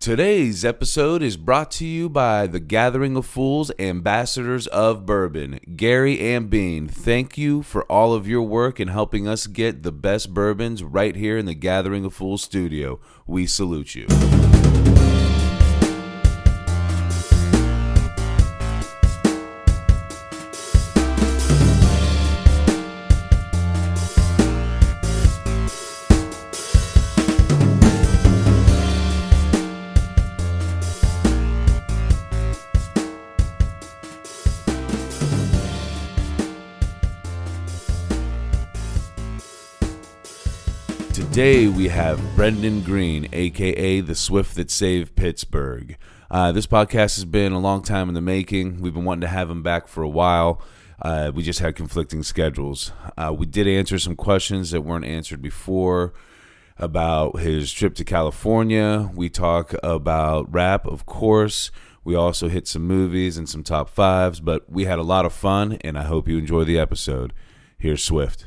Today's episode is brought to you by the Gathering of Fools, ambassadors of bourbon. Gary and Bean, thank you for all of your work in helping us get the best bourbons right here in the Gathering of Fools studio. We salute you. Today we have Brendon Green, a.k.a. the Swift that saved Pittsburgh. This podcast has been a long time in the making. We've been wanting to have him back for a while. We just had conflicting schedules. We did answer some questions that weren't answered before about his trip to California. We talk about rap, of course. We also hit some movies and some top fives, but we had a lot of fun, and I hope you enjoy the episode. Here's Swift.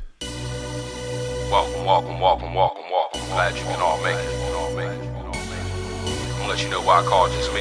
Welcome. Glad you can all make it. I'm gonna let you know why I called you me.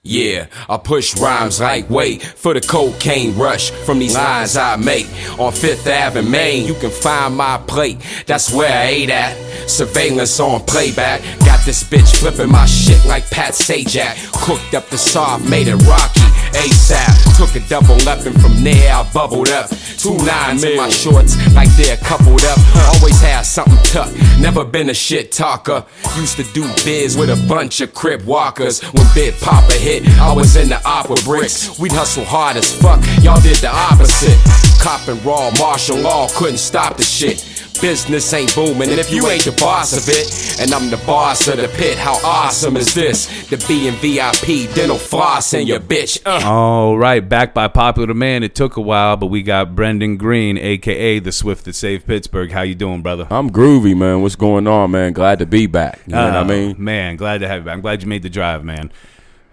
Yeah, I push rhymes like wait for the cocaine rush from these lines I make on 5th Ave in Maine. You can find my plate, that's where I ate at. Surveillance on playback, got this bitch flipping my shit like Pat Sajak. Cooked up the soft, made it rocky ASAP. Took a double up and from there I bubbled up. 2 9s in my shorts like they're coupled up. Always had something tucked, never been a shit talker. Used to do biz with a bunch of crib walkers. When Big Papa hit, I was in the opera bricks. We'd hustle hard as fuck, y'all did the opposite. Copping raw martial law, couldn't stop the shit. Business ain't booming, and if you ain't the boss of it, and I'm the boss of the pit, how awesome is this? The B and VIP dental floss in your bitch. All right, back by popular demand. It took a while, but we got Brendon Green, a.k.a. the Swift that saved Pittsburgh. How you doing, brother? I'm groovy, man. What's going on, man? Glad to be back. You know what I mean? Man, glad to have you back. I'm glad you made the drive, man.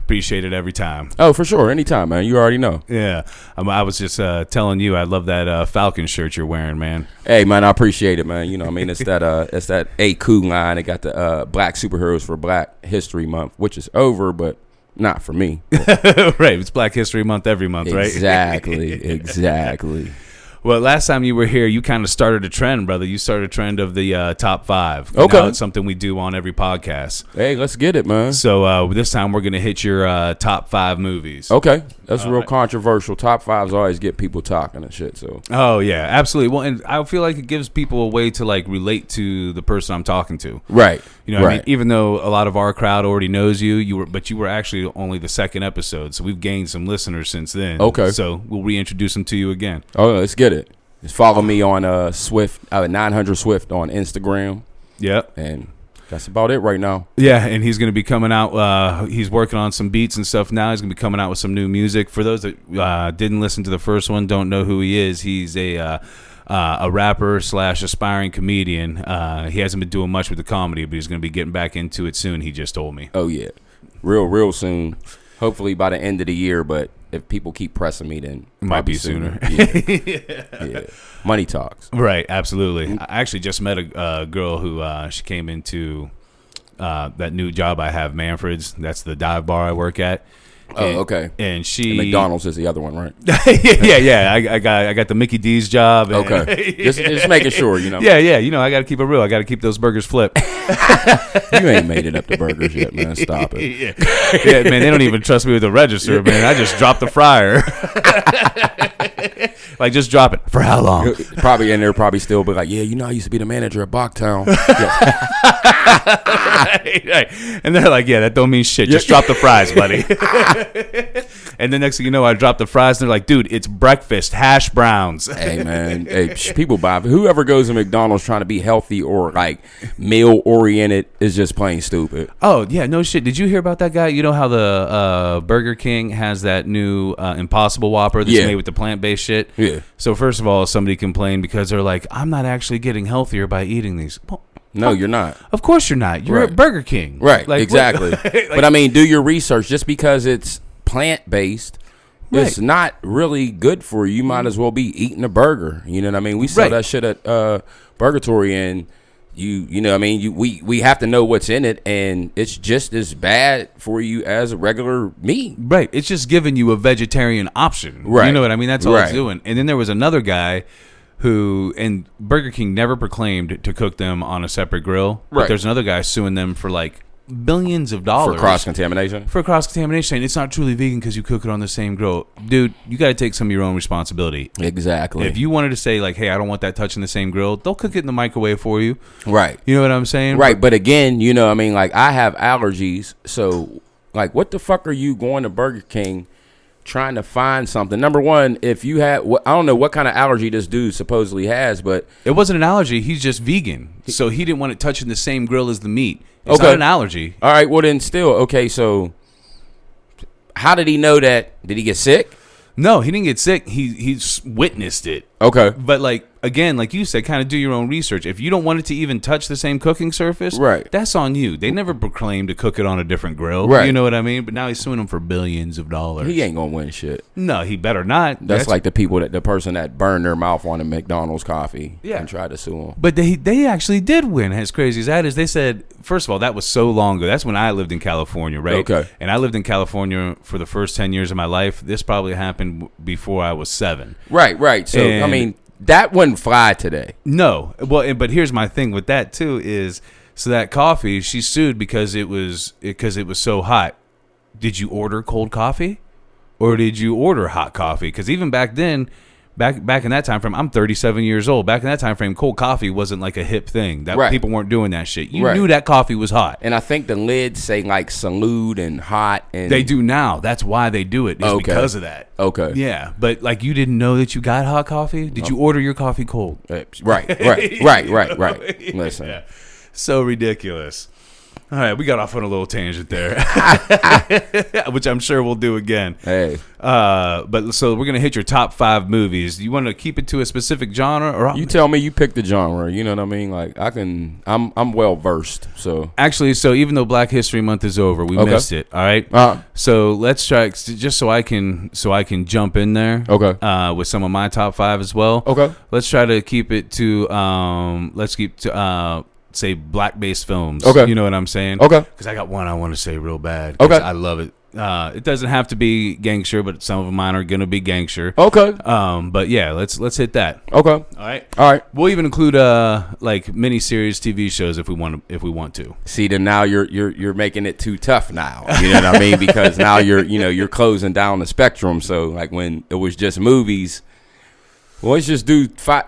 Appreciate it every time. Oh, for sure. Anytime, man. You already know. Yeah. I was just telling you, I love that Falcon shirt you're wearing, man. Hey, man, I appreciate it, man. You know what I mean? It's that A-Coup line. It got the Black Superheroes for Black History Month, which is over, but not for me. Right. It's Black History Month every month, right? Exactly. Well, last time you were here, you kind of started a trend, brother. You started a trend of the top 5. Okay. Now it's something we do on every podcast. Hey, let's get it, man. So this time we're going to hit your top 5 movies. Okay. That's real controversial. Top 5s always get people talking and shit. So. Oh, yeah, absolutely. Well, and I feel like it gives people a way to, like, relate to the person I'm talking to. Right. You know what I mean? Even though a lot of our crowd already knows you were actually only the second episode, so we've gained some listeners since then. Okay. So we'll reintroduce them to you again. Oh, let's get it. Just follow me on Swift 900 Swift on Instagram. Yep. And that's about it right now. Yeah, and he's going to be coming out. He's working on some beats and stuff now. He's going to be coming out with some new music. For those that didn't listen to the first one, don't know who he is, he's a rapper / aspiring comedian. He hasn't been doing much with the comedy, but he's going to be getting back into it soon, he just told me. Oh, yeah. Real soon. Hopefully by the end of the year, but if people keep pressing me, then it might be sooner. Yeah. Money talks. Right, absolutely. I actually just met a girl who she came into that new job I have, Manfred's. That's the dive bar I work at. Okay. And she and McDonald's is the other one, right? yeah. I got the Mickey D's job. And, okay. Just making sure, you know. Yeah. You know, I got to keep it real. I got to keep those burgers flipped. You ain't made it up to burgers yet, man. Stop it. Yeah, man. They don't even trust me with the register, man. I just dropped the fryer. Like, just drop it. For how long? Probably, and they'll probably still be like, yeah, you know, I used to be the manager at Bachtown. Right. And they're like, yeah, that don't mean shit. Just drop the fries, buddy. And the next thing you know, I drop the fries, and they're like, dude, it's breakfast, hash browns. Hey, man. Hey, people buy. Whoever goes to McDonald's trying to be healthy or, like, meal-oriented is just plain stupid. Oh, yeah, no shit. Did you hear about that guy? You know how the Burger King has that new Impossible Whopper that's made with the plant-based shit? Yeah. So, first of all, somebody complained because they're like, I'm not actually getting healthier by eating these. Well, no, you're not. Of course you're not. You're at Burger King. Right, like, exactly. But, I mean, do your research. Just because it's plant-based, it's not really good for you. You might as well be eating a burger. You know what I mean? We sell that shit at Burgatory, and you know what I mean, we have to know what's in it, and it's just as bad for you as a regular meat. Right. It's just giving you a vegetarian option. Right. You know what I mean? That's all it's Right. doing. And then there was another guy who, and Burger King never proclaimed to cook them on a separate grill. But Right. there's another guy suing them for like billions of dollars. For cross-contamination? For cross-contamination. Saying it's not truly vegan because you cook it on the same grill. Dude, you got to take some of your own responsibility. Exactly. If you wanted to say like, hey, I don't want that touching the same grill, they'll cook it in the microwave for you. Right. You know what I'm saying? Right, but again, you know what I mean, like, I have allergies, so, like, what the fuck are you going to Burger King trying to find something? Number one, if you had, I don't know what kind of allergy this dude supposedly has, but It wasn't an allergy. He's just vegan. So he didn't want it touching the same grill as the meat. It's Okay. not an allergy. all right, well then still, okay, so how did he know that? Did he get sick? No, he didn't get sick. He's witnessed it. Okay. But like again, like you said, kind of do your own research. If you don't want it to even touch the same cooking surface, Right. that's on you. They never proclaimed to cook it on a different grill. Right. You know what I mean? But now he's suing them for billions of dollars. He ain't gonna win shit. No, he better not. That's like the person that burned their mouth on a McDonald's coffee Yeah. and tried to sue him. But they actually did win. As crazy as that is, they said, first of all, that was so long ago. That's when I lived in California, right? Okay. And I lived in California for the first 10 years of my life. This probably happened before I was 7. Right. So, I And- mean, that wouldn't fly today. No. Well, but here's my thing with that too is, so that coffee, she sued because it was so hot. Did you order cold coffee, or did you order hot coffee? Because even back then, back in that time frame, I'm 37 years old. Back in that time frame, cold coffee wasn't like a hip thing. That Right. people weren't doing that shit. You Right. knew that coffee was hot. And I think the lids say like salute and hot, and They do now. That's why they do it. Is Okay. because of that. Okay. Yeah, but like you didn't know that you got hot coffee. Did you order your coffee cold? Right. Listen. Yeah. So ridiculous. All right, we got off on a little tangent there, which I'm sure we'll do again. Hey, But so we're gonna hit your top 5 movies. You want to keep it to a specific genre, or you tell me, you pick the genre. You know what I mean? Like I'm well versed. So actually, so even though Black History Month is over, we Okay. missed it. All right. So let's try just so I can jump in there. Okay. With some of my top 5 as well. Okay. Let's try to keep it to say black-based films. Okay. You know what I'm saying? Okay. Because I got one I want to say real bad. 'Cause Okay. I love it. It doesn't have to be gangster, but some of mine are gonna be gangster. Okay. But yeah, let's hit that. Okay. All right. All right. We'll even include like mini-series TV shows if we want to. See, then now you're making it too tough now. You know what I mean? Because now you're closing down the spectrum. So like when it was just movies, well, let's just do five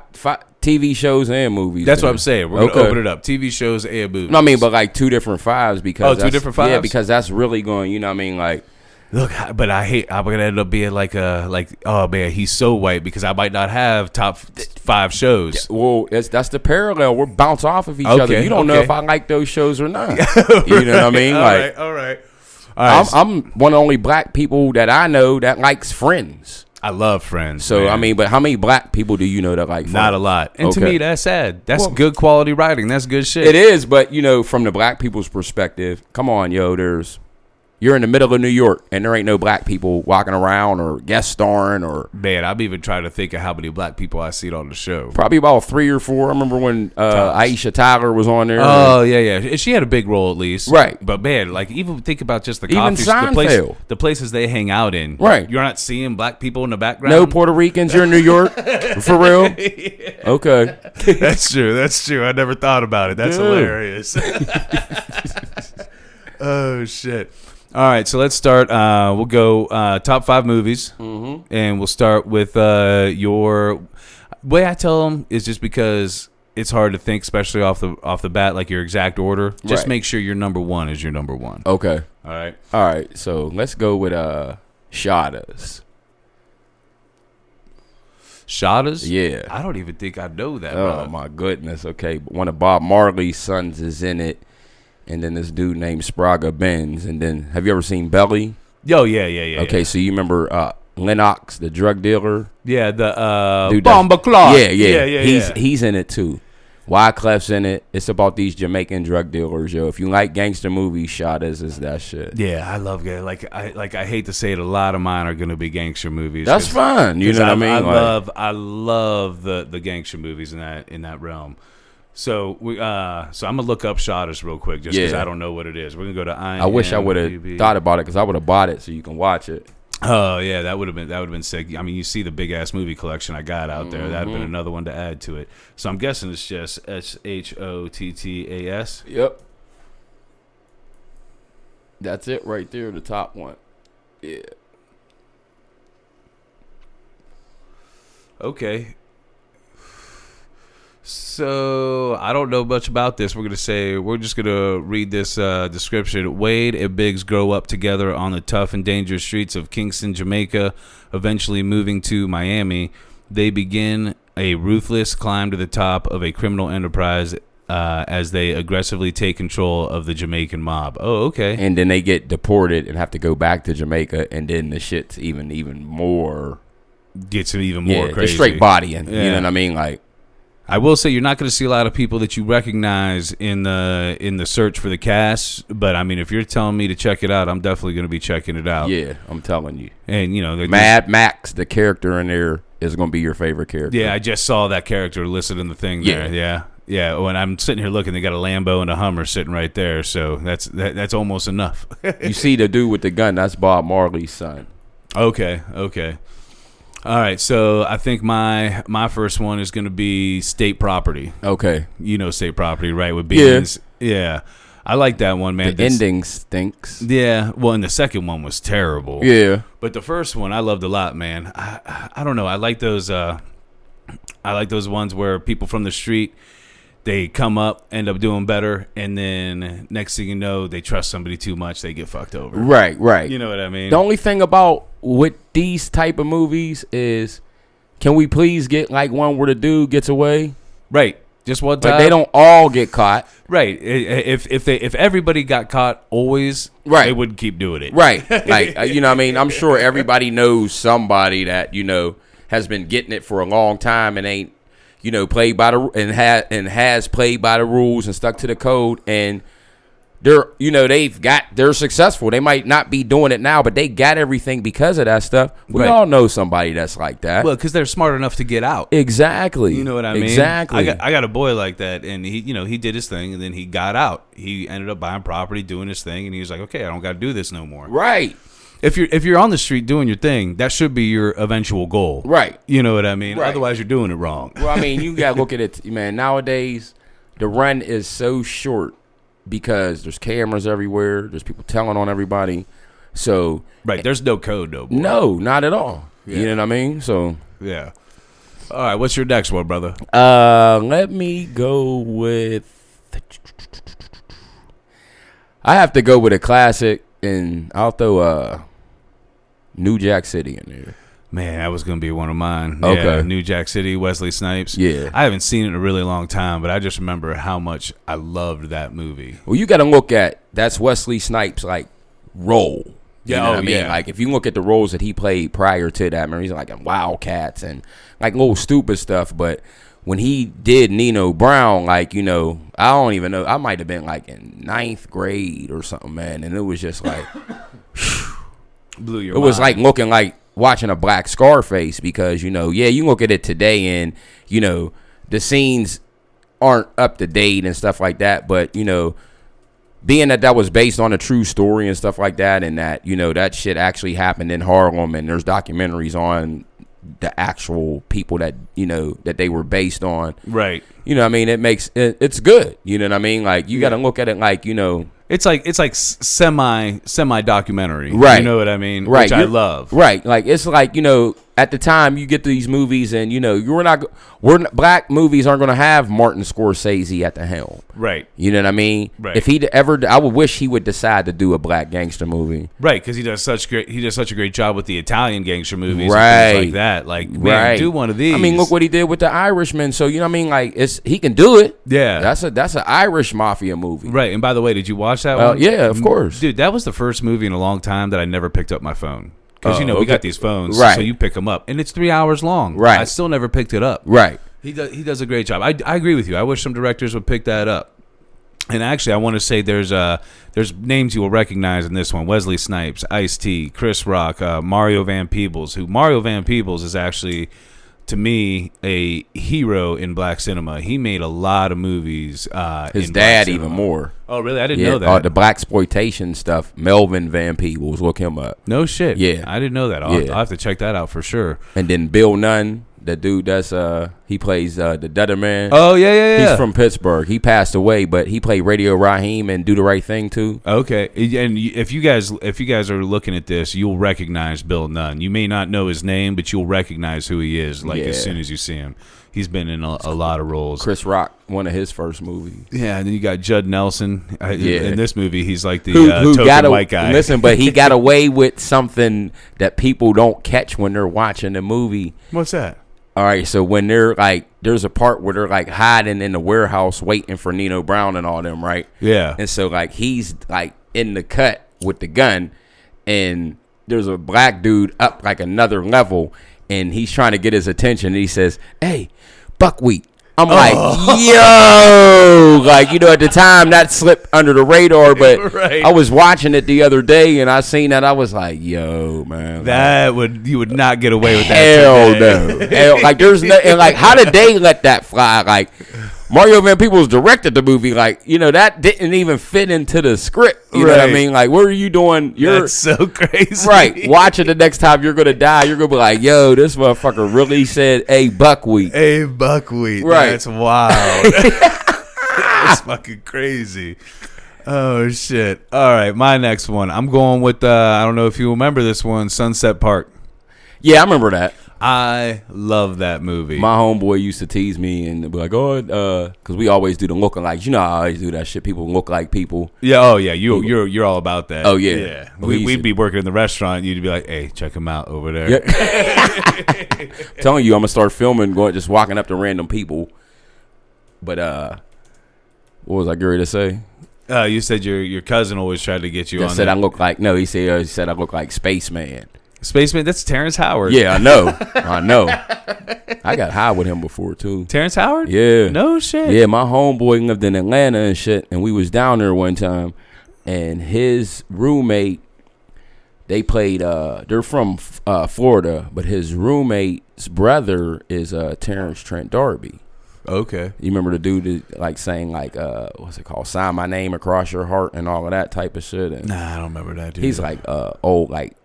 TV shows and movies. That's then. what I'm saying. We're gonna open it up. TV shows and movies. No, I mean, but like 2 different 5s because two different 5s? Yeah, because that's really going. You know what I mean? Like, look, but I'm gonna end up being like oh man, he's so white because I might not have top 5 shows. well, that's the parallel. We're bounce off of each other. You don't know okay. if I like those shows or not. You know what I mean? Like, all right. I'm one of the only black people that I know that likes Friends. I love Friends. So man. I mean, but how many black people do you know that like Friends? Not a lot. And to Okay. me, that's sad. That's Well, good quality writing. That's good shit. It is, but you know, from the black people's perspective, come on, yo, you're in the middle of New York and there ain't no black people walking around or guest starring or Man, I've even tried to think of how many black people I see on the show. probably about 3 or 4. I remember when Aisha Tyler was on there. Oh yeah. She had a big role at least, Right. But man, like even think about just the Even coffee, Seinfeld. the places they hang out in. Right. You're not seeing black people in the background. No Puerto Ricans. You're in New York for real. Okay. That's true. That's true. I never thought about it. That's Dude. hilarious. Oh shit. All right, so let's start. We'll go top 5 movies, and we'll start with your. Way I tell them is just because it's hard to think, especially off the bat, like your exact order. Just Right. make sure your number 1 is your number 1. Okay. All right. All right. So let's go with Shadas. Shadas? Yeah. I don't even think I know that. Oh brother. my goodness. Okay, one of Bob Marley's sons is in it, and then this dude named Sprague Benz. And then, have you ever seen Belly? Yo, yeah. Okay, so you remember Lennox, the drug dealer? Yeah, the Dude, Bomba Clark. Yeah. He's in it too. Wyclef's in it. It's about these Jamaican drug dealers, yo. If you like gangster movies, Shadas is that shit. Yeah, I love it. I hate to say it, a lot of mine are gonna be gangster movies. That's fun. You know what I mean? I love the gangster movies in that realm. So I'm gonna look up Shotters real quick just because I don't know what it is. We're gonna go to IMDb. I wish I would have thought about it because I would have bought it so you can watch it. Oh yeah, that would have been sick. I mean, you see the big ass movie collection I got out there. That'd have been another one to add to it. So I'm guessing it's just SHOTTAS. Yep. That's it right there, the top one. Yeah. Okay. So I don't know much about this. We're just gonna read this description. Wade and Biggs grow up together on the tough and dangerous streets of Kingston, Jamaica. Eventually moving to Miami, they begin a ruthless climb to the top of a criminal enterprise as they aggressively take control of the Jamaican mob. Oh, okay. And then they get deported and have to go back to Jamaica, and then the shit's even more. Gets even more crazy. Straight bodying. Yeah. You know what I mean? Like. I will say you're not going to see a lot of people that you recognize in the search for the cast, but I mean, if you're telling me to check it out, I'm definitely going to be checking it out. Yeah, I'm telling you. And you know, Mad Max, the character in there, is going to be your favorite character. Yeah, I just saw that character listed in the thing there. Yeah. When I'm sitting here looking, they got a Lambo and a Hummer sitting right there, so that's almost enough. You see the dude with the gun? That's Bob Marley's son. Okay. All right, so I think my first one is going to be State Property. Okay. You know State Property, right, with Beans? Yeah. I like that one, man. The ending stinks. Yeah, well, and the second one was terrible. Yeah. But the first one I loved a lot, man. I don't know. I like those ones where people from the street, they come up, end up doing better, and then next thing you know, they trust somebody too much, they get fucked over. Right. You know what I mean? The only thing about with these type of movies is, can we please get like one where the dude gets away? Right. Just one time. Like they don't all get caught. Right. If everybody got caught always, right, they wouldn't keep doing it. Right. Like you know what I mean? I'm sure everybody knows somebody that, you know, has been getting it for a long time and ain't, you know, played by the has played by the rules and stuck to the code, and they're successful. They might not be doing it now, but they got everything because of that stuff. We all know somebody that's like that. Well, because they're smart enough to get out. Exactly. You know what I mean? Exactly. I got a boy like that, and he did his thing, and then he got out. He ended up buying property, doing his thing, and he was like, okay, I don't got to do this no more. Right. If you're on the street doing your thing, that should be your eventual goal. Right. You know what I mean? Right. Otherwise, you're doing it wrong. Well, I mean, you got to look at it, man. Nowadays, the run is so short because there's cameras everywhere. There's people telling on everybody. So right, there's no code, though. Boy. No, not at all. Yeah. You know what I mean? So yeah. All right, what's your next one, brother? Let me go with. I have to go with a classic, and I'll throw New Jack City in there. Man, that was going to be one of mine. Okay. Yeah, New Jack City, Wesley Snipes. Yeah. I haven't seen it in a really long time, but I just remember how much I loved that movie. Well, you got to look at, that's Wesley Snipes' like role. You know what I mean? Yeah. Like if you look at the roles that he played prior to that, man, he's like in Wildcats and like little stupid stuff. But when he did Nino Brown, like, you know, I don't even know. I might have been like in 9th grade or something, man. And it was just like, blew your it mind. was like looking like watching a black Scarface because, you know, yeah, you look at it today and, you know, the scenes aren't up to date and stuff like that. But, you know, being that was based on a true story and stuff like that, and that, you know, that shit actually happened in Harlem, and there's documentaries on the actual people that, you know, that they were based on. Right. You know what I mean? It's good. You know what I mean? Like, you got to look at it like, you know. It's like semi documentary. Right. You know what I mean? Right. Which I love. Right. Like, it's like, you know, at the time you get these movies and, you know, black movies aren't going to have Martin Scorsese at the helm. Right. You know what I mean? Right. If he'd ever, I would wish he would decide to do a black gangster movie. Right, because he does such a great job with the Italian gangster movies, right, and things like that. Like, man, right, do one of these. I mean, look what he did with the Irishman. So, you know what I mean? Like, he can do it. Yeah, that's an Irish mafia movie. Right. And by the way, did you watch that one? Yeah, of course, dude. That was the first movie in a long time that I never picked up my phone. Because, you know, we got these phones, right, so you pick them up. And it's 3 hours long. Right. I still never picked it up. Right. He does a great job. I agree with you. I wish some directors would pick that up. And actually, I want to say there's names you will recognize in this one. Wesley Snipes, Ice-T, Chris Rock, Mario Van Peebles, who Mario Van Peebles is actually to me, a hero in black cinema. He made a lot of movies. His in dad black even cinema. more. Oh, really? I didn't know that. The blaxploitation stuff. Melvin Van Peebles, look him up. No shit. Yeah. I didn't know that. I'll have to check that out for sure. And then Bill Nunn, the dude that's he plays the Dutter Man. Oh yeah. He's from Pittsburgh. He passed away, but he played Radio Raheem and Do the Right Thing too. Okay, and if you guys are looking at this, you'll recognize Bill Nunn. You may not know his name, but you'll recognize who he is. As soon as you see him, he's been in a lot of roles. Chris Rock, one of his first movies. Yeah, and then you got Judd Nelson. In this movie, he's like the who token white guy. Listen, but he got away with something that people don't catch when they're watching the movie. What's that? All right, so when they're like, there's a part where they're like hiding in the warehouse waiting for Nino Brown and all them, right? Yeah. And so like he's like in the cut with the gun, and there's a black dude up like another level, and he's trying to get his attention. And he says, "Hey, buckwheat." I'm like, yo, like, at the time that slipped under the radar, but right. I was watching it the other day and I seen that. I was like, yo, man, you would not get away with that. Hell today. no. Hell, like, there's no, and like, how did they let that fly? Like, Mario Van Peebles directed the movie. Like, that didn't even fit into the script. You know what I mean? Like, what are you doing? That's so crazy. Right. Watch it the next time you're going to die. You're going to be like, yo, this motherfucker really said, "Hey, buckwheat." Hey, buckwheat. Right. That's wild. That's fucking crazy. Oh, shit. All right, my next one. I'm going with, I don't know if you remember this one, Sunset Park. Yeah, I remember that. I love that movie. My homeboy used to tease me and be like, because we always do the lookalikes. You know, I always do that shit. People look like people. Yeah. Oh, yeah. You're all about that. Oh, yeah. Yeah. We'd be working in the restaurant. You'd be like, "Hey, check him out over there." Yeah. Telling you, I'm gonna start filming, just walking up to random people. But what was I going to say? You said your cousin always tried to get you on. Said that. I look like he said I look like Spaceman. Spaceman. That's Terrence Howard. Yeah, I know. I got high with him before too. Terrence Howard? Yeah. No shit. Yeah, my homeboy lived in Atlanta and shit, and we was down there one time, and his roommate, they played. They're from Florida, but his roommate's brother is Terrence Trent D'Arby. Okay. You remember the dude that, like, saying like what's it called? "Sign my name across your heart" and all of that type of shit. And Nah, I don't remember that dude. he's like old, like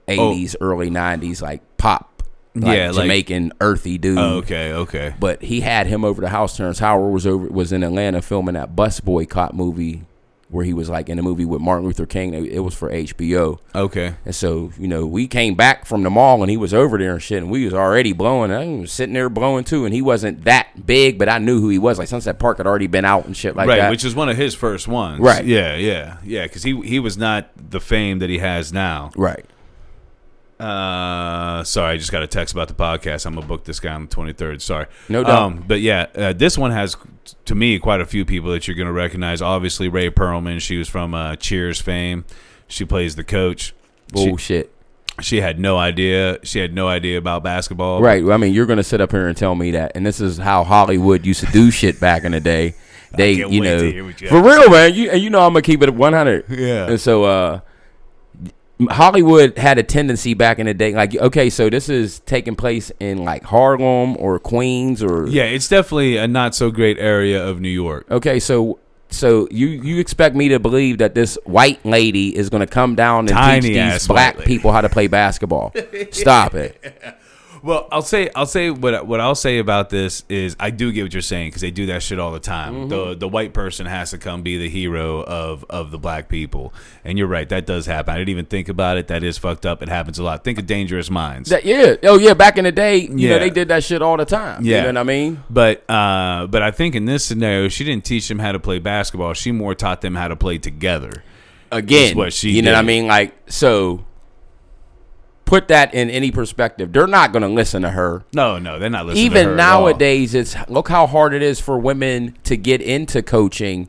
80s, early 90s, like pop, like Jamaican earthy dude. Oh, okay. But he had him over the house. Terrence Howard was in Atlanta filming that bus boycott movie where he was like in a movie with Martin Luther King. It was for HBO. Okay. And so, we came back from the mall and he was over there and shit, and we was already blowing. I was sitting there blowing too, and he wasn't that big, but I knew who he was. Like, Sunset Park had already been out and shit like that. Right, which is one of his first ones. Right. Yeah, because he was not the fame that he has now. Right. Sorry, I just got a text about the podcast. I'm gonna book this guy on the 23rd. Sorry. No doubt. But yeah, this one has, to me, quite a few people that you're gonna recognize. Obviously, Ray Perlman. She was from Cheers fame. She plays the coach. Bullshit. She had no idea. She had no idea about basketball. Right. I mean, you're gonna sit up here and tell me that, and this is how Hollywood used to do shit back in the day. They, can't wait to hear what you for have to real, man. I'm gonna keep it 100. Yeah. And so, Hollywood had a tendency back in the day, like, okay, so this is taking place in like Harlem or Queens or Yeah, it's definitely a not so great area of New York. Okay, so you expect me to believe that this white lady is going to come down and Tiny teach ass these black white lady. people how to play basketball? Stop it. Well, I'll say what I'll say about this is I do get what you're saying because they do that shit all the time. Mm-hmm. The white person has to come be the hero of the black people, and you're right, that does happen. I didn't even think about it. That is fucked up. It happens a lot. Think of Dangerous Minds. Back in the day, you know, they did that shit all the time. Yeah. You know what I mean? But I think in this scenario, she didn't teach them how to play basketball. She more taught them how to play together. Again, That's what she you know did. what I mean? Like, so put that in any perspective. They're not going to listen to her. No, they're not listening to her Even at all. nowadays, look how hard it is for women to get into coaching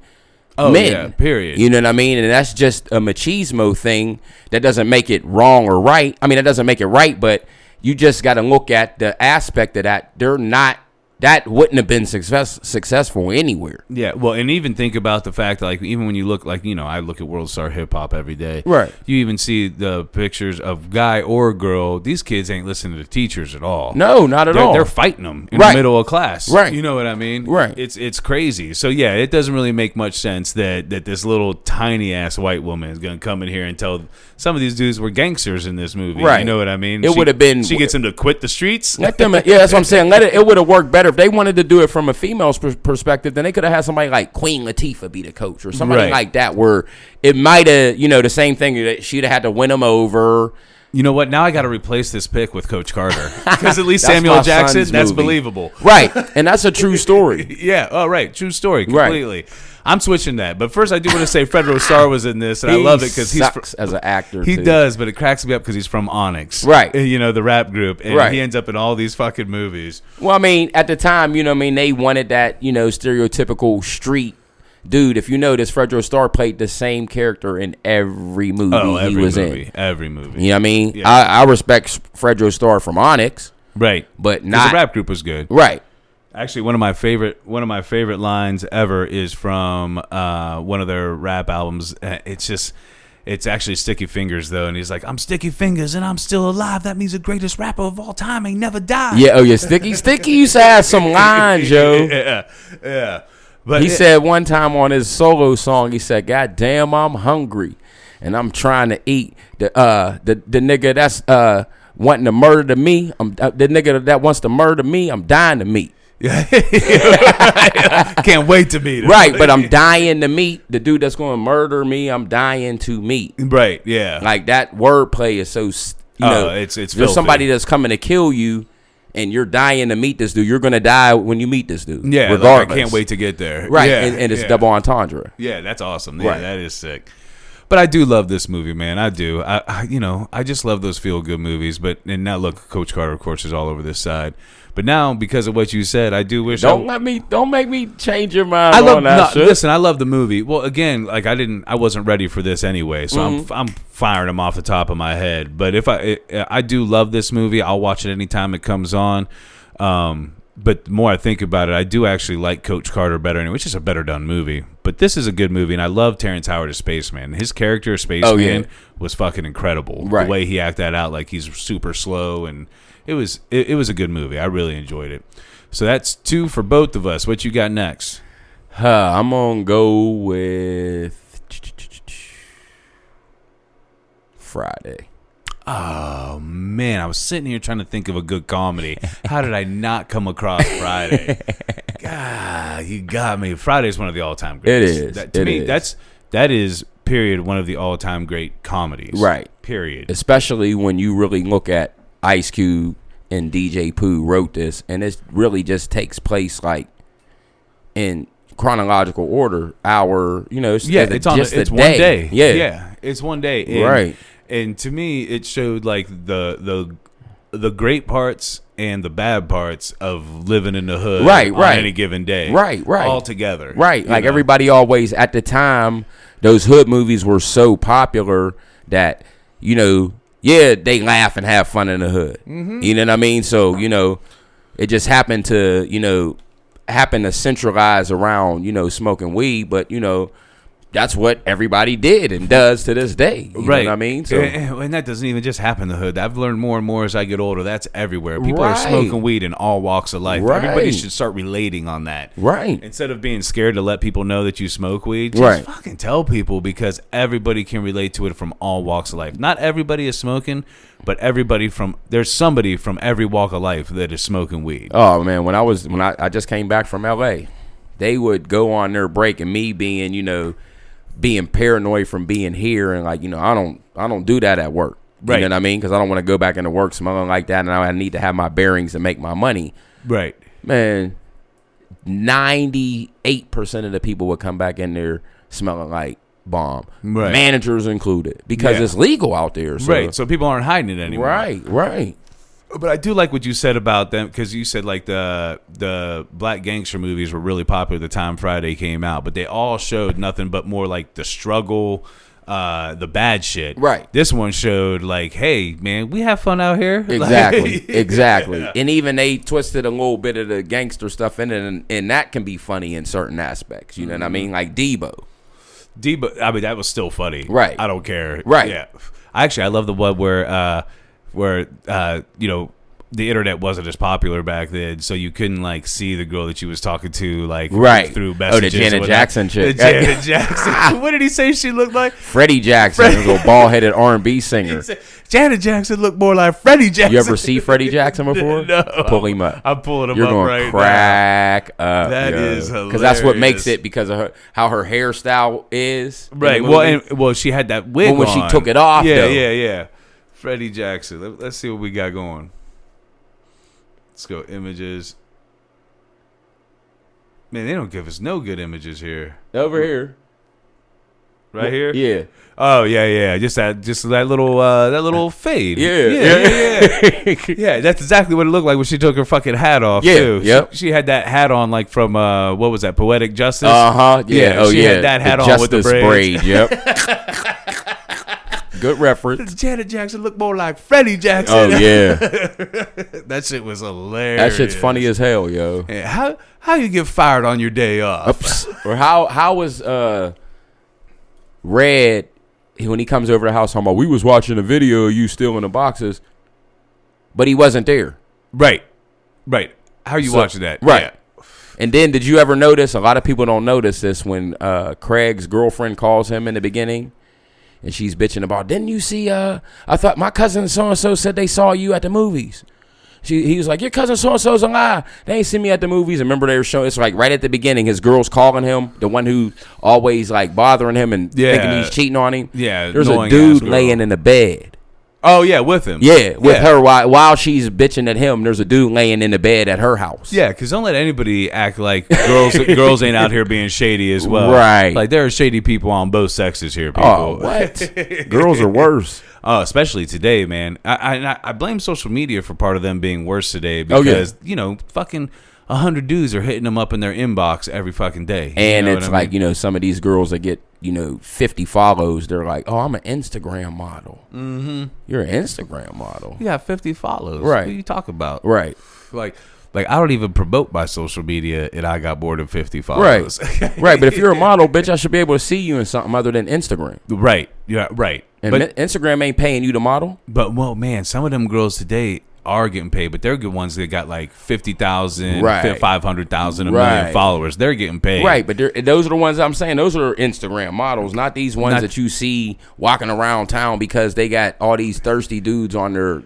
Oh, men. yeah, period. You know what I mean? And that's just a machismo thing. That doesn't make it wrong or right. I mean, that doesn't make it right, but you just got to look at the aspect of that. They're not that wouldn't have been successful anywhere. Yeah, well, and even think about the fact that, like, even when you look, like, you know, I look at World Star Hip Hop every day. Right. You even see the pictures of guy or girl. These kids ain't listening to teachers at all. No, not at all. They're fighting them in Right. the middle of class. Right. You know what I mean? Right. It's crazy. So, yeah, it doesn't really make much sense that this little tiny-ass white woman is going to come in here and tell some of these dudes were gangsters in this movie. Right. You know what I mean? It would have been... She gets them to quit the streets. Let them, yeah, that's what I'm saying. It would have worked better if they wanted to do it from a female's perspective. Then they could have had somebody like Queen Latifah be the coach or somebody Right. like that, where it might have, you know, the same thing. That she'd have had to win them over. You know what? Now I got to replace this pick with Coach Carter because at least That's Samuel my Jackson, son's that's movie. believable. Right, and that's a true story. Yeah. Oh, right. True story. Right. Completely. I'm switching that. But first, I do want to say Fred Rosar was in this, and I love it because he's sucks as an actor. He too. does, but it cracks me up because he's from Onyx, Right. You know, the rap group, and Right. he ends up in all these fucking movies. Well, I mean, at the time, you know, what I mean, they wanted that, you know, stereotypical street dude. If you notice, Fredro Starr played the same character in every movie he was in. Every movie. You know what I mean? Yeah. I respect Fredro Starr from Onyx, Right. but 'Cause not the rap group was good. right. Actually, one of my favorite lines ever is from one of their rap albums. It's actually Sticky Fingers though, and he's like, "I'm Sticky Fingers and I'm still alive. That means the greatest rapper of all time ain't never died." Yeah, oh yeah, Sticky used to have some lines, yo. Yeah. But He said one time on his solo song, he said, "God damn, I'm hungry, and I'm trying to eat." The nigga that's wanting to murder me, the nigga that wants to murder me, I'm dying to meet. can't wait to meet him. Right, but I'm dying to meet the dude that's going to murder me. I'm dying to meet. Right, yeah. Like that wordplay is so, it's there's filthy. somebody that's coming to kill you, and you're dying to meet this dude. You're going to die when you meet this dude. Yeah, regardless. like, I can't wait to get there. Right, Yeah, and it's yeah. double entendre. Yeah, that's awesome. Yeah, Right. that is sick. But I do love this movie, man. I do. I just love those feel good movies. And now look, Coach Carter, of course, is all over this side. But now, because of what you said, I do wish. Don't make me change your mind. Shit. Listen, I love the movie. Well, again, like I wasn't ready for this anyway, so I'm firing them off the top of my head. But if I do love this movie, I'll watch it anytime it comes on. But the more I think about it, I do actually like Coach Carter better, anyway, which is a better done movie. But this is a good movie, and I love Terrence Howard as Spaceman. His character, Spaceman, was fucking incredible. Right. The way he acted that out, like he's super slow, and it was a good movie. I really enjoyed it. So that's 2 for both of us. What you got next? I'm gonna go with Friday. Oh, man, I was sitting here trying to think of a good comedy. How did I not come across Friday? God, you got me. Friday's one of the all-time greats. It is. To me, that is, period, one of the all-time great comedies. Right. Period. Especially when you really look at Ice Cube and DJ Pooh wrote this, and it really just takes place like in chronological order. It's one day. Yeah, it's one day. And, right. And to me, it showed like the great parts and the bad parts of living in the hood on any given day. Right. All together. Right. Like know? everybody always, at the time, those hood movies were so popular that, they laugh and have fun in the hood. Mm-hmm. You know what I mean? So, it just happened to centralize around, smoking weed, but, that's what everybody did and does to this day. You know what I mean? So, and that doesn't even just happen in the hood. I've learned more and more as I get older. That's everywhere. People are smoking weed in all walks of life. Right. Everybody should start relating on that. Right. Instead of being scared to let people know that you smoke weed, just fucking tell people, because everybody can relate to it from all walks of life. Not everybody is smoking, but there's somebody from every walk of life that is smoking weed. Oh man, when I just came back from LA, they would go on their break, and me being paranoid from being here, and I don't do that at work. You know what I mean? Because I don't want to go back into work smelling like that, and I need to have my bearings and make my money. Right. Man, 98% of the people would come back in there smelling like bomb. Right. Managers included, because it's legal out there. So. Right. So people aren't hiding it anymore. Right. But I do like what you said about them, because you said like the black gangster movies were really popular at the time Friday came out, but they all showed nothing but more like the struggle, the bad shit. Right. This one showed like, hey man, we have fun out here. Exactly. Like, Exactly. Yeah. And even they twisted a little bit of the gangster stuff in it, and that can be funny in certain aspects. You know what I mean? Like Debo. I mean, that was still funny. Right. I don't care. Right. Yeah. I love the one where you know, the internet wasn't as popular back then, so you couldn't like see the girl that she was talking to like through messages. Oh, the Janet Jackson chick. The Janet Jackson. What did he say she looked like? Freddie Jackson, a little bald-headed R&B singer. Janet Jackson looked more like Freddie Jackson. You ever see Freddie Jackson before? No. Pull him up. I'm pulling him You're up gonna right crack up. That is because that's what makes hilarious. it because of how her hairstyle is. now. Right. Well, she had that wig when she on. took it off. Yeah, though. yeah. Freddie Jackson. Let's see what we got going. Let's go images. Man, they don't give us no good images here. Over here. Right here? Yeah. Oh yeah. Just that little fade. Yeah. Yeah, that's exactly what it looked like when she took her fucking hat off Yeah, too. yep. She had that hat on like from what was that? Poetic Justice? Yeah. She had that hat on with the Justice braids. braid. Yep. Good reference. Janet Jackson looked more like Freddie Jackson. Oh yeah. That shit was hilarious. That shit's funny as hell, yo. Yeah, how you get fired on your day off? Oops. Or how was Red when he comes over the house talking about we was watching a video of you stealing the boxes, but he wasn't there. Right. How are you watching that? Right. Yeah. And then did you ever notice, a lot of people don't notice this, when Craig's girlfriend calls him in the beginning and she's bitching about, didn't you see, I thought my cousin so-and-so said they saw you at the movies. He was like, your cousin so-and-so's a lie. They ain't seen me at the movies. And remember they were showing, it's like right at the beginning, his girl's calling him, the one who always like bothering him and thinking he's cheating on him. Yeah. There's a annoying dude ass girl. laying in the bed. Oh yeah, with him. Yeah, with her while she's bitching at him. There's a dude laying in the bed at her house. Yeah, because don't let anybody act like girls ain't out here being shady as well. Right. Like there are shady people on both sexes here. People. Oh, what? Girls are worse. Especially today, man. I blame social media for part of them being worse today because you know, fucking 100 dudes are hitting them up in their inbox every fucking day. And you know it's what I like, mean? you know, some of these girls that get, 50 follows, they're like, oh, I'm an Instagram model. Mm-hmm. You're an Instagram model. You got 50 follows. Right. What are you talking about? Right. Like I don't even promote my social media and I got more than 50 followers. Right. Right. But if you're a model, bitch, I should be able to see you in something other than Instagram. Right. Yeah, right. And But Instagram ain't paying you to model. well, man, some of them girls today are getting paid, but they're good ones that got like 50,000, Right. 500,000, a Right. million followers. They're getting paid. Right, but those are the ones I'm saying. Those are Instagram models, not these ones Not- that you see walking around town because they got all these thirsty dudes on their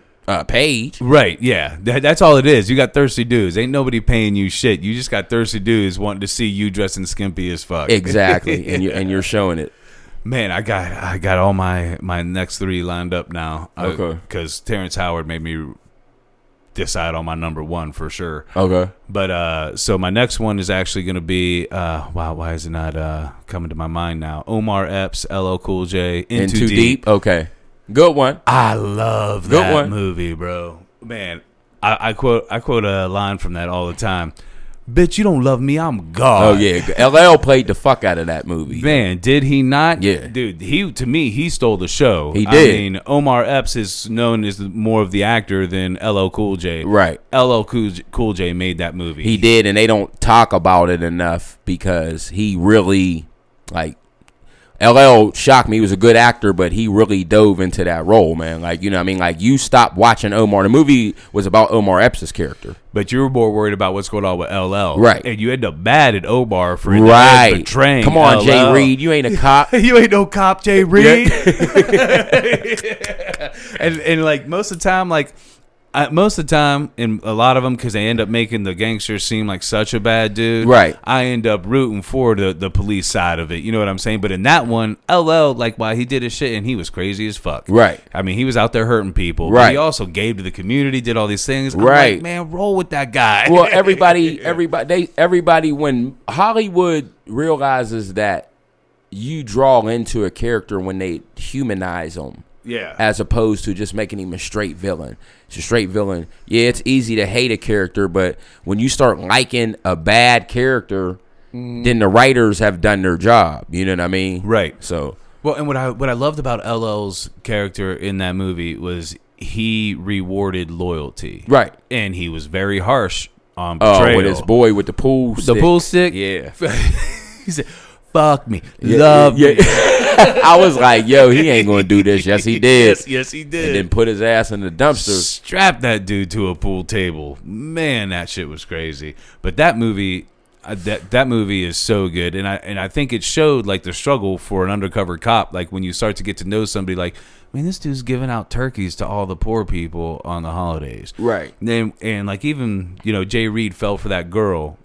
page. Right, yeah. That's all it is. You got thirsty dudes. Ain't nobody paying you shit. You just got thirsty dudes wanting to see you dressing skimpy as fuck. Exactly, and you're showing it. Man, I got all my next three lined up now. Okay. Because Terrence Howard made me decide on my number one for sure. Okay. But so my next one is actually going to be why is it not coming to my mind now? Omar Epps, LL Cool J, In Too Deep. Okay. Good one. I love Good that one. movie, bro. Man, I quote a line from that all the time. Bitch, you don't love me, I'm God. Oh yeah, LL played the fuck out of that movie. Man, did he not? Yeah. Dude, he stole the show. He I did. mean, Omar Epps is known as more of the actor than LL Cool J. Right. LL Cool J made that movie. He did, and they don't talk about it enough because he really, like, LL shocked me. He was a good actor, but he really dove into that role, man. Like, you know what I mean? Like, you stopped watching Omar. The movie was about Omar Epps' character. But you were more worried about what's going on with LL. Right. And you end up mad at Omar for betraying Come on, LL. Jay Reed. You ain't a cop. You ain't no cop, Jay Reed. and like most of the time, and a lot of them, because they end up making the gangster seem like such a bad dude. Right. I end up rooting for the police side of it. You know what I'm saying? But in that one, LL, like, while he did his shit, and he was crazy as fuck. Right. I mean, he was out there hurting people. Right. But he also gave to the community, did all these things. I'm Right. like, man, roll with that guy. Well, everybody, when Hollywood realizes that you draw into a character when they humanize them. Yeah. As opposed to just making him a straight villain. It's a straight villain. Yeah, it's easy to hate a character, but when you start liking a bad character, then the writers have done their job. You know what I mean? Right. So Well, and what I loved about LL's character in that movie was he rewarded loyalty. Right. And he was very harsh on betrayal. With his boy with the pool stick. The pool stick? Yeah. He said, fuck me. Love me. I was like, yo, he ain't going to do this. Yes, he did. Yes, he did. And then put his ass in the dumpster. Strap that dude to a pool table. Man, that shit was crazy. But that movie... That movie is so good, and I think it showed like the struggle for an undercover cop. Like when you start to get to know somebody, like, I mean, this dude's giving out turkeys to all the poor people on the holidays, right? And like even Jay Reed fell for that girl,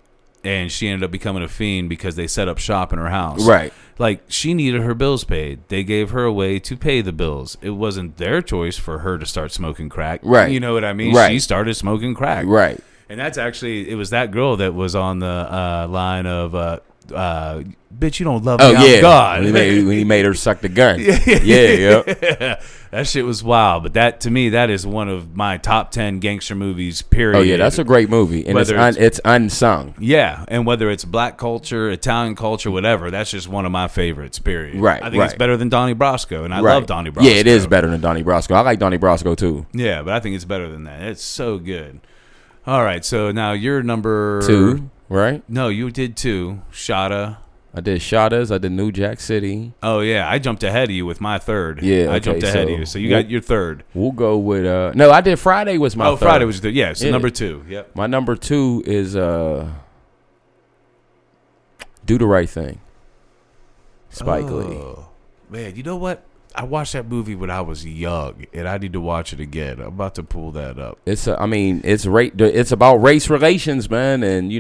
and she ended up becoming a fiend because they set up shop in her house, right? Like she needed her bills paid. They gave her a way to pay the bills. It wasn't their choice for her to start smoking crack, right? You know what I mean? Right. She started smoking crack, right? And that's actually, it was that girl that was on the line of, bitch, you don't love me, I'm God. When he made her suck the gun. Yeah. That shit was wild. But that, to me, that is one of my top 10 gangster movies, period. Oh, yeah, that's a great movie. And it's unsung. Yeah, and whether it's black culture, Italian culture, whatever, that's just one of my favorites, period. Right, I think it's better than Donnie Brasco, and I love Donnie Brasco. Yeah, it is better than Donnie Brasco. I like Donnie Brasco, too. Yeah, but I think it's better than that. It's so good. All right, so now you're number 2, right? No, you did 2. Shada. I did Shadas. I did New Jack City. Oh yeah, I jumped ahead of you with my 3rd. Yeah, okay, I jumped ahead of you, so you got your 3rd. We'll go with no. I did Friday was my. 3rd. Friday was good. Yeah, so number 2. Yep. My number 2 is Do the Right Thing. Spike Lee. Man, you know what? I watched that movie when I was young, and I need to watch it again. I'm about to pull that up. It's about race relations, man, and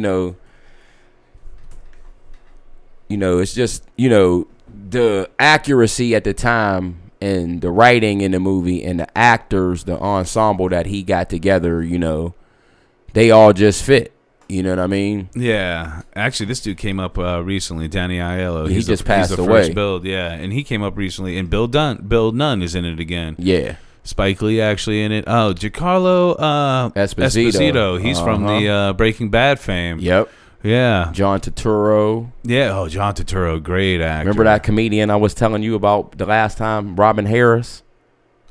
it's just the accuracy at the time and the writing in the movie and the actors, the ensemble that he got together, they all just fit. You know what I mean? Yeah. Actually, this dude came up recently, Danny Aiello. He just passed he's the away. First build, yeah. And he came up recently, and Bill Nunn is in it again. Yeah. Spike Lee actually in it. Oh, Giancarlo Esposito. He's from the Breaking Bad fame. Yep. Yeah. John Turturro. Yeah. Oh, John Turturro, great actor. Remember that comedian I was telling you about the last time, Robin Harris?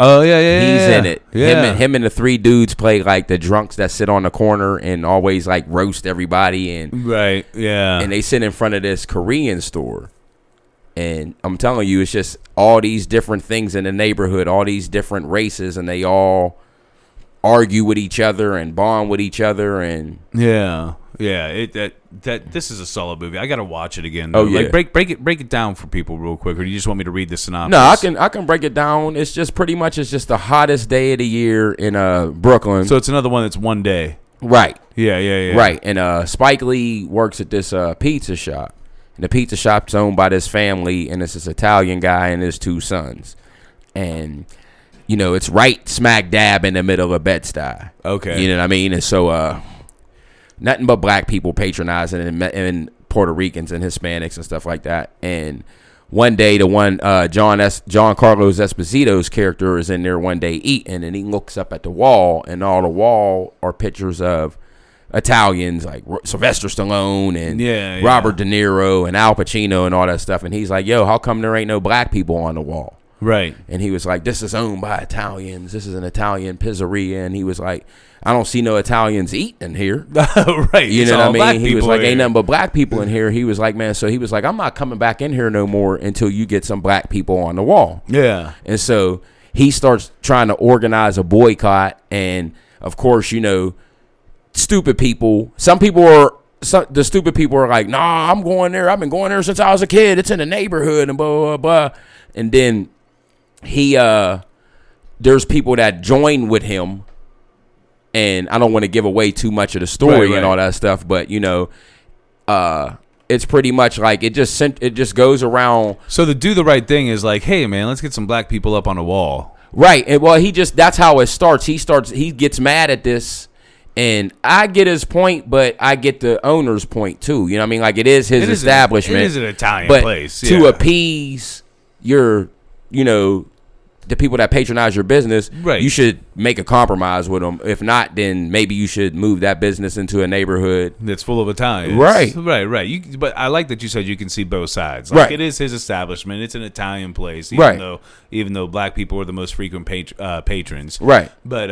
Oh yeah. He's in it. Yeah. Him and the 3 dudes play like the drunks that sit on the corner and always like roast everybody and right. Yeah. And they sit in front of this Korean store. And I'm telling you, it's just all these different things in the neighborhood, all these different races, and they all argue with each other and bond with each other. And yeah. This is a solid movie. I gotta watch it again, though. Oh yeah, like break it down for people real quick, or do you just want me to read the synopsis? No, I can break it down. It's just pretty much it's just the hottest day of the year in Brooklyn. So it's another one that's one day. Right. Yeah. Right. And Spike Lee works at this pizza shop. And the pizza shop's owned by this family, and it's this Italian guy and his 2 sons. And it's right smack dab in the middle of Bed-Stuy. Okay. You know what I mean? And so nothing but black people patronizing and Puerto Ricans and Hispanics and stuff like that. And one day, the one John Carlos Esposito's character is in there one day eating, and he looks up at the wall, and all the wall are pictures of Italians like Sylvester Stallone and Robert De Niro and Al Pacino and all that stuff. And he's like, yo, how come there ain't no black people on the wall? Right. And he was like, this is owned by Italians. This is an Italian pizzeria. And he was like, I don't see no Italians eating here. Right. You know what I mean? He was like, ain't nothing but black people in here. He was like, man, so he was like, I'm not coming back in here no more until you get some black people on the wall. Yeah. And so he starts trying to organize a boycott. And of course, stupid people, the stupid people are like, nah, I'm going there. I've been going there since I was a kid. It's in the neighborhood and blah, blah, blah. And then there's people that join with him, and I don't want to give away too much of the story and all that stuff, but it's pretty much like it just goes around. So the do the right thing is like, hey man, let's get some black people up on the wall. Right. And well, that's how it starts. He gets mad at this, and I get his point, but I get the owner's point too. You know what I mean? Like it is his establishment. It is an Italian but place. To appease your, the people that patronize your business, Right. you should make a compromise with them. If not, then maybe you should move that business into a neighborhood that's full of Italians. Right. Right. But I like that you said you can see both sides. Like, Right. it is his establishment. It's an Italian place, Right. even though black people are the most frequent patrons. Right. But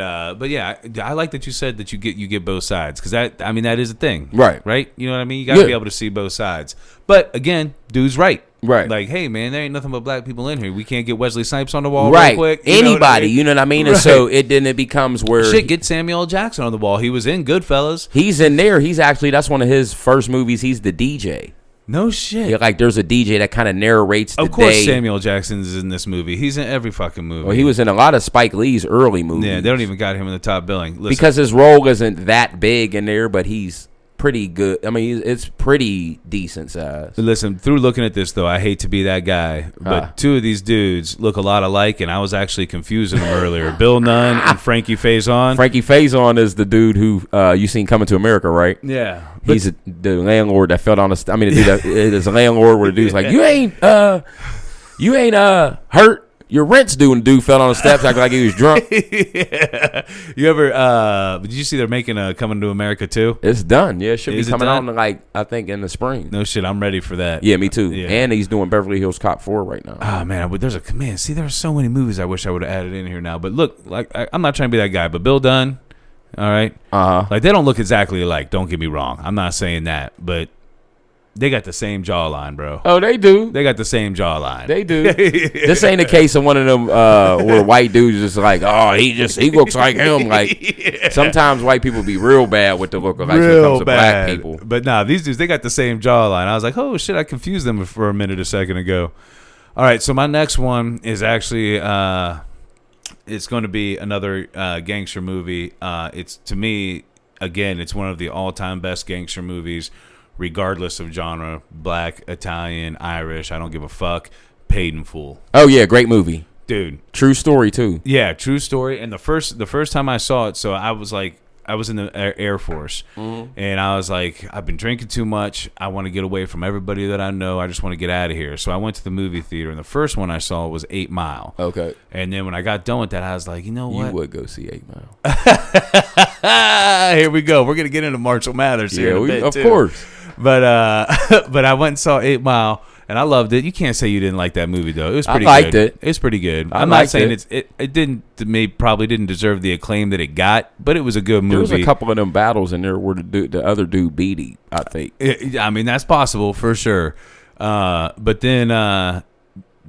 yeah, I like that you said that you get both sides, because that is a thing. Right. Right. You know what I mean? You got to Yeah. be able to see both sides. But again, dude's right. Right. Like, hey man, there ain't nothing but black people in here. We can't get Wesley Snipes on the wall right. real quick. Anybody, you know what I mean? And Right. so it becomes where Shit, get Samuel L. Jackson on the wall. He was in Goodfellas. he's in there. That's one of his first movies. He's the DJ. No shit. Yeah, like there's a DJ that kind of narrates the Of course, day. Samuel L. Jackson's in this movie. He's in every fucking movie. Well, he was in a lot of Spike Lee's early movies. Yeah, they don't even got him in the top billing. Listen, because his role isn't that big in there, but he's pretty good. I mean, it's pretty decent size. listen, through looking at this though, I hate to be that guy, but two of these dudes look a lot alike, and I was actually confusing them earlier. Bill Nunn and Frankie Faison. Frankie Faison is the dude who you seen Coming to America, right? Yeah, He's the landlord that fell down the. I mean, the dude that is a landlord where the dude's like, you ain't hurt. Your rent's due, and the dude fell on the steps acting like he was drunk. Yeah. You ever? Did you see they're making a Coming to America too? It's done. Yeah, it should Is be it coming done? out in like I think in the spring. No shit, I'm ready for that. Yeah, me too. Yeah. And he's doing Beverly Hills Cop 4 right now. Oh man, but see, there's so many movies I wish I would have added in here now. But look, like I'm not trying to be that guy, but Bill Dunn, all right, like they don't look exactly alike. Don't get me wrong, I'm not saying that, but they got the same jawline, bro. Oh, they do. They got the same jawline. They do. This ain't a case of one of them where white dudes just like, oh, he looks like him. Like sometimes white people be real bad with the look of like when it comes to black people. But nah, these dudes, they got the same jawline. I was like, oh shit, I confused them for a minute a second ago. All right, so my next one is actually it's going to be another gangster movie. It's, to me, again, it's one of the all-time best gangster movies, regardless of genre. Black, Italian, Irish, I don't give a fuck. Paid in Full. Oh yeah, great movie, dude. True story too. Yeah, true story. And the first time I saw it, so I was in the Air Force, and I was like, I've been drinking too much. I want to get away from everybody that I know. I just want to get out of here. So I went to the movie theater, and the first one I saw was 8 Mile. Okay. And then when I got done with that, I was like, you know what? You would go see 8 Mile. Here we go. We're gonna get into Marshall Mathers here in a bit, of too. course. But I went and saw 8 Mile, and I loved it. You can't say you didn't like that movie though. It was pretty good. I liked it. It's pretty good. I I'm not liked saying it. it didn't, probably didn't deserve the acclaim that it got, but it was a good movie. There was a couple of them battles in there where the other dude beat him, I think. I mean, that's possible for sure.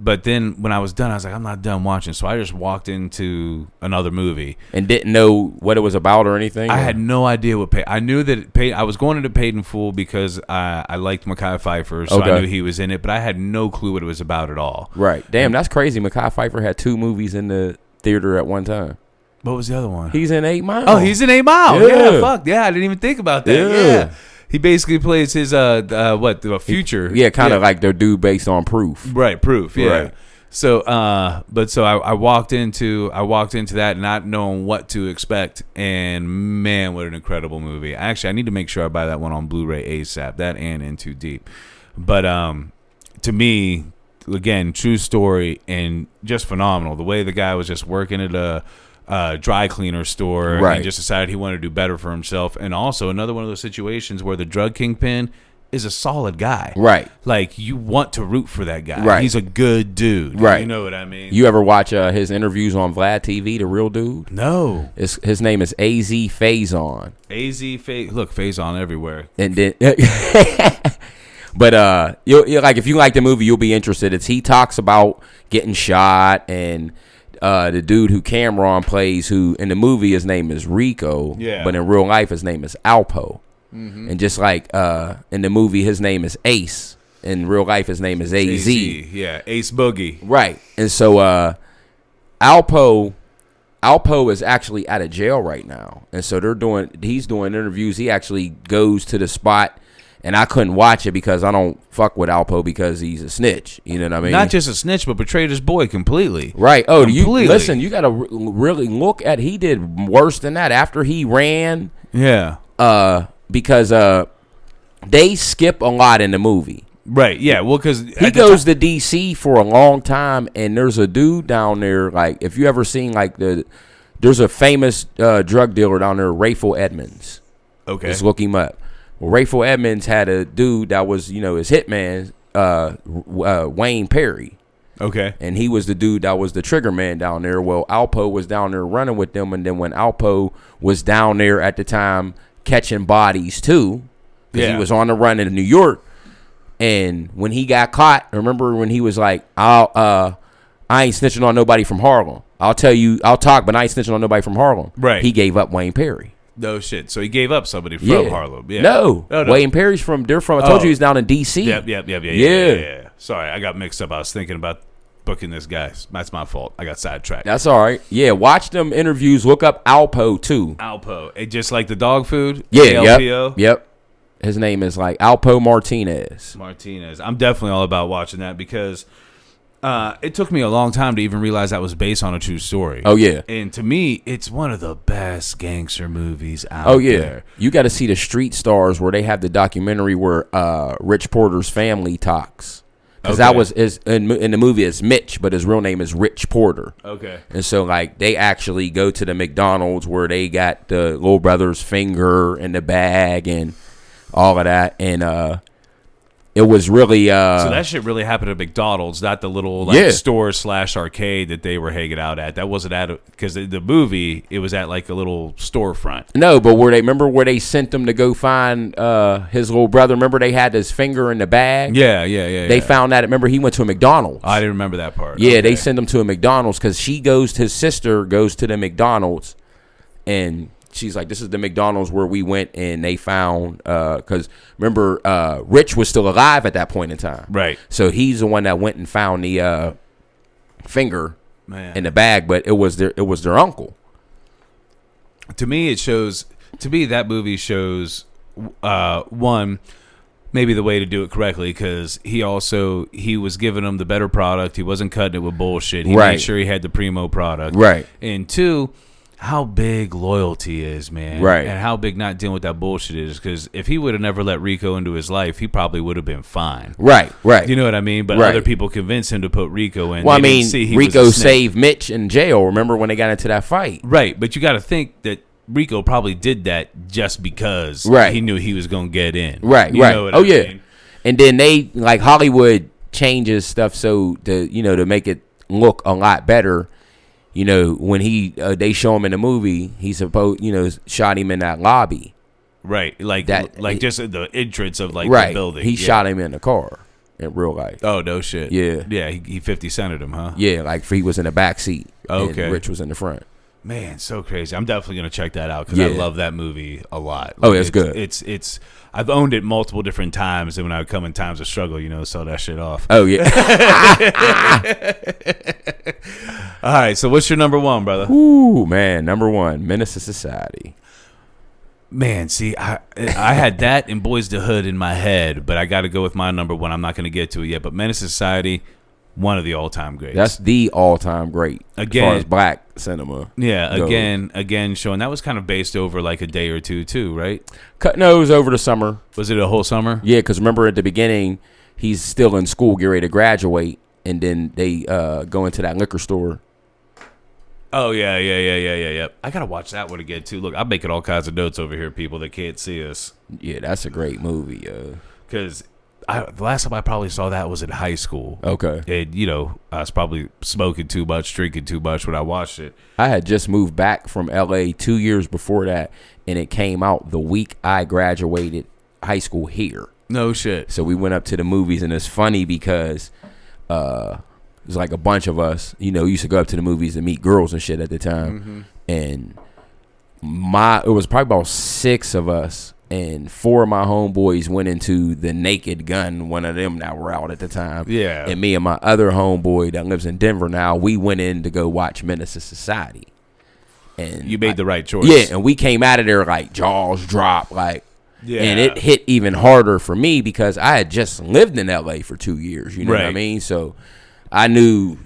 But then when I was done, I was like, I'm not done watching. So I just walked into another movie And didn't know what it was about or anything? I had no idea what I knew that I was going into Paid in Full because I liked Mekhi Phifer, so Okay. I knew he was in it, but I had no clue what it was about at all. Right. Damn, that's crazy. Mekhi Phifer had 2 movies in the theater at one time. What was the other one? He's in 8 Mile. Oh, he's in 8 Mile. Yeah. Yeah, fuck. Yeah, I didn't even think about that. Yeah. Yeah. He basically plays his the future. Yeah, kind of like their dude based on Proof. Right, Proof. Yeah. Right. So, I walked into that not knowing what to expect, and man, what an incredible movie! Actually, I need to make sure I buy that one on Blu-ray ASAP. That and In Too Deep. But to me, again, true story and just phenomenal. The way the guy was just working at a dry cleaner store, Right. and just decided he wanted to do better for himself, and also another one of those situations where the drug kingpin is a solid guy. Right. Like, you want to root for that guy. Right. He's a good dude. Right. You know what I mean? You ever watch his interviews on Vlad TV, the real dude? No. His name is AZ Faison. Look, Faison everywhere. And then but you'll like, if you like the movie, you'll be interested. He talks about getting shot, and the dude who Cameron plays, who in the movie his name is Rico, Yeah. but in real life his name is Alpo. Mm-hmm. And just like in the movie his name is Ace, in real life his name is AZ. Yeah, Ace Boogie. Right. And so Alpo is actually out of jail right now. And so he's doing interviews. He actually goes to the spot, and I couldn't watch it because I don't fuck with Alpo because he's a snitch. You know what I mean? Not just a snitch, but betrayed his boy completely. Right. Oh, Completely. You got to really look at, he did worse than that after he ran. Yeah. Because they skip a lot in the movie. Right. Yeah. Well, because he goes to DC for a long time, and there's a dude down there. Like, if you ever seen like there's a famous drug dealer down there, Rayful Edmonds. Okay. Just look him up. Well, Rayful Edmonds had a dude that was, his hitman, Wayne Perry. Okay. And he was the dude that was the trigger man down there. Well, Alpo was down there running with them, and then when Alpo was down there at the time catching bodies too, because he was on the run in New York. And when he got caught, remember when he was like, I ain't snitching on nobody from Harlem. I'll talk, but I ain't snitching on nobody from Harlem. Right. He gave up Wayne Perry. No shit. So he gave up somebody from Harlem. Yeah. No. Wayne Perry's from, I told you he's down in D.C. Yep. Yeah. Sorry, I got mixed up. I was thinking about booking this guy. That's my fault. I got sidetracked. That's all right. Yeah, watch them interviews. Look up Alpo, too. Alpo. Just like the dog food? Yeah, yep. His name is like Alpo Martinez. I'm definitely all about watching that because it took me a long time to even realize that was based on a true story. Oh, yeah. And to me, it's one of the best gangster movies out there. You got to see the Street Stars where they have the documentary where Rich Porter's family talks. Because that was in the movie it's Mitch, but his real name is Rich Porter. Okay. And so like they actually go to the McDonald's where they got the little brother's finger in the bag and all of that, and it was really so that shit really happened at McDonald's, not the little store / arcade that they were hanging out at. That wasn't at because the movie it was at like a little storefront. No, but where they sent them to go find his little brother? Remember they had his finger in the bag? Yeah. They found that. Remember he went to a McDonald's. I didn't remember that part. Yeah, They sent him to a McDonald's because his sister goes to the McDonald's and she's like, this is the McDonald's where we went, and they found because remember Rich was still alive at that point in time, right? So he's the one that went and found the finger in the bag, but it was their uncle. To me, that movie shows one, maybe the way to do it correctly, because he was giving them the better product. He wasn't cutting it with bullshit. He made sure he had the primo product, right? And two, how big loyalty is, man. Right. And how big not dealing with that bullshit is. Because if he would have never let Rico into his life, he probably would have been fine. Right. You know what I mean? But other people convinced him to put Rico in. Well, I mean, Rico saved Mitch in jail. Remember when they got into that fight? Right. But you got to think that Rico probably did that just because he knew he was going to get in. Right. You know what I mean? And then they, like, Hollywood changes stuff so to make it look a lot better. When they show him in the movie, he shot him in that lobby. Right. Like just at the entrance of the building. He shot him in the car in real life. Oh, no shit. Yeah. Yeah, he 50 cented him, huh? Yeah, like he was in the back seat. Okay. And Rich was in the front. Man, so crazy. I'm definitely going to check that out because I love that movie a lot. It's good. It's I've owned it multiple different times, and when I would come in times of struggle, sell that shit off. Oh, yeah. All right, so what's your number one, brother? Ooh, man, number one, Menace to Society. Man, see, I had that and Boys to Hood in my head, but I got to go with my number one. I'm not going to get to it yet, but Menace to Society, one of the all-time greats. That's the all-time great again, as far as black cinema. Yeah, again, showing that was kind of based over like a day or two, too, right? Cut nose over the summer. Was it a whole summer? Yeah, because remember at the beginning, he's still in school, getting ready to graduate, and then they go into that liquor store. Oh, yeah. I got to watch that one again, too. Look, I'm making all kinds of notes over here, people that can't see us. Yeah, that's a great movie. Because the last time I probably saw that was in high school. Okay. And, I was probably smoking too much, drinking too much when I watched it. I had just moved back from L.A. 2 years before that, and it came out the week I graduated high school here. No shit. So we went up to the movies, and it's funny because it was like a bunch of us, used to go up to the movies and meet girls and shit at the time. Mm-hmm. And it was probably about 6 of us, and 4 of my homeboys went into the Naked Gun, one of them that were out at the time. Yeah. And me and my other homeboy that lives in Denver now, we went in to go watch Menace to Society. And you made the right choice. Yeah, and we came out of there like jaws dropped, like. Yeah. And it hit even harder for me because I had just lived in L.A. for 2 years, you know what I mean? So I knew,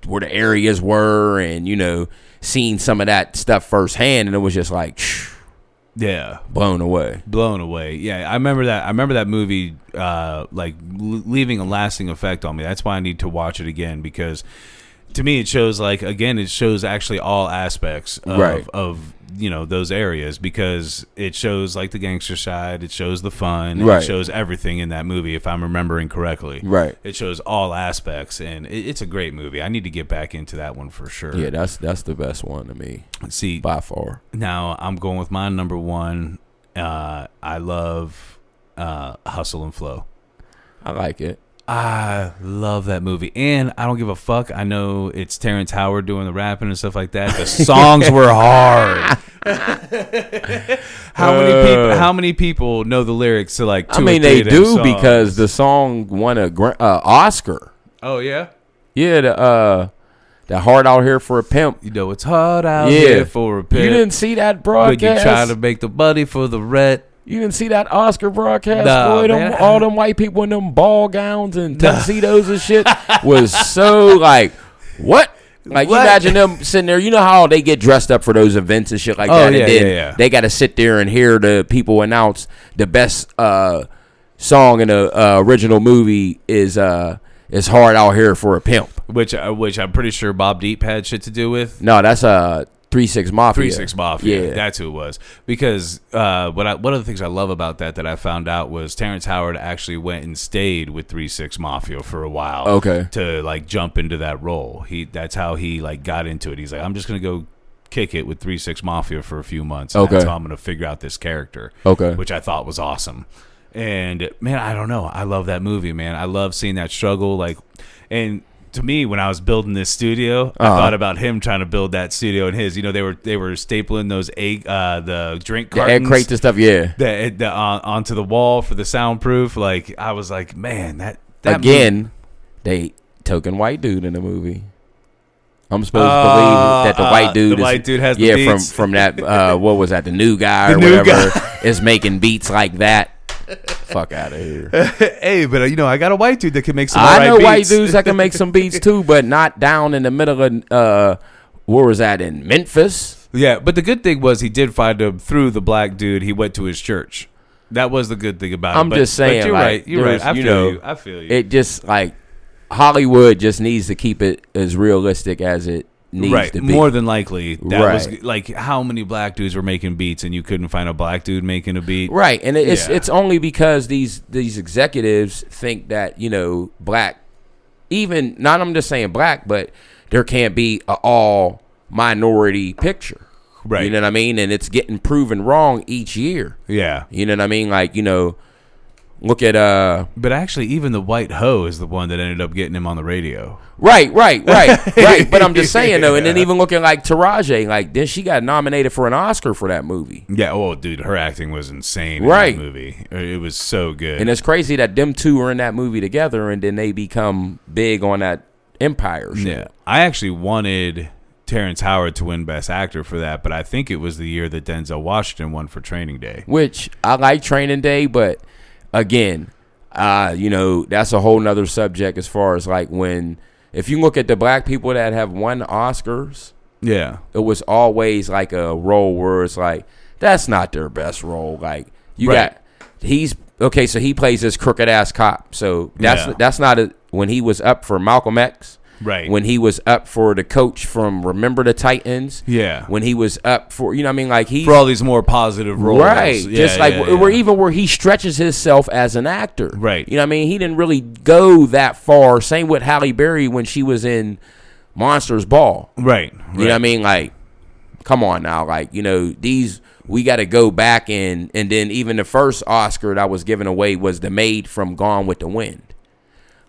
where the areas were and, seen some of that stuff firsthand. And it was just like, Yeah, blown away. Yeah, I remember that. I remember that movie, leaving a lasting effect on me. That's why I need to watch it again, because to me it shows it shows actually all aspects of those areas, because it shows like the gangster side, it shows the fun, it shows everything in that movie, if I'm remembering correctly. Right. It shows all aspects, and it's a great movie. I need to get back into that one for sure. Yeah, that's the best one to me. See, by far. Now I'm going with my number one. I love Hustle and Flow. I like it. I love that movie, and I don't give a fuck. I know it's Terrence Howard doing the rapping and stuff like that. The songs were hard. How many people know the lyrics to like? They do, because the song won a Oscar. Oh yeah, yeah. The Hard Out Here for a Pimp. It's hard out here for a pimp. You didn't see that broadcast? But you try to make the buddy for the ret. You didn't see that Oscar broadcast? Boy, all them white people in them ball gowns and tuxedos and shit was so like, what? Like, you imagine them sitting there. You know how they get dressed up for those events and shit like that? Yeah, and then they got to sit there and hear the people announce the best song in the original movie is Hard Out Here for a Pimp. Which I'm pretty sure Bob Deep had shit to do with. No, that's 3-6 Mafia. 3-6 Mafia. Yeah, that's who it was. Because one of the things I love about that I found out was Terrence Howard actually went and stayed with 3-6 Mafia for a while. Okay. To like jump into that role. That's how he like got into it. He's like, I'm just gonna go kick it with 3-6 Mafia for a few months. And that's how I'm gonna figure out this character. Okay. Which I thought was awesome. And man, I don't know. I love that movie, man. I love seeing that struggle. And to me, when I was building this studio, I thought about him trying to build that studio and his. They were stapling those the drink cartons, egg crates and stuff. Yeah, onto the wall for the soundproof. Like, I was like, man, that again, they token white dude in the movie. I'm supposed to believe that the white dude has the beats. from that what was that, the new guy or whatever is making beats like that. Fuck out of here. Hey, but I got a white dude that can make some. I know white dudes that can make some beats too, but not down in the middle of where was that, in Memphis? Yeah, but the good thing was he did find him through the black dude. He went to his church. That was the good thing about it. I'm just saying, but you're right. You're right. I feel you. It just like Hollywood just needs to keep it as realistic as it needs to be. More than likely, that was like, how many black dudes were making beats and you couldn't find a black dude making a beat, right? And it's only because these executives think that black, even not, I'm just saying black, but there can't be an all minority picture, right? You know what I mean? And it's getting proven wrong each year. Yeah, you know what I mean? Like, look at but actually, even the white hoe is the one that ended up getting him on the radio. Right. But I'm just saying though, and then even looking like Taraji, like, then she got nominated for an Oscar for that movie. Yeah. Oh, dude, her acting was insane in that movie. It was so good. And it's crazy that them two are in that movie together, and then they become big on that Empire show. Yeah. I actually wanted Terrence Howard to win Best Actor for that, but I think it was the year that Denzel Washington won for Training Day. Which I like Training Day, but again, that's a whole nother subject as far as like if you look at the black people that have won Oscars, yeah, it was always like a role where it's like, that's not their best role. Like, so he plays this crooked ass cop. So that's not when he was up for Malcolm X. Right. When he was up for the coach from Remember the Titans. Yeah. When he was up for, like for all these more positive roles. Right. Where he stretches himself as an actor. Right. You know what I mean? He didn't really go that far. Same with Halle Berry when she was in Monsters Ball. Right. You know what I mean? Like, come on now. Like, we got to go back and then even the first Oscar that was given away was the maid from Gone with the Wind.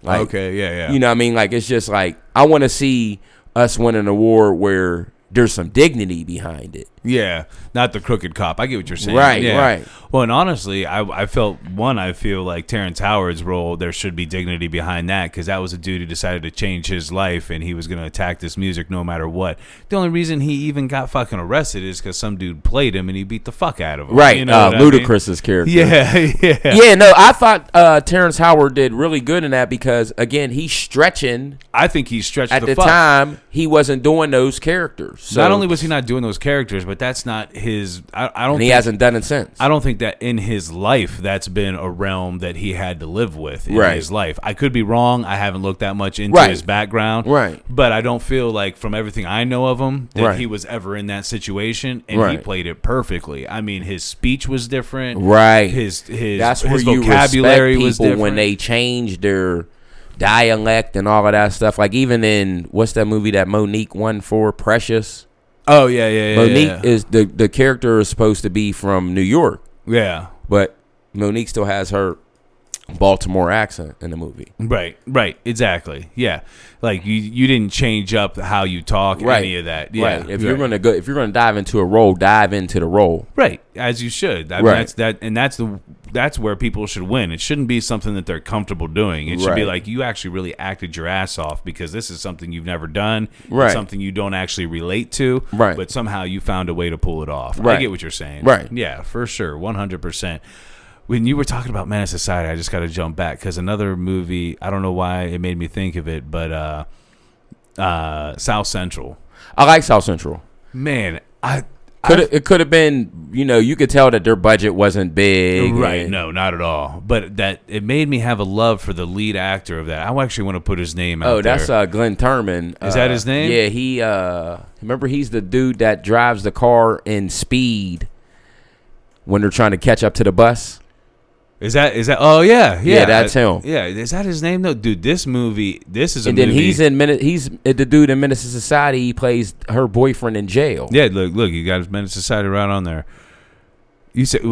Like, okay, yeah. You know what I mean? Like, it's just like, I want to see us win an award where there's some dignity behind it. Yeah, not the crooked cop. I get what you're saying. Right, yeah. right. Well, and honestly, I feel like Terrence Howard's role, there should be dignity behind that, because that was a dude who decided to change his life, and he was going to attack this music no matter what. The only reason he even got fucking arrested is because some dude played him, and he beat the fuck out of him. Right, Ludacris's character. Yeah. Yeah, no, I thought Terrence Howard did really good in that because, again, he's stretching. I think he stretched at the time, he wasn't doing those characters. So. Not only was he not doing those characters, but but that's not his. I don't. And he hasn't done it since. I don't think that in his life that's been a realm that he had to live with in his life. I could be wrong. I haven't looked that much into his background. Right. But I don't feel like from everything I know of him that he was ever in that situation, and he played it perfectly. I mean, his speech was different. Right. His that's his where vocabulary you respect was people different when they change their dialect and all of that stuff. Like even in what's that movie that Monique won for, Precious? Oh yeah. Monique is the character is supposed to be from New York. Yeah. But Monique still has her Baltimore accent in the movie. Right, exactly. Yeah. Like you didn't change up how you talk, any of that. Yeah. Right. If you're gonna dive into a role, dive into the role. Right, as you should. I mean, that's where people should win. It shouldn't be something that they're comfortable doing. It should be like you actually really acted your ass off because this is something you've never done, something you don't actually relate to, but somehow you found a way to pull it off. I get what you're saying. Right. Yeah, for sure, 100%. When you were talking about Menace Society, I just got to jump back because another movie, I don't know why it made me think of it, but South Central. I like South Central. Man, it could have been, you could tell that their budget wasn't big. Right, no, not at all. But that it made me have a love for the lead actor of that. I actually want to put his name out there. Oh, that's Glenn Turman. Is that his name? Yeah, he remember he's the dude that drives the car in Speed when they're trying to catch up to the bus. Is that? Oh yeah. That's him. Yeah, is that his name though, dude? This is a movie. And then he's the dude in Menace to Society. He plays her boyfriend in jail. Yeah, look, you got his Menace to Society right on there. You said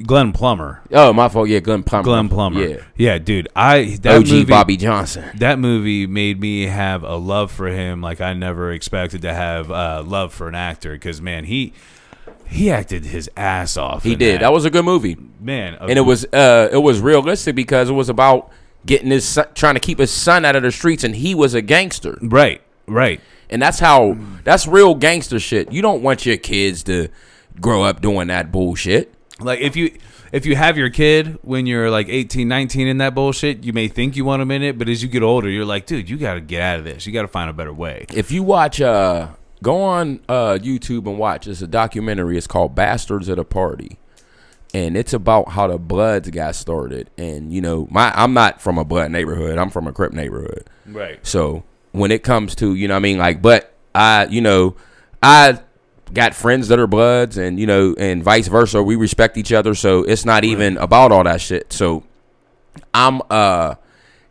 Glenn Plummer. Oh, my fault. Yeah, Glenn Plummer. Yeah, dude. OG movie, Bobby Johnson. That movie made me have a love for him like I never expected to have love for an actor because man, he acted his ass off. He did. That was a good movie, man. And it was realistic because it was about getting his son, trying to keep his son out of the streets, and he was a gangster. Right. And that's real gangster shit. You don't want your kids to grow up doing that bullshit. Like if you have your kid when you're like 18, 19 in that bullshit, you may think you want them in it, but as you get older, you're like, dude, you got to get out of this. You got to find a better way. If you watch go on YouTube and watch. It's a documentary. It's called Bastards at a Party. And it's about how the Bloods got started. And, I'm not from a Blood neighborhood. I'm from a Crip neighborhood. Right. So when it comes to, but I got friends that are Bloods and, and vice versa. We respect each other. So it's not even about all that shit. So I'm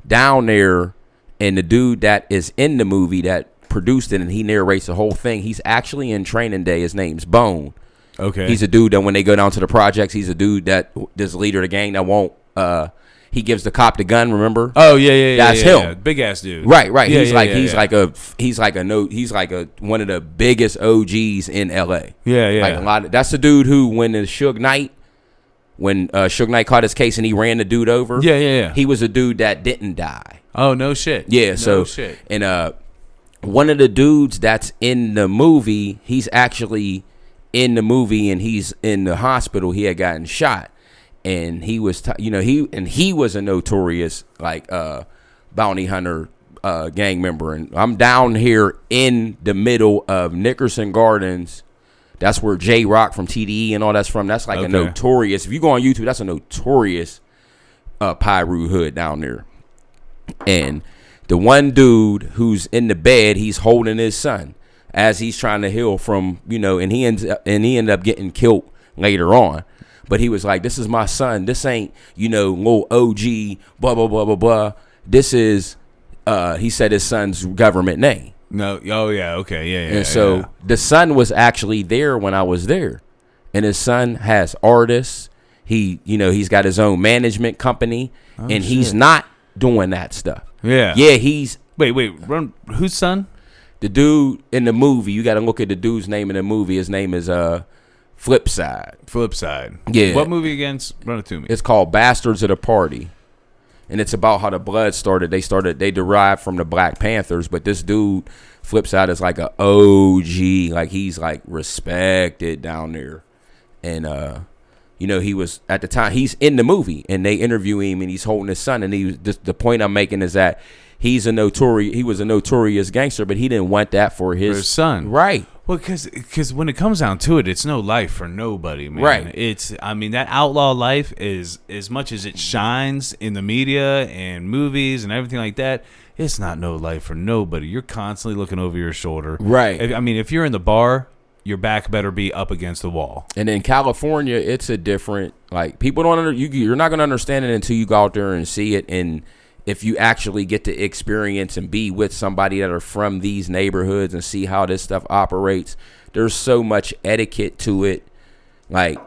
down there, and the dude that is in the movie that produced it and he narrates the whole thing, he's actually in Training Day. His name's Bone. Okay. He's a dude that when they go down to the projects, he's a dude that this leader of the gang that won't he gives the cop the gun, remember? Oh yeah. That's him. Yeah. Big ass dude. Right. Yeah, he's like one of the biggest OGs in LA. Yeah. Like that's the dude who when Suge Knight caught his case and he ran the dude over. Yeah. He was a dude that didn't die. Oh no shit. Yeah, no shit. And one of the dudes that's in the movie, he's actually in the movie and he's in the hospital. He had gotten shot, and he was, he was a notorious bounty hunter gang member. And I'm down here in the middle of Nickerson Gardens. That's where J Rock from TDE and all that's from. That's like a notorious. If you go on YouTube, that's a notorious Pyru hood down there, and. The one dude who's in the bed, he's holding his son as he's trying to heal from, and he ended up getting killed later on. But he was like, "This is my son. This ain't, little OG, blah blah blah blah blah. This is," he said his son's government name. No, oh yeah, okay, yeah. And so the son was actually there when I was there, and his son has artists. He's got his own management company, and he's not doing that stuff. Yeah. He's... Wait, run. Whose son? The dude in the movie. You got to look at the dude's name in the movie. His name is Flipside. Flipside. Yeah. What movie again? Run it to me. It's called Bastards at a Party. And it's about how the Bloods started. They derived from the Black Panthers. But this dude, Flipside, is like a OG. Like, he's, like, respected down there. And, he was at the time he's in the movie and they interview him and he's holding his son, and the point I'm making is that he was a notorious gangster, but he didn't want that for his son. Right. Well, because when it comes down to it, it's no life for nobody, man. Right. I mean, that outlaw life is, as much as it shines in the media and movies and everything like that, it's not no life for nobody. You're constantly looking over your shoulder. Right. I mean, if you're in the bar, your back better be up against the wall. And in California, it's a different, like, people don't you're not going to understand it until you go out there and see it. And if you actually get to experience and be with somebody that are from these neighborhoods and see how this stuff operates, there's so much etiquette to it. Like,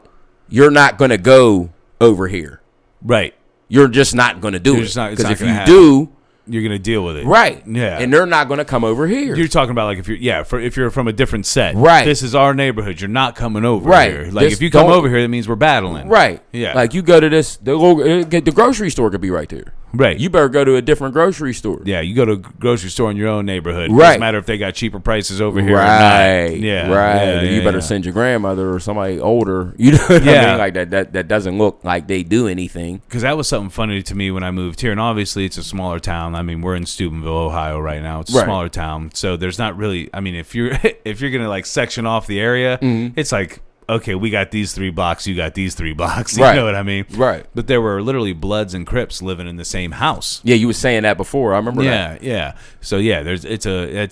you're not going to go over here. Right. You're just not going to do it. Because if you do, you're gonna deal with it, right? Yeah, and they're not gonna come over here. You're talking about like if you're from a different set, right? This is our neighborhood. You're not coming over right. here. Like if you come over here, that means we're battling, right? Yeah, like you go to the grocery store could be right there. Right. You better go to a different grocery store. Yeah, you go to a grocery store in your own neighborhood. Right. Doesn't matter if they got cheaper prices over here right. or not. Yeah. Right. Yeah, you better send your grandmother or somebody older. You know what I mean? Like that doesn't look like they do anything. Because that was something funny to me when I moved here. And obviously it's a smaller town. I mean, we're in Steubenville, Ohio right now. It's a smaller town. So there's not really, I mean, if you're gonna like section off the area, it's like, okay, we got these 3 blocks, you got these 3 blocks. You know what I mean? Right. But there were literally Bloods and Crips living in the same house. Yeah, you were saying that before. I remember that. Yeah. So yeah, it's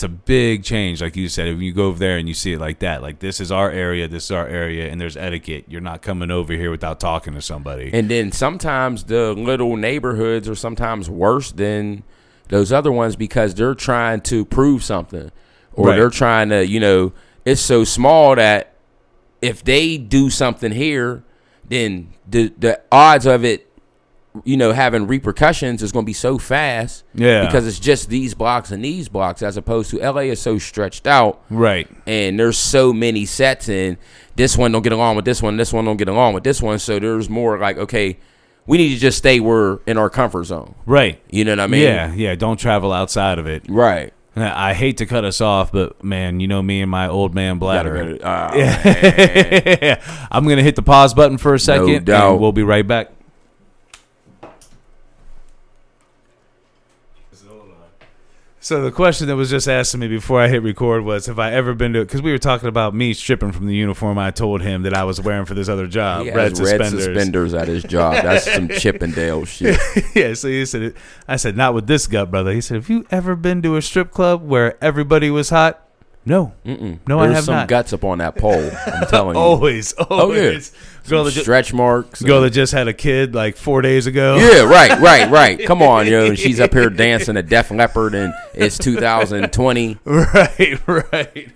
a big change, like you said. If you go over there and you see it like that, like this is our area, and there's etiquette. You're not coming over here without talking to somebody. And then sometimes the little neighborhoods are sometimes worse than those other ones because they're trying to prove something. Or they're trying to, it's so small that if they do something here, then the odds of it, having repercussions is going to be so fast. Yeah. Because it's just these blocks and these blocks, as opposed to LA is so stretched out. Right. And there's so many sets, and this one don't get along with this one don't get along with this one. So there's more like, okay, we need to just stay in our comfort zone. Right. You know what I mean? Yeah. Don't travel outside of it. Right. I hate to cut us off, but man, you know me and my old man bladder. I'm gonna hit the pause button for a second, and we'll be right back. So the question that was just asked to me before I hit record was, have I ever been to? Because we were talking about me stripping from the uniform I told him that I was wearing for this other job. He has red suspenders at his job. That's some Chippendale shit. Yeah. So he said, I said, not with this gut, brother. He said, have you ever been to a strip club where everybody was hot? No. No, I have There's some not. guts up on that pole. I'm telling you. Always. Oh yeah. Girl that stretch marks. Girl that just had a kid like 4 days ago. Yeah, right. Come on, she's up here dancing a Def Leppard, and it's 2020. Right.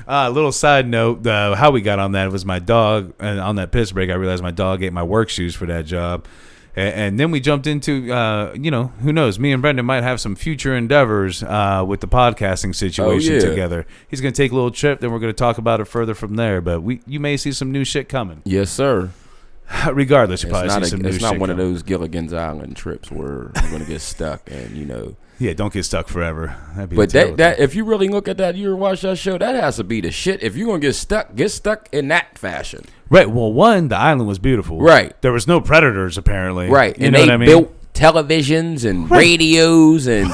Little side note, how we got on that was my dog, and on that piss break, I realized my dog ate my work shoes for that job. And then we jumped into, who knows? Me and Brendon might have some future endeavors with the podcasting situation together. He's going to take a little trip, then we're going to talk about it further from there. But you may see some new shit coming. Yes, sir. Regardless, you probably see some new shit. It's not one coming. of those Gilligan's Island trips where you're going to get stuck and, Yeah, don't get stuck forever. That'd be but that if you really look at that, you watch that show, that has to be the shit. If you're going to get stuck in that fashion. Right. Well, the island was beautiful. Right. There was no predators, apparently. Right. You and know they what I mean? built televisions and radios, and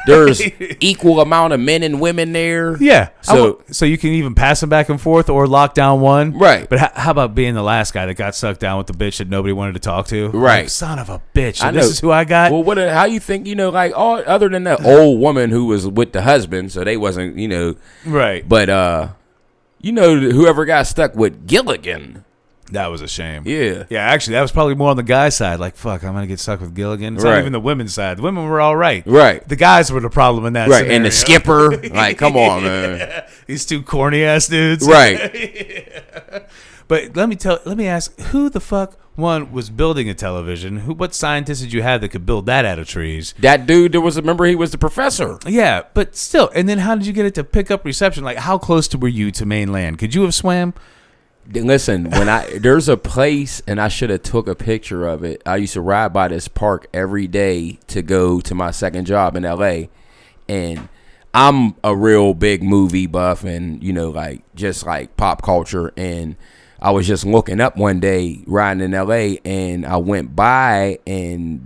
there's equal amount of men and women there. Yeah. So you can even pass them back and forth or lock down one. Right. But how about being the last guy that got sucked down with the bitch that nobody wanted to talk to? Right. Like, son of a bitch. So this is who I got? Well, how you think, other than that old woman who was with the husband, so they wasn't, Right. But, whoever got stuck with Gilligan. That was a shame. Yeah. Yeah, actually, that was probably more on the guy's side. Like, fuck, I'm going to get stuck with Gilligan. It's not even the women's side. The women were all right. Right. The guys were the problem in that scenario. And the skipper. Like, come on, man. Yeah. These two corny-ass dudes. Right. Yeah. But let me ask, who the fuck, was building a television? What scientist did you have that could build that out of trees? That dude, remember he was the professor. Yeah, but still. And then how did you get it to pick up reception? Like, how close were you to mainland? Could you have swam? Listen, there's a place, and I should have took a picture of it. I used to ride by this park every day to go to my second job in LA, and I'm a real big movie buff, and just like pop culture. And I was just looking up one day riding in LA, and I went by, and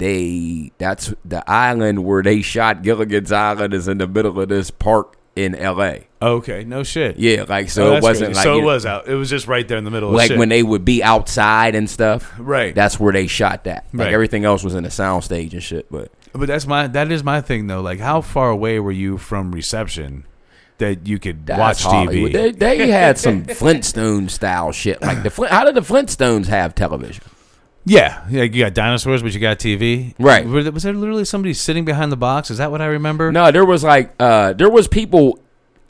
that's the island where they shot Gilligan's Island is in the middle of this park in LA. Okay, no shit. Yeah, like so it wasn't crazy. like So it was out. It was just right there in the middle of like shit. when they would be outside and stuff. Right. That's where they shot that. Like Right. everything else was in the sound stage and shit. But that is my thing though. Like, how far away were you from reception that you could watch that's Hollywood. TV? They had some Flintstone style shit. Like how did the Flintstones have television? Yeah, you got dinosaurs, but you got TV. Right. Was there literally somebody sitting behind the box? Is that what I remember? No, there was like there was people.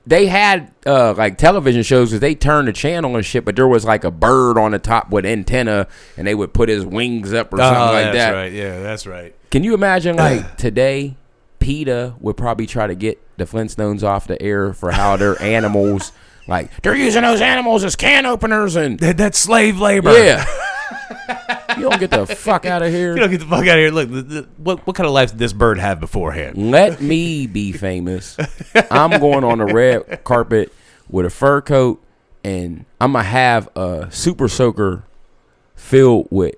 They had like television shows because they turned the channel and shit, but there was like a bird on the top with antenna, and they would put his wings up or something like that's that. Right. Yeah, that's right. Can you imagine like today, PETA would probably try to get the Flintstones off the air for how their animals, like they're using those animals as can openers and That's slave labor. yeah. You don't get the fuck out of here. You don't get the fuck out of here. Look, what kind of life did this bird have beforehand? Let me be famous. I'm going on the red carpet with a fur coat, and I'm going to have a super soaker filled with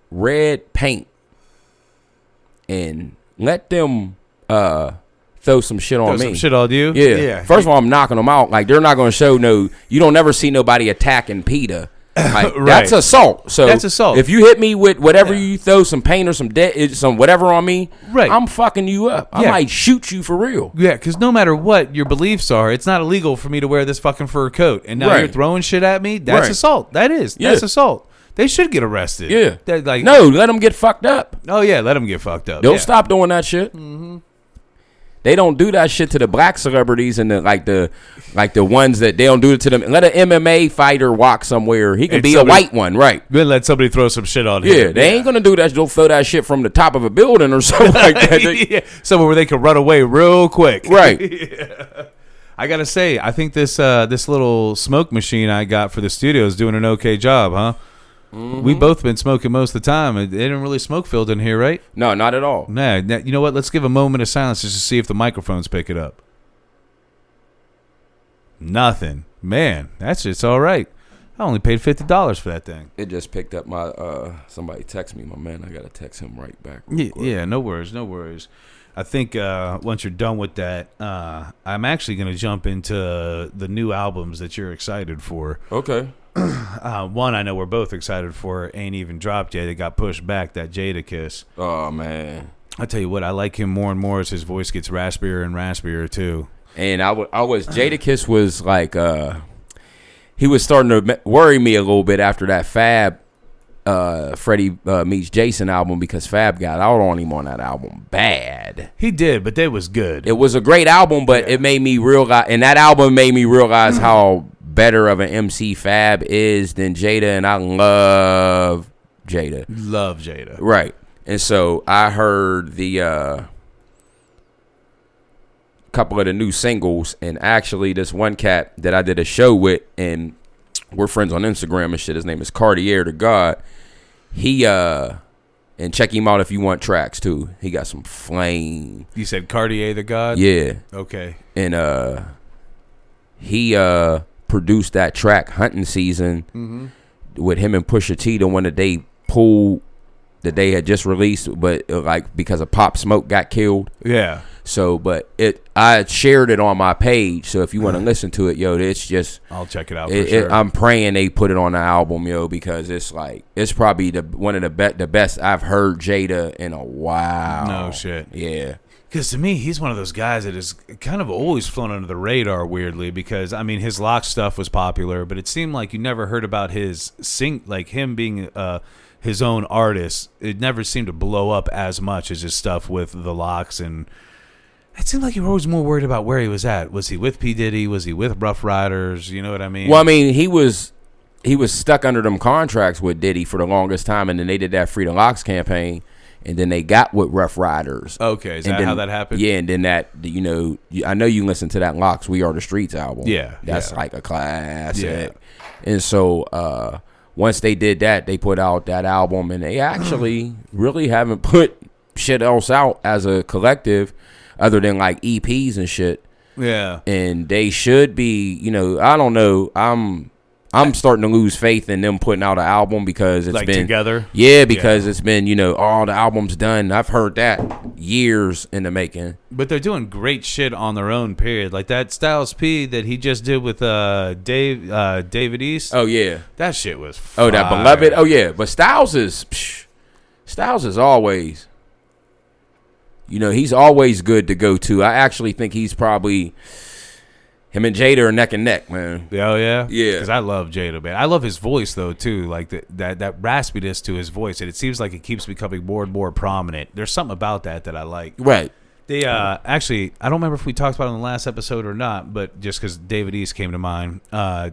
red paint and let them throw some shit on me. Some shit on you? Yeah. First of all, I'm knocking them out. Like, they're not going to show you don't never see nobody attacking PETA. Like, Right. That's assault. So That's assault. if you hit me with whatever you throw, some paint or some whatever on me, Right. I'm fucking you up. I might shoot you for real. Yeah, because no matter what your beliefs are, it's not illegal for me to wear this fucking fur coat. And now Right. you're throwing shit at me? That's Right. assault. That is. Yeah. That's assault. They should get arrested. Yeah. They're like, No, let them get fucked up. Oh, yeah, let them get fucked up. They'll Yeah. stop doing that shit. Mm-hmm. They don't do that shit to the black celebrities and the ones that they don't do it to them. Let an MMA fighter walk somewhere. He can And be somebody- a white one, right? Then let somebody throw some shit on him. Yeah, they ain't gonna do that. They'll throw that shit from the top of a building or something like that. Yeah, somewhere where they can run away real quick. Right. Yeah. I gotta say, I think this little smoke machine I got for the studio is doing an okay job, huh? Mm-hmm. We both been smoking most of the time. It didn't really smoke filled in here, right? No, not at all. Nah, you know what? Let's give a moment of silence just to see if the microphones pick it up. Nothing. Man, it's all right. I only paid $50 for that thing. It just picked up my somebody text me, my man. I gotta text him right back. Yeah, no worries. I think once you're done with that, I'm actually going to jump into the new albums that you're excited for. Okay. One I know we're both excited for ain't even dropped yet. It got pushed back, that Jada Kiss. Oh man. I tell you what, I like him more and more as his voice gets raspier and raspier too. And I was Jadakiss was like he was starting to worry me a little bit after that Fab Freddie Meets Jason album, because Fab got out on him on that album bad. He did, but that was good. It was a great album, but it made me realize, and that album made me realize how better of an MC Fab is than Jada, and I love Jada. Love Jada. Right. And so I heard the couple of the new singles, and actually this one cat that I did a show with, and we're friends on Instagram and shit, his name is Cartier the God. He and check him out if you want tracks too. He got some flame. You said Cartier the God? Yeah. Okay. And he produced that track Hunting Season with him and Pusha T, the one that they pulled that they had just released, but like because of Pop Smoke got killed. Yeah. So, but I shared it on my page. So if you want to listen to it, yo, it's just, I'll check it out for sure. I'm praying they put it on the album, yo, because it's like, it's probably one of the best I've heard Jada in a while. No shit. Yeah. Because to me, he's one of those guys that is kind of always flown under the radar weirdly, because, I mean, his Lock stuff was popular, but it seemed like you never heard about his like him being his own artist. It never seemed to blow up as much as his stuff with the Locks, and it seemed like you were always more worried about where he was at. Was he with P. Diddy? Was he with Rough Riders? You know what I mean? Well, I mean, he was stuck under them contracts with Diddy for the longest time, and then they did that Free the Locks campaign, and then they got with Rough Riders. Okay, is that how that happened? Yeah, and then that, you know, I know you listened to that Locks We Are the Streets album. Yeah. That's like a classic. Yeah. And so once they did that, they put out that album, and they actually really haven't put shit else out as a collective other than like EPs and shit. Yeah. And they should be, you know, I don't know. I'm starting to lose faith in them putting out an album because it's like been together. Yeah, because it's been all the albums done. I've heard that years in the making. But they're doing great shit on their own. Period. Like that Styles P that he just did with David East. Oh yeah, that shit was. Fire. Oh, that Beloved. Oh yeah, but Styles is always. He's always good to go to. I actually think he's probably. Him and Jada are neck and neck, man. Oh, yeah? Yeah. Because I love Jada, man. I love his voice, though, too. Like, that raspiness to his voice. And it seems like it keeps becoming more and more prominent. There's something about that I like. Right. They, actually, I don't remember if we talked about it in the last episode or not, but just because David East came to mind.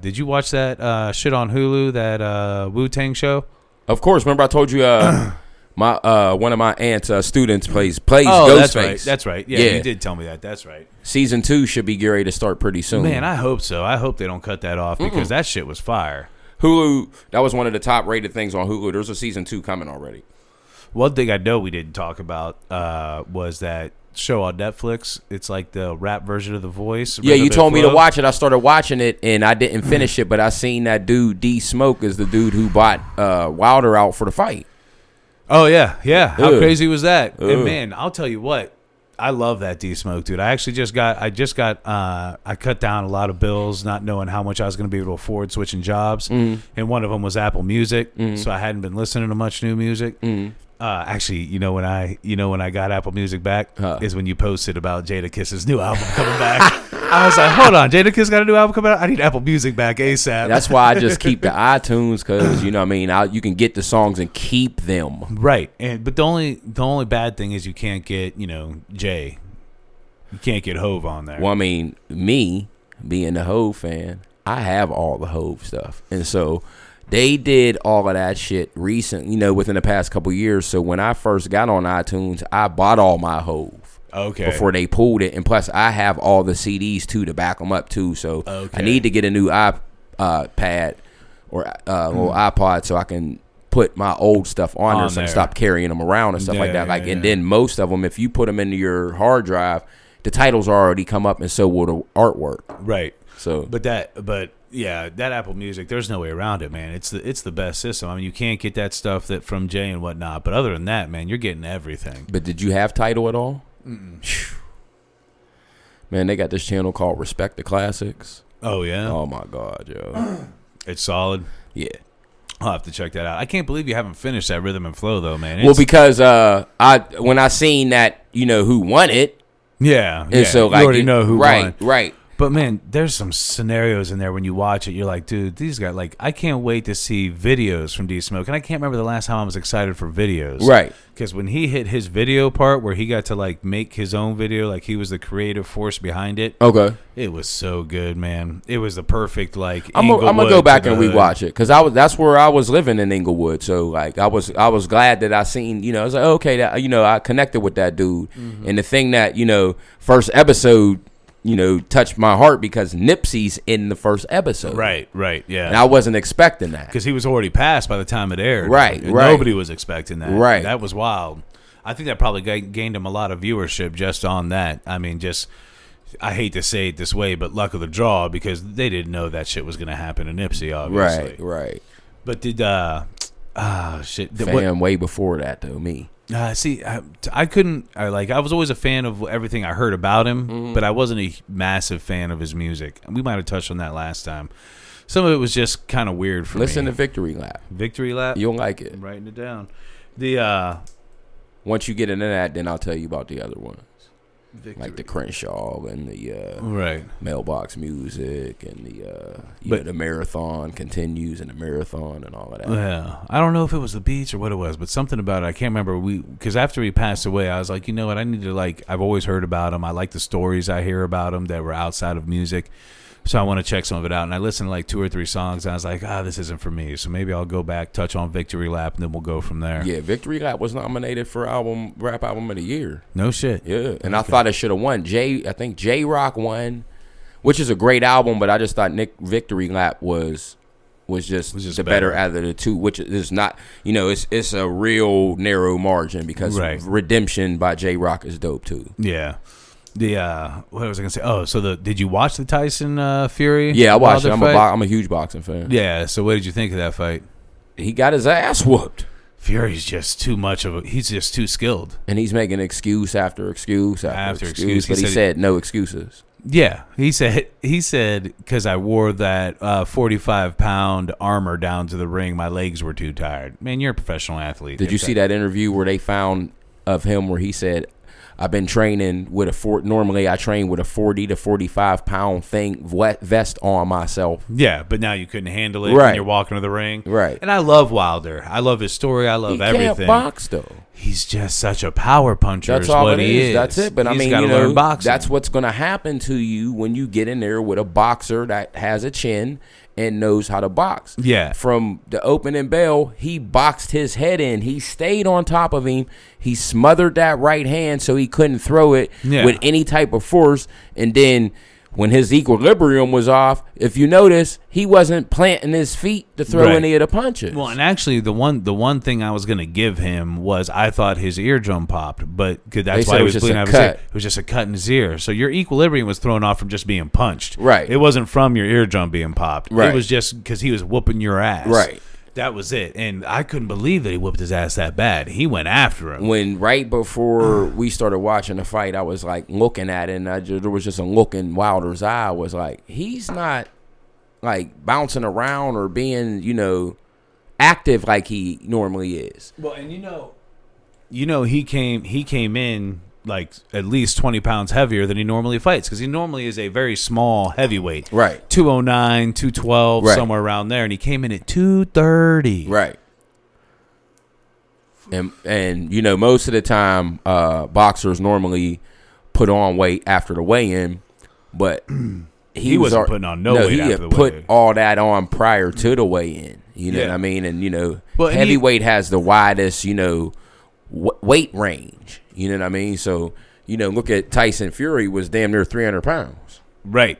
Did you watch that shit on Hulu, that Wu-Tang show? Of course. Remember I told you my one of my aunt's students plays Ghostface. That's right. Yeah, yeah, you did tell me that. That's right. Season 2 should be ready to start pretty soon. Man, I hope so. I hope they don't cut that off because that shit was fire. Hulu, that was one of the top rated things on Hulu. There's a season 2 coming already. One thing I know we didn't talk about was that show on Netflix. It's like the rap version of The Voice. Yeah, you told me to watch it. I started watching it, and I didn't finish it, but I seen that dude, D Smoke, is the dude who bought Wilder out for the fight. Oh, yeah. How crazy was that? And, man, I'll tell you what. I love that D Smoke, dude. I cut down a lot of bills, not knowing how much I was going to be able to afford switching jobs. And one of them was Apple Music, so I hadn't been listening to much new music. Actually, when I got Apple Music back is when you posted about Jada Kiss's new album coming back. I was like, hold on, Jada Kiss got a new album coming out? I need Apple Music back ASAP. That's why I just keep the iTunes because, you can get the songs and keep them. Right. But the only bad thing is you can't get, Jay. You can't get Hove on there. Well, me being the Hove fan, I have all the Hove stuff. And so they did all of that shit recent, within the past couple years. So when I first got on iTunes, I bought all my Hove. Okay. Before they pulled it, and plus I have all the CDs too to back them up too. So I need to get a new iPad or little iPod so I can put my old stuff on there, so I can stop carrying them around and stuff like that. And then most of them, if you put them into your hard drive, the titles already come up, and so will the artwork. Right. So, that Apple Music, there's no way around it, man. It's the best system. I mean, you can't get that stuff that from Jay and whatnot, but other than that, man, you're getting everything. But did you have Tidal at all? Man, they got this channel called Respect the Classics. Oh, yeah? Oh, my God, yo. It's solid? Yeah. I'll have to check that out. I can't believe you haven't finished that Rhythm and Flow, though, man. Well, because when I seen that, who won it. Yeah. And so, you already know who won. Right. But, man, there's some scenarios in there when you watch it. You're like, dude, these guys, I can't wait to see videos from D Smoke. And I can't remember the last time I was excited for videos. Right. Because when he hit his video part where he got to, make his own video, he was the creative force behind it. Okay. It was so good, man. It was the perfect, I'm going to go back and rewatch it. Because that's where I was living in Inglewood. So, I was glad that I seen, I was like, okay, that, I connected with that dude. Mm-hmm. And the thing that, first episode, touched my heart because Nipsey's in the first episode. Right, yeah. And I wasn't expecting that. Because he was already passed by the time it aired. Right. Nobody was expecting that. Right. That was wild. I think that probably gained him a lot of viewership just on that. I mean, I hate to say it this way, but luck of the draw because they didn't know that shit was going to happen to Nipsey, obviously. Right. But shit. Fan way before that, though, me. See, I couldn't. I was always a fan of everything I heard about him, but I wasn't a massive fan of his music. We might have touched on that last time. Some of it was just kind of weird for me. Listen to Victory Lap. Victory Lap? You'll like it. I'm writing it down. Once you get into that, then I'll tell you about the other ones. Victory. Like the Crenshaw and the right. Mailbox Music and the Marathon Continues and the Marathon and all of that. Yeah. I don't know if it was the Beats or what it was, but something about it. I can't remember. Because after he passed away, I was like, you know what? I need to I've always heard about him. I like the stories I hear about him that were outside of music. So I want to check some of it out. And I listened to 2 or 3 songs, and I was like, this isn't for me. So maybe I'll go back, touch on Victory Lap, and then we'll go from there. Yeah, Victory Lap was nominated for Rap Album of the Year. No shit. Yeah, and I thought it should have won. I think J-Rock won, which is a great album, but I just thought Victory Lap was just the better out of the two, which is not, it's a real narrow margin because Redemption by J-Rock is dope, too. Yeah. what was I gonna say? Oh, so did you watch the Tyson Fury? Yeah, I watched it. Wilder fight? I'm a huge boxing fan. Yeah. So what did you think of that fight? He got his ass whooped. Fury's just too much of a. He's just too skilled. And he's making excuse after excuse after excuse. But he said no excuses. Yeah, he said because I wore that 45-pound armor down to the ring, my legs were too tired. Man, you're a professional athlete. Did you see that interview where they found of him where he said, I've been training with normally I train with a 40 to 45 pound vest on myself. Yeah, but now you couldn't handle it right. when you're walking to the ring. Right. And I love Wilder. I love his story. I love everything. He can't box though. He's just such a power puncher. That's all what it he is. That's it. But he's I mean, gotta learn boxing. That's what's going to happen to you when you get in there with a boxer that has a chin and knows how to box. Yeah. From the opening bell, he boxed his head in. He stayed on top of him. He smothered that right hand so he couldn't throw it with any type of force. And then when his equilibrium was off, if you notice, he wasn't planting his feet to throw any of the punches. Well, and actually, the one thing I was going to give him was I thought his eardrum popped, but that's why he was bleeding out of his ear. It was just a cut in his ear. So your equilibrium was thrown off from just being punched. Right. It wasn't from your eardrum being popped. Right. It was just because he was whooping your ass. Right. That was it. And I couldn't believe that he whooped his ass that bad. He went after him. When right before we started watching the fight, I was like looking at it, and there was just a look in Wilder's eye. I was like, he's not like bouncing around or being, active like he normally is. Well, and he came in like at least 20 pounds heavier than he normally fights because he normally is a very small heavyweight. Right. 209, 212, somewhere around there. And he came in at 230. Right. And most of the time, boxers normally put on weight after the weigh-in, but he wasn't putting on weight after the weigh-in. He had put all that on prior to the weigh-in. You know what I mean? And, heavyweight has the widest, weight range. You know what I mean? So, look at Tyson Fury was damn near 300 pounds. Right.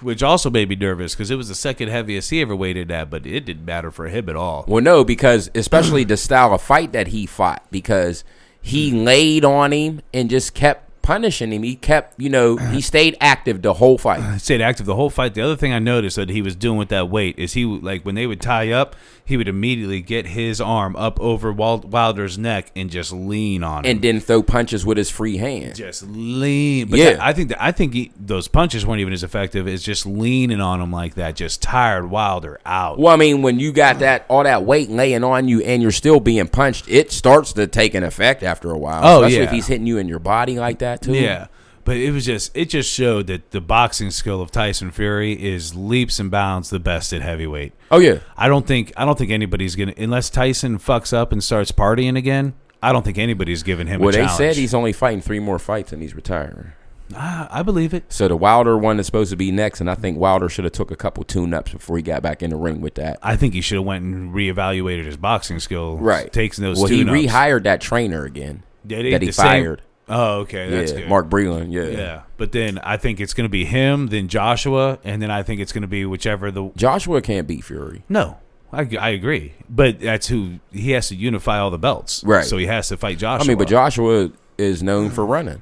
Which also made me nervous because it was the second heaviest he ever weighted at, but it didn't matter for him at all. Well, no, because especially the style of fight that he fought, because he laid on him and just kept punishing him. He kept, he stayed active the whole fight. Stayed active the whole fight. The other thing I noticed that he was doing with that weight is he, like, when they would tie up, he would immediately get his arm up over Wilder's neck and just lean on him. And then throw punches with his free hand. Just lean. But I think those punches weren't even as effective as just leaning on him like that. Just tired Wilder out. Well, I mean, when you got all that weight laying on you and you're still being punched, it starts to take an effect after a while. Oh, especially if he's hitting you in your body like that too. Yeah. But it just showed that the boxing skill of Tyson Fury is leaps and bounds the best at heavyweight. Oh yeah. I don't think anybody's gonna, unless Tyson fucks up and starts partying again. I don't think anybody's giving him a challenge. Well, they said he's only fighting 3 more fights and he's retiring. I believe it. So the Wilder one is supposed to be next, and I think Wilder should have took a couple tune-ups before he got back in the ring with that. I think he should have went and reevaluated his boxing skill. Right. Takes those tune-ups. He rehired that trainer again. That he fired. Oh, okay. That's good. Mark Breland, Yeah. But then I think it's going to be him, then Joshua, and then I think it's going to be whichever the... Joshua can't beat Fury. No. I agree. But that's who... He has to unify all the belts. Right. So he has to fight Joshua. I mean, but Joshua is known for running.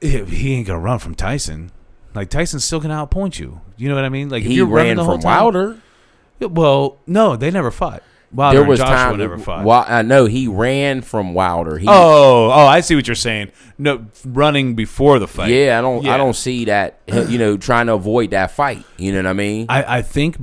He ain't going to run from Tyson. Like, Tyson's still going to outpoint you. You know what I mean? Like, if he you're ran the from whole time, Wilder. Well, no, they never fought. Wilder there was and Joshua time never fought. I know he ran from Wilder. I see what you're saying. No, running before the fight. Yeah, I don't see that. Trying to avoid that fight. You know what I mean? I think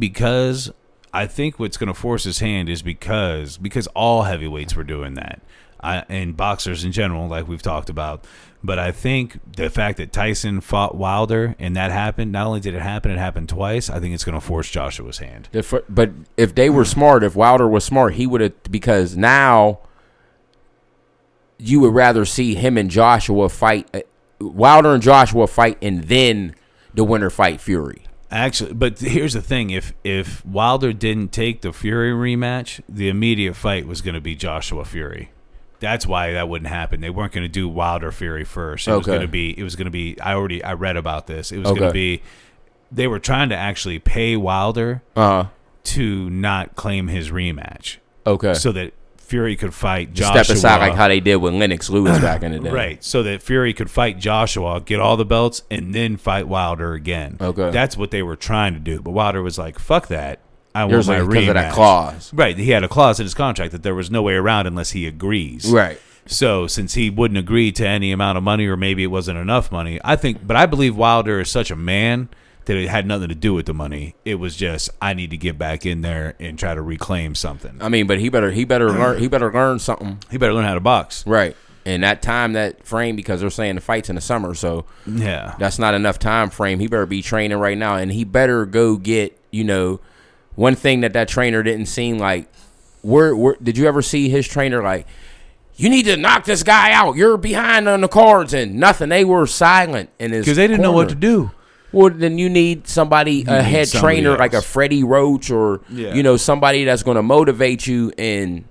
what's going to force his hand is because all heavyweights were doing that, and boxers in general, like we've talked about. But I think the fact that Tyson fought Wilder and that happened, not only did it happen twice, I think it's going to force Joshua's hand. But if they were smart, if Wilder was smart, he would have, because now you would rather see him and Joshua fight, Wilder and Joshua fight, and then the winner fight Fury. Actually, but here's the thing. If Wilder didn't take the Fury rematch, the immediate fight was going to be Joshua Fury. That's why that wouldn't happen. They weren't going to do Wilder Fury first. It was going to be. I read about this. It was going to be. They were trying to actually pay Wilder to not claim his rematch. Okay. So that Fury could fight Joshua. Step aside like how they did with Lennox Lewis back in the day. Right, so that Fury could fight Joshua, get all the belts, and then fight Wilder again. Okay. That's what they were trying to do. But Wilder was like, fuck that. I want my rematch. Because of that clause. Right, he had a clause in his contract that there was no way around unless he agrees. Right. So since he wouldn't agree to any amount of money, or maybe it wasn't enough money, I believe Wilder is such a man that it had nothing to do with the money. It was just, I need to get back in there and try to reclaim something. I mean, but he better learn something. He better learn how to box. Right. And that frame, because they're saying the fight's in the summer, so yeah, that's not enough time frame. He better be training right now, and he better go get, one thing that trainer didn't seem like. Where did you ever see his trainer like, you need to knock this guy out, you're behind on the cards, and nothing? They were silent in his because they didn't know what to do. Well, then you need a head trainer else. like a Freddie Roach, or somebody that's going to motivate you. And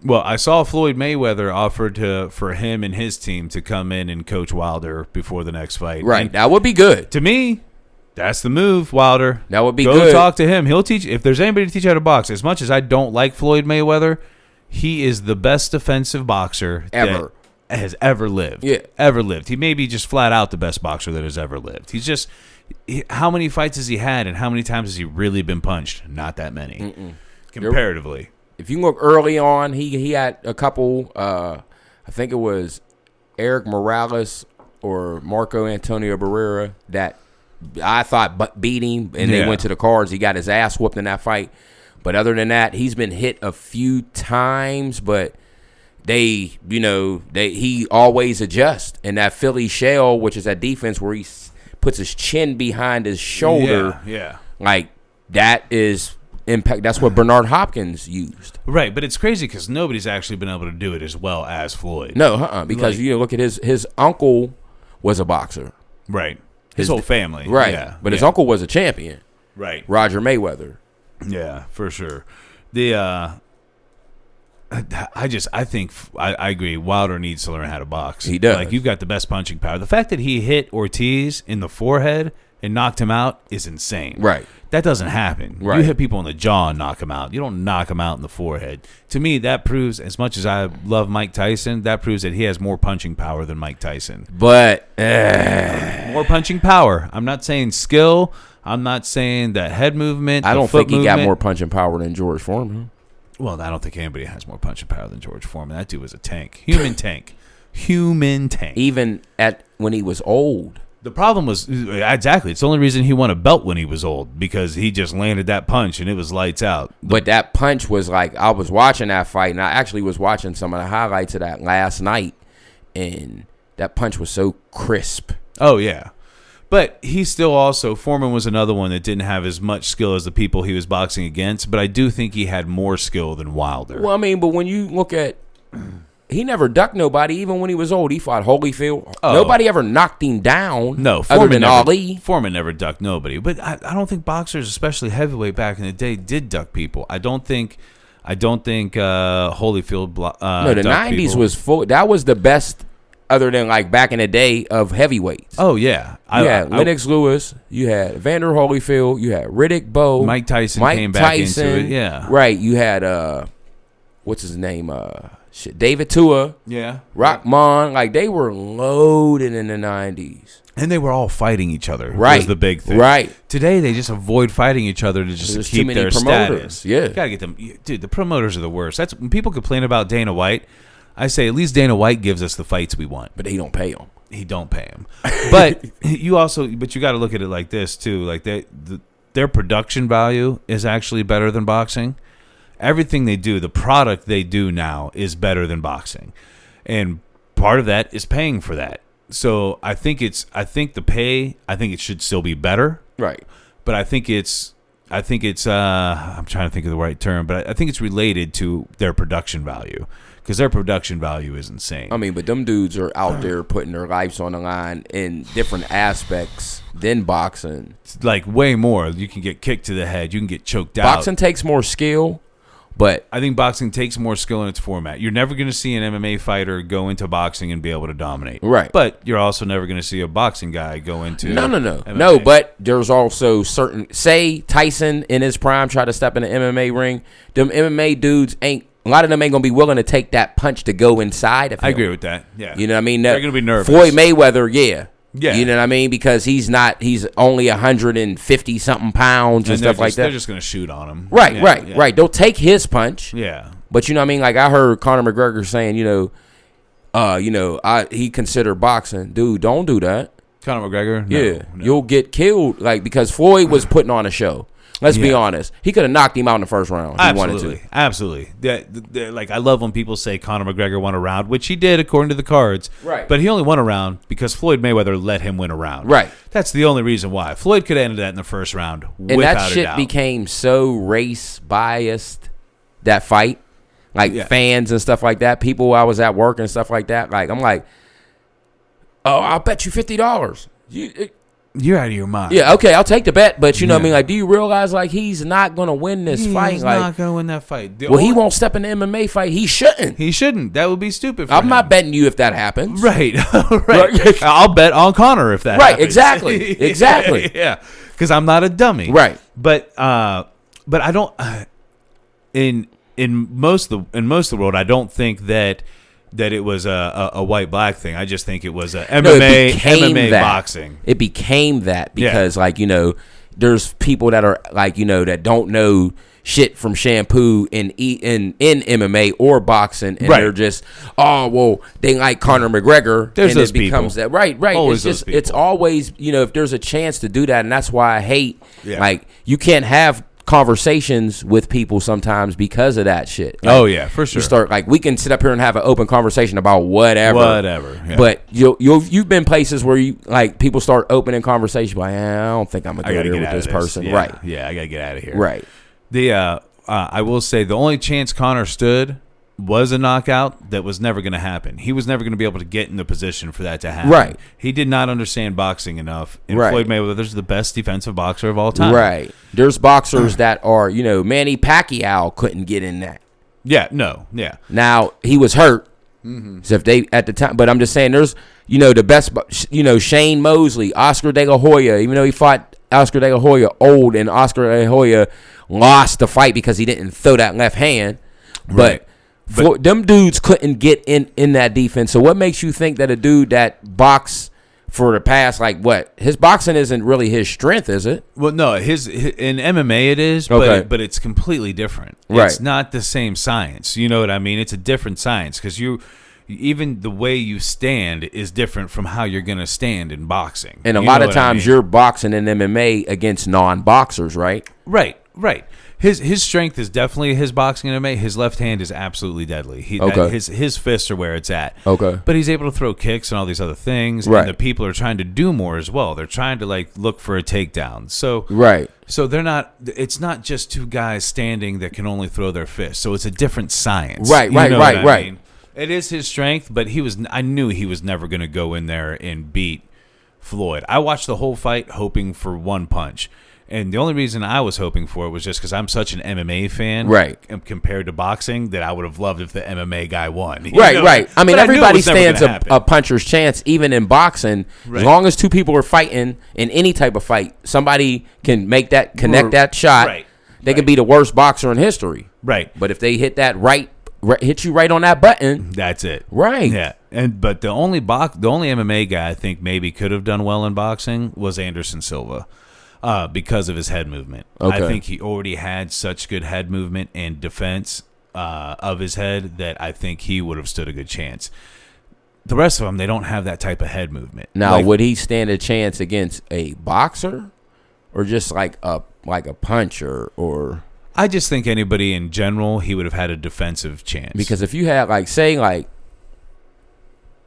well, I saw Floyd Mayweather offered for him and his team to come in and coach Wilder before the next fight. Right, and that would be good. To me, that's the move, Wilder. That would be good. Go talk to him. He'll teach. If there's anybody to teach how to box, as much as I don't like Floyd Mayweather, he is the best defensive boxer ever. Has ever lived. Yeah. Ever lived. He may be just flat out the best boxer that has ever lived. He's just, how many fights has he had, and how many times has he really been punched? Not that many. Comparatively. If you look early on, he had a couple, I think it was Eric Morales or Marco Antonio Barrera that I thought beat him, and they went to the cards. He got his ass whooped in that fight. But other than that, he's been hit a few times, but he always adjusts. And that Philly shell, which is that defense where he puts his chin behind his shoulder, like that is impact. That's what Bernard Hopkins used. Right, but it's crazy because nobody's actually been able to do it as well as Floyd. No, because look at his uncle was a boxer. Right. His whole family. Right. Yeah. But his uncle was a champion. Right. Roger Mayweather. Yeah, for sure. I agree. Wilder needs to learn how to box. He does. Like, you've got the best punching power. The fact that he hit Ortiz in the forehead and knocked him out is insane. Right. That doesn't happen. Right. You hit people in the jaw and knock them out. You don't knock them out in the forehead. To me, that proves, as much as I love Mike Tyson, that proves that he has more punching power than Mike Tyson. But more punching power. I'm not saying skill. I'm not saying that head movement. I don't think he movement. got more punching power than George Foreman. Well, I don't think anybody has more punching power than George Foreman. That dude was a tank. Human tank. Human tank. Even when he was old. The problem was, exactly, it's the only reason he won a belt when he was old, because he just landed that punch and it was lights out. But that punch was like, I was watching that fight, and I actually was watching some of the highlights of that last night, and that punch was so crisp. Oh, yeah. But he still also, Foreman was another one that didn't have as much skill as the people he was boxing against, but I do think he had more skill than Wilder. Well, I mean, but when you look at, he never ducked nobody, even when he was old. He fought Holyfield. Oh. Nobody ever knocked him down. No, other than Ali. Foreman never ducked nobody. But I don't think boxers, especially heavyweight back in the day, did duck people. I don't think Holyfield no, the 90s people. was full. That was the best, other than like back in the day, of heavyweights. Oh, yeah. You had Lennox Lewis. You had Evander Holyfield. You had Riddick Bowe. Mike Tyson came back into it. Yeah. Right. You had, what's his name? David Tua. Yeah. Rockman. Like, they were loaded in the 90s. And they were all fighting each other. Right. Was the big thing. Right. Today, they just avoid fighting each other to just There's keep too many their promoters. status. Yeah. You gotta get them. Dude, the promoters are the worst. That's when people complain about Dana White. I say, at least Dana White gives us the fights we want. But he don't pay them. He don't pay him. But you got to look at it like this too. Like their production value is actually better than boxing. Everything they do, the product they do now, is better than boxing, and part of that is paying for that. So I think it should still be better. Right. But I think it's I'm trying to think of the right term, but I think it's related to their production value, because their production value is insane. I mean, but them dudes are out there putting their lives on the line in different aspects than boxing. It's like way more. You can get kicked to the head. You can get choked out. Boxing takes more skill, but I think boxing takes more skill in its format. You're never going to see an MMA fighter go into boxing and be able to dominate. Right. But you're also never going to see a boxing guy go into MMA. No, but there's also certain, say Tyson in his prime tried to step in the MMA ring, them MMA dudes ain't a lot of them ain't gonna be willing to take that punch to go inside of him. I agree with that. Yeah, you know what I mean. They're gonna be nervous. Floyd Mayweather, yeah. Yeah. You know what I mean? Because he's only 150 something pounds and stuff like that. They're just gonna shoot on him. Right, Yeah. right. They'll take his punch. Yeah. But you know what I mean? Like I heard Conor McGregor saying, he considered boxing. Dude, don't do that. Conor McGregor? No, No. you'll get killed. Like, because Floyd was putting on a show. Let's be honest. He could have knocked him out in the first round if he wanted to. Absolutely. Like, I love when people say Conor McGregor won a round, which he did according to the cards. Right. But he only won a round because Floyd Mayweather let him win a round. Right. That's the only reason why. Floyd could have ended that in the first round And without that a shit doubt. became so race biased, that fight. Like, fans and stuff like that. People I was at work and stuff like that. Like, I'm like, oh, I'll bet you $50. You're out of your mind. Yeah, okay, I'll take the bet, but you know what I mean? Like, do you realize, like, he's not going to win this fight? He's like, not going to win that fight. He won't step in the MMA fight. He shouldn't. He shouldn't. That would be stupid for I'm him. not betting you if that happens. Right. Right. I'll bet on Conor if that happens. Exactly. Yeah. Because I'm not a dummy. Right. But I don't in most of the world, I don't think that it was a white black thing. I just think it was a MMA boxing. It became that because there's people that are like that don't know shit from shampoo in MMA or boxing, and they're just they like Conor McGregor. There's and those it becomes people. that right. Always It's just those people. it's always if there's a chance to do that, and that's why I hate Yeah. you can't have conversations with people sometimes because of that shit. Like, Oh yeah, for sure. you start we can sit up here and have an open conversation about whatever. Yeah. But you've been places where you people start opening conversation like, I don't think I'm gonna go there with this person. Yeah. Right. Yeah, I gotta get out of here. Right. I will say the only chance Conor stood was a knockout that was never going to happen. He was never going to be able to get in the position for that to happen. Right. He did not understand boxing enough. And Right. Floyd Mayweather's the best defensive boxer of all time. Right. There's boxers that are, Manny Pacquiao couldn't get in that. Yeah. No. Yeah. Now, he was hurt. So if they at the time, but I'm just saying there's, the best, Shane Mosley, Oscar De La Hoya, even though he fought Oscar De La Hoya old, and Oscar De La Hoya lost the fight because he didn't throw that left hand. Right. But them dudes couldn't get in that defense. So what makes you think that a dude that boxed for the past, his boxing isn't really his strength, is it? Well, no, his in MMA it is, Okay. but it's completely different. Right. It's not the same science. You know what I mean? It's a different science because even the way you stand is different from how you're going to stand in boxing. And a You lot know of what I times mean? you're boxing in MMA against non-boxers, right? Right. His strength is definitely his boxing MMA. His left hand is absolutely deadly. His fists are where it's at. Okay. But he's able to throw kicks and all these other things. Right. And the people are trying to do more as well. They're trying to look for a takedown. So Right. So they're not. It's not just two guys standing that can only throw their fists. So it's a different science. Right. You Right. know Right. what I Right. mean? It is his strength, but I knew he was never going to go in there and beat Floyd. I watched the whole fight hoping for one punch. And the only reason I was hoping for it was just because I'm such an MMA fan, Right? Compared to boxing, that I would have loved if the MMA guy won. Right. I mean, But knew it everybody was never stands gonna happen. a puncher's chance, even in boxing. Right. As long as two people are fighting in any type of fight, somebody can connect that shot. Right. They could be the worst boxer in history. Right. But if they hit that hit you right on that button, That's it. right? Yeah. But the only MMA guy I think maybe could have done well in boxing was Anderson Silva. Because of his head movement. Okay. I think he already had such good head movement and defense of his head that I think he would have stood a good chance. The rest of them, they don't have that type of head movement. Now, would he stand a chance against a boxer, or just like a puncher, or? I just think anybody in general, he would have had a defensive chance. Because if you had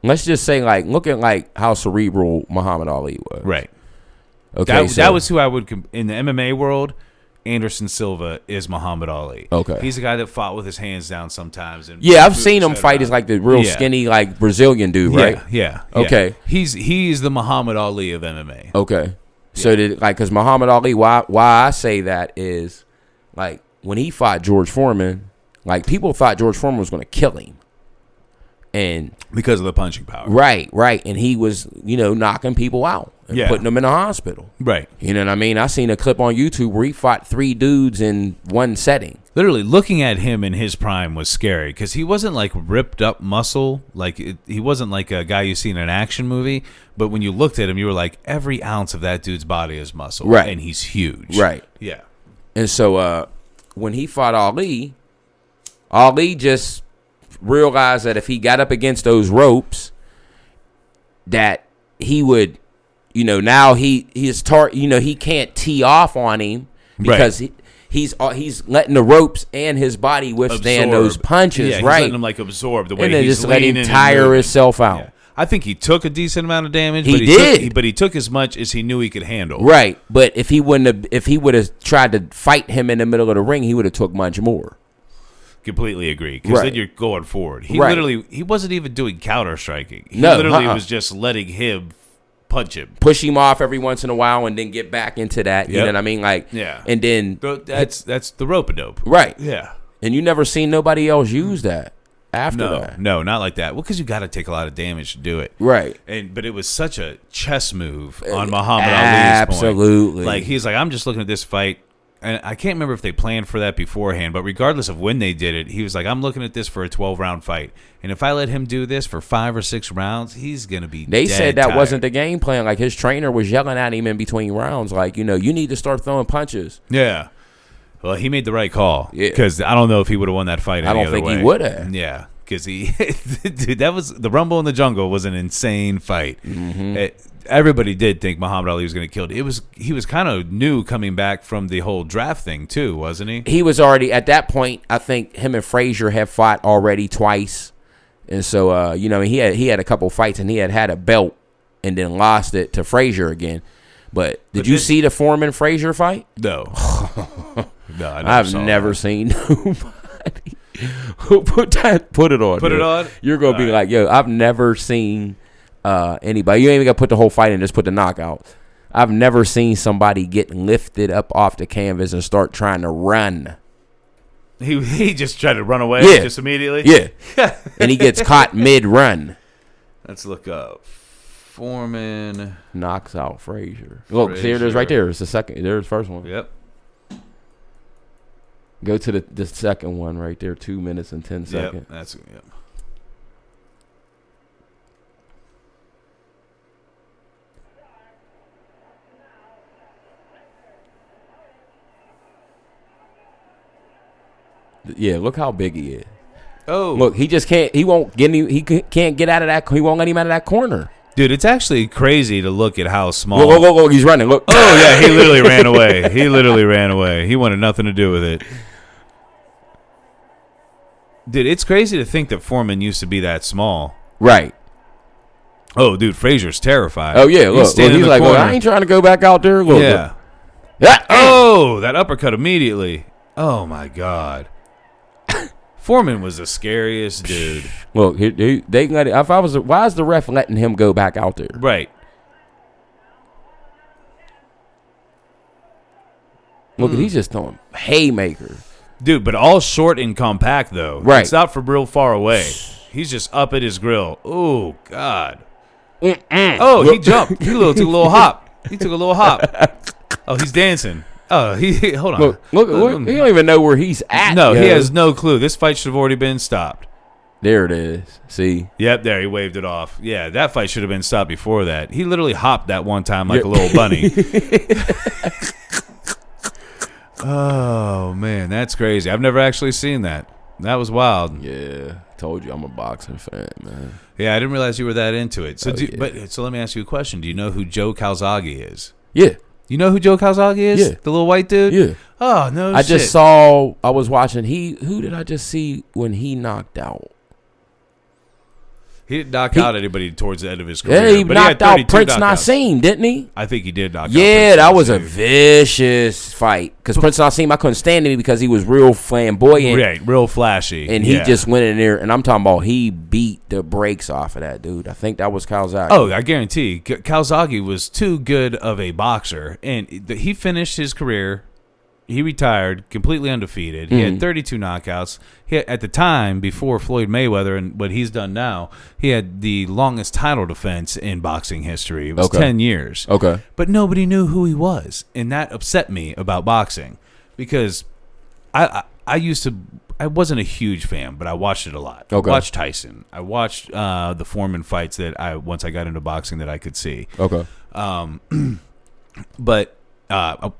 let's just say look at how cerebral Muhammad Ali was. Right. Okay, that was who I would in the MMA world. Anderson Silva is Muhammad Ali. Okay, he's a guy that fought with his hands down sometimes. And I've seen him fight as the real skinny Brazilian dude, right? Yeah. Okay, he's the Muhammad Ali of MMA. Okay, so because Muhammad Ali, why I say that is when he fought George Foreman, people thought George Foreman was going to kill him. And because of the punching power. Right. And he was, knocking people out. and Yeah. putting them in the hospital. Right. You know what I mean? I seen a clip on YouTube where he fought 3 dudes in one setting. Literally, looking at him in his prime was scary because he wasn't like ripped up muscle. He wasn't like a guy you see in an action movie. But when you looked at him, you were like, every ounce of that dude's body is muscle. Right. And he's huge. Right. Yeah. And so when he fought Ali just realized that if he got up against those ropes, that he would, now he can't tee off on him because he's letting the ropes and his body withstand those punches, yeah, he's right? letting him like absorb the way and then he's just let him leaning tire himself out. Yeah. I think he took a decent amount of damage. He but did. but he took as much as he knew he could handle. Right, but if he would have tried to fight him in the middle of the ring, he would have took much more. Completely agree. Because Right. then you're going forward. He wasn't even doing counter striking. He No, literally was just letting him punch him. Push him off every once in a while and then get back into that. You know what I mean? And then That's the rope-a-dope. right. Yeah. And you never seen nobody else use that after that. No, not like that. Well, because you got to take a lot of damage to do it. Right. But it was such a chess move on Muhammad Ali's point. Absolutely. Like, he's like, I'm just looking at this fight. And I can't remember if they planned for that beforehand, but regardless of when they did it, he was like, I'm looking at this for a 12-round fight. And if I let him do this for 5 or 6 rounds, he's going to be They dead said that tired. wasn't the game plan. Like, his trainer was yelling at him in between rounds, like, you need to start throwing punches. Yeah. Well, he made the right call. Yeah. Because I don't know if he would have won that fight any I don't other think way. he would have. Yeah. Because dude, that was the Rumble in the Jungle was an insane fight. Mm-hmm. Everybody did think Muhammad Ali was going to kill it. He was kind of new coming back from the whole draft thing too, wasn't he? He was already at that point. I think him and Frazier had fought already twice, and so he had a couple fights and he had a belt and then lost it to Frazier again. But did you see the Foreman Frazier fight? No, no, I've never seen nobody. Put it on. Put it on? You're gonna be like, yo, I've never seen anybody. You ain't even gotta put the whole fight in, just put the knockout. I've never seen somebody get lifted up off the canvas and start trying to run. He just tried to run away just immediately. Yeah. And he gets caught mid-run. Let's look up. Foreman Knocks out Frazier. Look, see, it is right there. It's the second. There's the first one. Yep. Go to the second one right there. 2 minutes and 10 seconds. Yep. Yeah, look how big he is. Oh, Look, he just can't. He won't get any. He can't get out of that. He won't let him out of that corner. dude, it's actually crazy to look at how small. Look, he's running. Look. Oh yeah, he literally ran away. He wanted nothing to do with it. Dude, it's crazy to think that Foreman used to be that small. Right. Oh, dude, Frazier's terrified. Oh yeah. Look. standing He's in the like, corner. I ain't trying to go back out there. Look. Yeah. Look. Oh, that uppercut immediately. Oh my God. Foreman was the scariest dude. Look, they let it. If I was, why is the ref letting him go back out there? Right. Look, he's just throwing haymakers. Dude, but all short and compact though. Right. It's not from real far away. He's just up at his grill. Oh God. Oh, he jumped. He took a little hop. He took a little hop. Oh, he's dancing. Oh, he hold on. Look, he don't even know where he's at. No, yo. he has no clue. This fight should have already been stopped. There it is. See? Yep, there he waved it off. Yeah, that fight should have been stopped before that. He literally hopped that one time like a little bunny. Oh man, that's crazy. I've never actually seen that. That was wild. Yeah, told you I'm a boxing fan, man. Yeah, I didn't realize you were that into it. So, yeah. so let me ask you a question. Do you know who Joe Calzaghe is? Yeah. You know who Joe Calzaghe is? Yeah. The little white dude? Yeah. Oh, no I shit. just saw, I was watching, who did I just see when he knocked out? He didn't knock out anybody towards the end of his career. Yeah, he but knocked he had out Prince knockouts. Nassim, didn't he? I think he did knock out Yeah, Prince that was a Nassim. vicious fight. Because Prince Nassim, I couldn't stand him because he was real flamboyant. Right, real flashy. And he just went in there, and I'm talking about he beat the brakes off of that dude. I think that was Calzaghe. Oh, I guarantee. Calzaghe was too good of a boxer. And he finished his career He retired completely undefeated. He had 32 knockouts. At the time, before Floyd Mayweather and what he's done now, he had the longest title defense in boxing history. It was 10 years. Okay. But nobody knew who he was, and that upset me about boxing because I wasn't a huge fan, but I watched it a lot. Okay. I watched Tyson. I watched the Foreman fights that once I got into boxing that I could see. Okay. But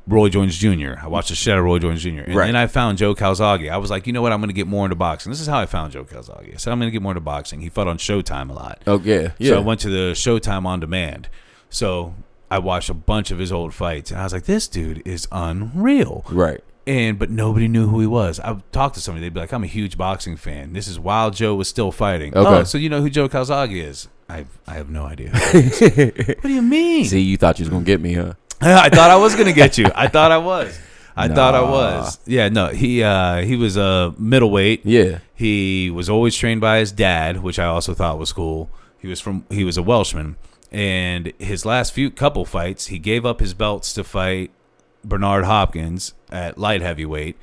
Roy Jones Jr. I watched the shit out of Roy Jones Jr. And then I found Joe Calzaghe. I was like, you know what? I'm going to get more into boxing. This is how I found Joe Calzaghe. I said, I'm going to get more into boxing. He fought on Showtime a lot. Oh, yeah. So I went to the Showtime On Demand. So I watched a bunch of his old fights. And I was like, this dude is unreal. Right. But nobody knew who he was. I would talk to somebody. They'd be like, I'm a huge boxing fan. This is while Joe was still fighting. Okay. Oh, so you know who Joe Calzaghe is? I have no idea. What do you mean? See, you thought you was going to get me, huh? I thought I was gonna get you. I thought I was. Yeah, no. He was a middleweight. Yeah. He was always trained by his dad, which I also thought was cool. He was a Welshman, and his last couple fights, he gave up his belts to fight Bernard Hopkins at light heavyweight,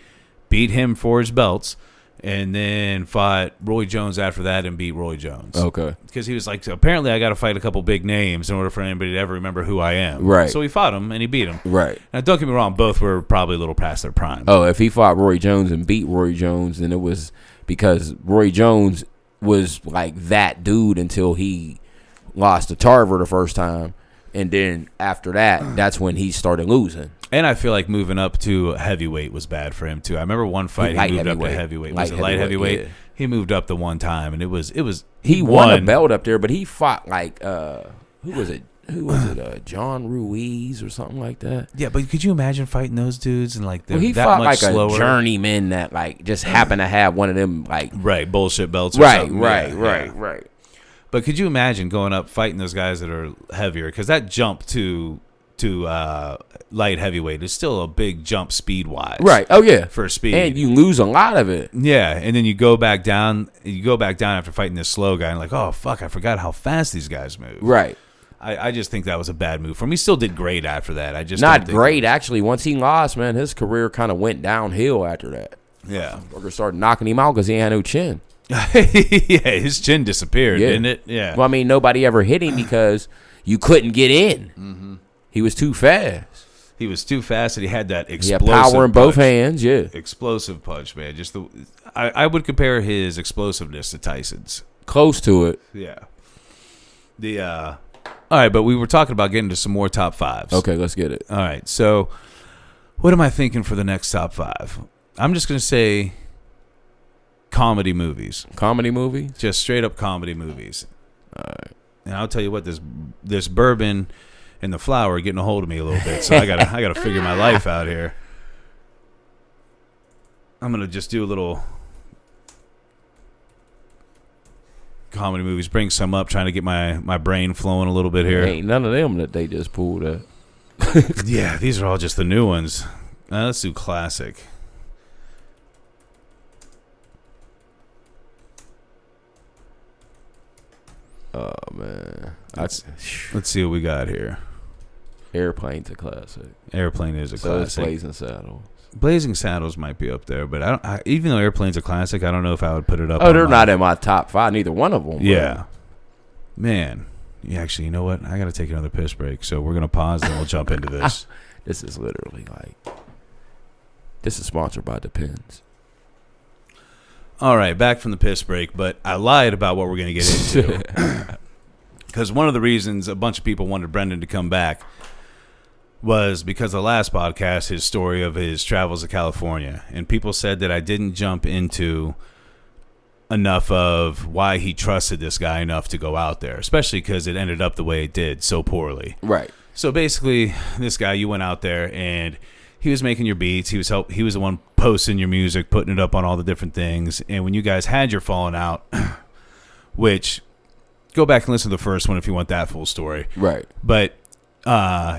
beat him for his belts, and then fought Roy Jones after that and beat Roy Jones. Okay. Because he was like, apparently I got to fight a couple big names in order for anybody to ever remember who I am. Right. So he fought him and he beat him. Right. Now, don't get me wrong, both were probably a little past their prime. Oh, if he fought Roy Jones and beat Roy Jones, then it was because Roy Jones was like that dude until he lost to Tarver the first time. And then after that, that's when he started losing. And I feel like moving up to heavyweight was bad for him too. I remember one fight he moved up to heavyweight. Was it light heavyweight? Yeah. He moved up the one time, and it was. He won a belt up there, but he fought like who was it? John Ruiz or something like that. Yeah, but could you imagine fighting those dudes and like he that fought much like slower? A journeyman that like just happened to have one of them like bullshit belts. Or something. Right. But could you imagine going up fighting those guys that are heavier? Because that jump to light heavyweight is still a big jump speed wise. Right. Oh yeah. For speed. And you lose a lot of it. Yeah. And then you go back down. You go back down after fighting this slow guy and like, oh fuck, I forgot how fast these guys move. Right. I just think that was a bad move for him. He still did great after that. I just not great actually. Once he lost, man, his career kind of went downhill after that. Yeah. Burger started knocking him out because he had no chin. Yeah, his chin disappeared, didn't it? Yeah. Well, I mean, nobody ever hit him because you couldn't get in. Mm-hmm. He was too fast. He was too fast, and he had that explosive He had power in both hands, yeah. Explosive punch, man. Just I would compare his explosiveness to Tyson's. Close to it. Yeah. All right, but we were talking about getting to some more top fives. Okay, let's get it. All right, so what am I thinking for the next top five? I'm just going to say comedy movies. Comedy movies? Just straight up comedy movies. All right. And I'll tell you what, this bourbon and the flour are getting a hold of me a little bit, so I gotta figure my life out here. I'm gonna just do a little comedy movies, bring some up, trying to get my brain flowing a little bit here. Ain't none of them that they just pulled up. Yeah, these are all just the new ones. Let's do classic. Oh man, let's see what we got here. Airplane's a classic. Airplane is a classic. Blazing Saddles. Blazing Saddles might be up there, but even though Airplane's a classic, I don't know if I would put it up. Oh, they're not in my top five. Neither one of them. Yeah, man. Yeah, actually, you know what? I got to take another piss break, so we're gonna pause and we'll jump into this. This is literally like. This is sponsored by Depends. All right, back from the piss break, but I lied about what we're going to get into. Because one of the reasons a bunch of people wanted Brendon to come back was because the last podcast, his story of his travels to California. And people said that I didn't jump into enough of why he trusted this guy enough to go out there, especially because it ended up the way it did so poorly. Right. So basically, this guy, you went out there and he was making your beats. He was the one posting your music, putting it up on all the different things. And when you guys had your falling out, which go back and listen to the first one if you want that full story. Right. But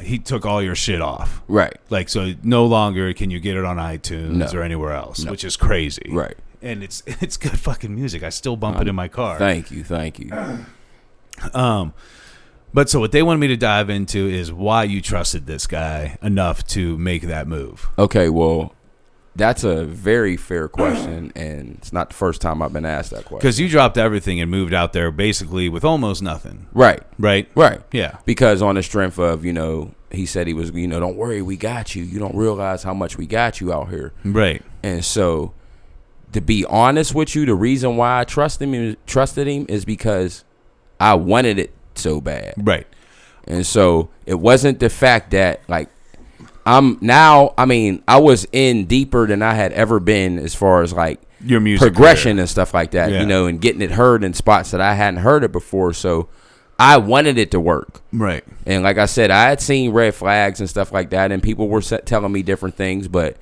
he took all your shit off. Right. Like, so no longer can you get it on iTunes or anywhere else, which is crazy. Right. And it's good fucking music. I still bump it in my car. Thank you. But so what they wanted me to dive into is why you trusted this guy enough to make that move. Okay, well, that's a very fair question, and it's not the first time I've been asked that question. Because you dropped everything and moved out there basically with almost nothing. Right. Right? Right. Yeah. Because on the strength of, he said he was, don't worry, we got you. You don't realize how much we got you out here. Right. And so, to be honest with you, the reason why I trusted him is because I wanted it so bad. Right. And so, it wasn't the fact that, I was in deeper than I had ever been as far as your music progression career and stuff like that, yeah. And getting it heard in spots that I hadn't heard it before. So I wanted it to work. Right. And like I said, I had seen red flags and stuff like that, and people were telling me different things, but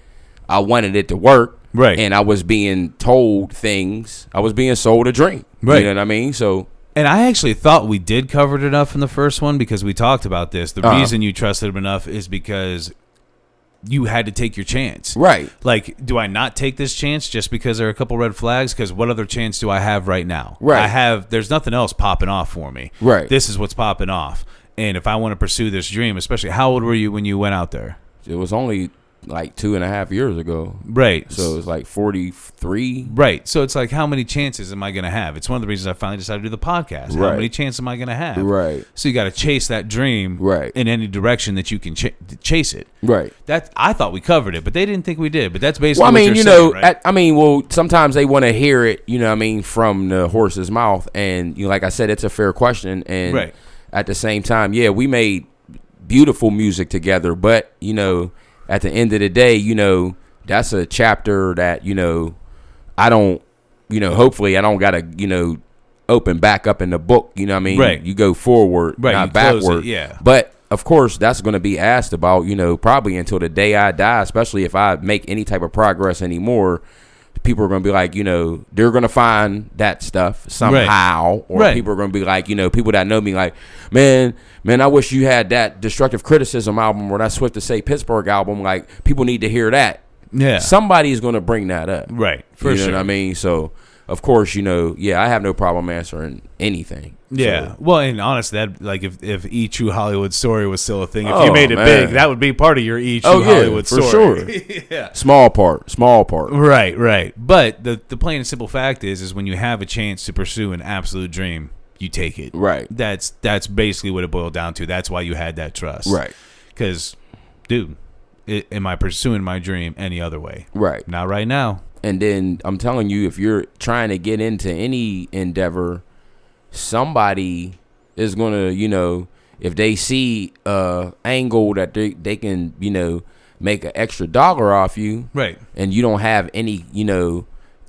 I wanted it to work. Right. And I was being told things. I was being sold a dream. Right. You know what I mean? So. And I actually thought we did cover it enough in the first one because we talked about this. The reason you trusted him enough is because you had to take your chance. Right. Do I not take this chance just because there are a couple red flags? Because what other chance do I have right now? Right. There's nothing else popping off for me. Right. This is what's popping off. And if I want to pursue this dream, especially, how old were you when you went out there? It was only 2.5 years ago. Right. So it was 43. Right. So it's how many chances am I going to have? It's one of the reasons I finally decided to do the podcast. How many chances am I going to have? Right. So you got to chase that dream in any direction that you can chase it. Right. That I thought we covered it, but they didn't think we did. But that's basically what you're saying, right? Sometimes they want to hear it, from the horse's mouth. And, like I said, it's a fair question. And at the same time, we made beautiful music together. But, at the end of the day, that's a chapter that, I don't, hopefully I don't got to, open back up in the book. You know what I mean? Right. You go forward, not backward. Yeah. But, of course, that's going to be asked about, probably until the day I die, especially if I make any type of progress anymore. People are going to be like, they're going to find that stuff somehow. Or people are going to be like, people that know me like, man, I wish you had that Destructive Criticism album or that Swift to Say Pittsburgh album. Like, people need to hear that. Yeah. Somebody's going to bring that up. Right. For you sure. know what I mean? So, of course, I have no problem answering anything. Yeah. So. Well, and honestly, that if E True Hollywood Story was still a thing, if you made it big, that would be part of your E True Hollywood for story. Sure. Yeah. Small part. Right. But the plain and simple fact is when you have a chance to pursue an absolute dream, you take it. Right. That's basically what it boiled down to. That's why you had that trust. Right. Because, dude, am I pursuing my dream any other way? Right. Not right now. And then I'm telling you, if you're trying to get into any endeavor, somebody is going to, if they see a angle that they can, make an extra dollar off you. Right. And you don't have any,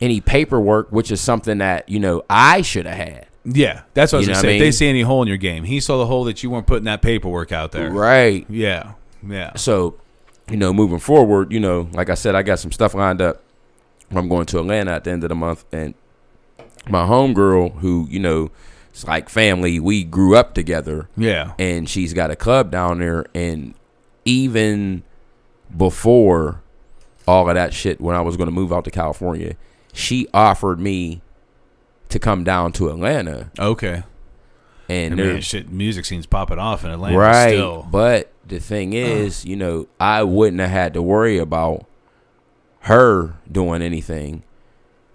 any paperwork, which is something that, I should have had. Yeah. That's what I was going to say. If mean? they see any hole in your game, he saw the hole that you weren't putting that paperwork out there. Right. Yeah. So, moving forward, like I said, I got some stuff lined up. I'm going to Atlanta at the end of the month, and my homegirl, who, it's like family, we grew up together. Yeah. And she's got a club down there, and even before all of that shit, when I was going to move out to California, she offered me to come down to Atlanta. Okay. And music scene's popping off in Atlanta right, still. But the thing is, I wouldn't have had to worry about her doing anything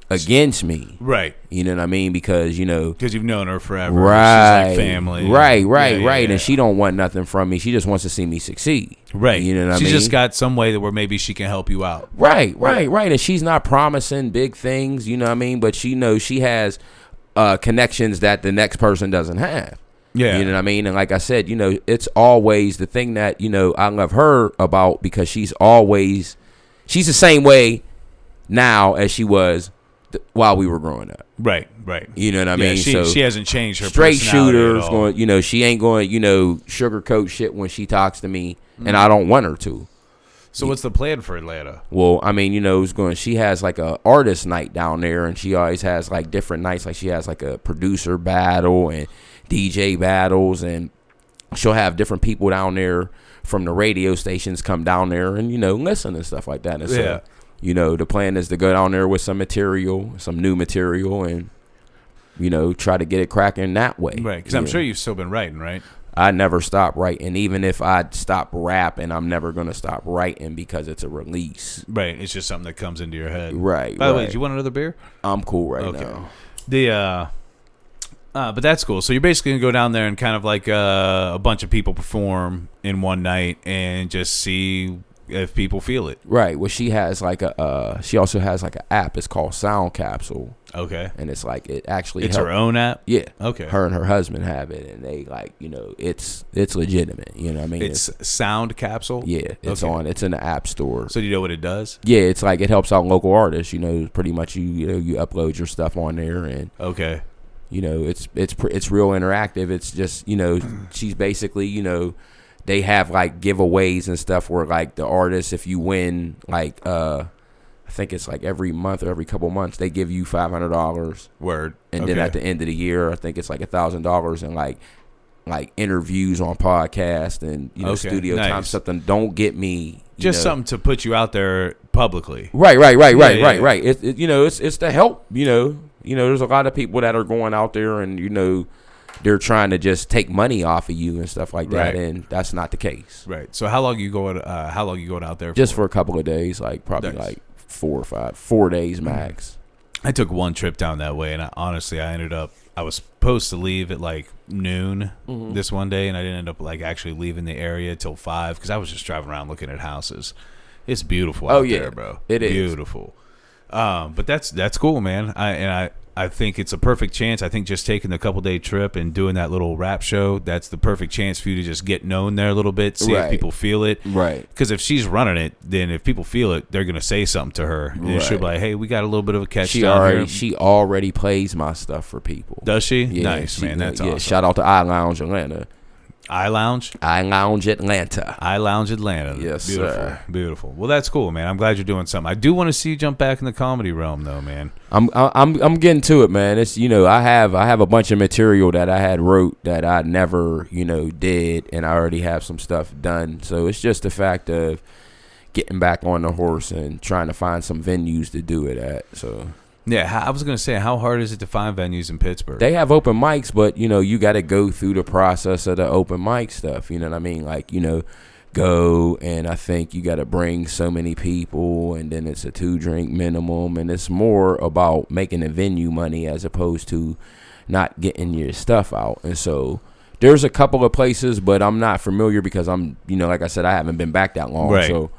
against me. Right. You know what I mean? Because, because you've known her forever. Right. She's like family. Right. Yeah. And she don't want nothing from me. She just wants to see me succeed. Right. You know what I mean? She's just got some way that where maybe she can help you out. Right. And she's not promising big things, you know what I mean? But she knows she has connections that the next person doesn't have. Yeah. You know what I mean? And like I said, it's always the thing that, I love her about, because she's the same way now as she was while we were growing up. Right. You know what I mean? She hasn't changed her straight shooters going, she ain't going, sugarcoat shit when she talks to me, and I don't want her to. So what's the plan for Atlanta? Well, I mean, she has like a artist night down there, and she always has like different nights. Like she has like a producer battle and DJ battles, and she'll have different people down there from the radio stations come down there and, listen and stuff like that. And so, the plan is to go down there with some new material, and, try to get it cracking that way. Right, because I'm sure you've still been writing, right? I never stop writing. Even if I stop rapping, I'm never gonna stop writing because it's a release. Right. It's just something that comes into your head. Right. By the way, do you want another beer? I'm cool right now. But that's cool. So you're basically gonna go down there and kind of like a bunch of people perform in one night and just see if people feel it. Right. Well, she has like she also has like an app. It's called Sound Capsule. Okay. And it's like it actually. It's her own app. Yeah. Okay. Her and her husband have it, and they like it's legitimate. You know what I mean? It's Sound Capsule. Yeah. It's on. It's in the App Store. So do you know what it does? Yeah. It's like it helps out local artists. You know, pretty much you upload your stuff on there, and okay. You know, it's real interactive. It's just, you know, she's basically, you know, they have like giveaways and stuff where like the artists, if you win, like I think it's like every month or every couple months, they give you $500. Word. And then at the end of the year, I think it's like $1,000 and like interviews on podcast and, you know, studio time, something. Don't get me. Just something to put you out there publicly. Right. It, you know, it's to help, you know, there's a lot of people that are going out there and, you know, they're trying to just take money off of you and stuff like that. Right. And that's not the case. Right. So how long you going out there for? Just for a couple of days, like probably like 4 days max. I took one trip down that way, and I was supposed to leave at like noon this one day, and I didn't end up like actually leaving the area till 5 because I was just driving around looking at houses. It's beautiful out there, bro. It is beautiful. But that's cool, man. I think it's a perfect chance. I think just taking the couple-day trip and doing that little rap show, that's the perfect chance for you to just get known there a little bit, see if people feel it. Right. Because if she's running it, then if people feel it, they're going to say something to her. And she'll be like, hey, we got a little bit of a catch down here. She already plays my stuff for people. Does she? Yeah, nice, man. That's awesome. Shout out to iLounge Atlanta. iLounge? iLounge Atlanta. iLounge Atlanta. Yes, beautiful, sir. Beautiful. Well, that's cool, man. I'm glad you're doing something. I do want to see you jump back in the comedy realm, though, man. I'm getting to it, man. It's, you know, I have a bunch of material that I had wrote that I never, you know, did, and I already have some stuff done. So it's just the fact of getting back on the horse and trying to find some venues to do it at. So. Yeah, I was going to say, how hard is it to find venues in Pittsburgh? They have open mics, but, you know, you got to go through the process of the open mic stuff. You know what I mean? Like, you know, go, and I think you got to bring so many people, and then it's a 2-drink minimum, and it's more about making the venue money as opposed to not getting your stuff out. And so there's a couple of places, but I'm not familiar because I'm, you know, like I said, I haven't been back that long. Right. So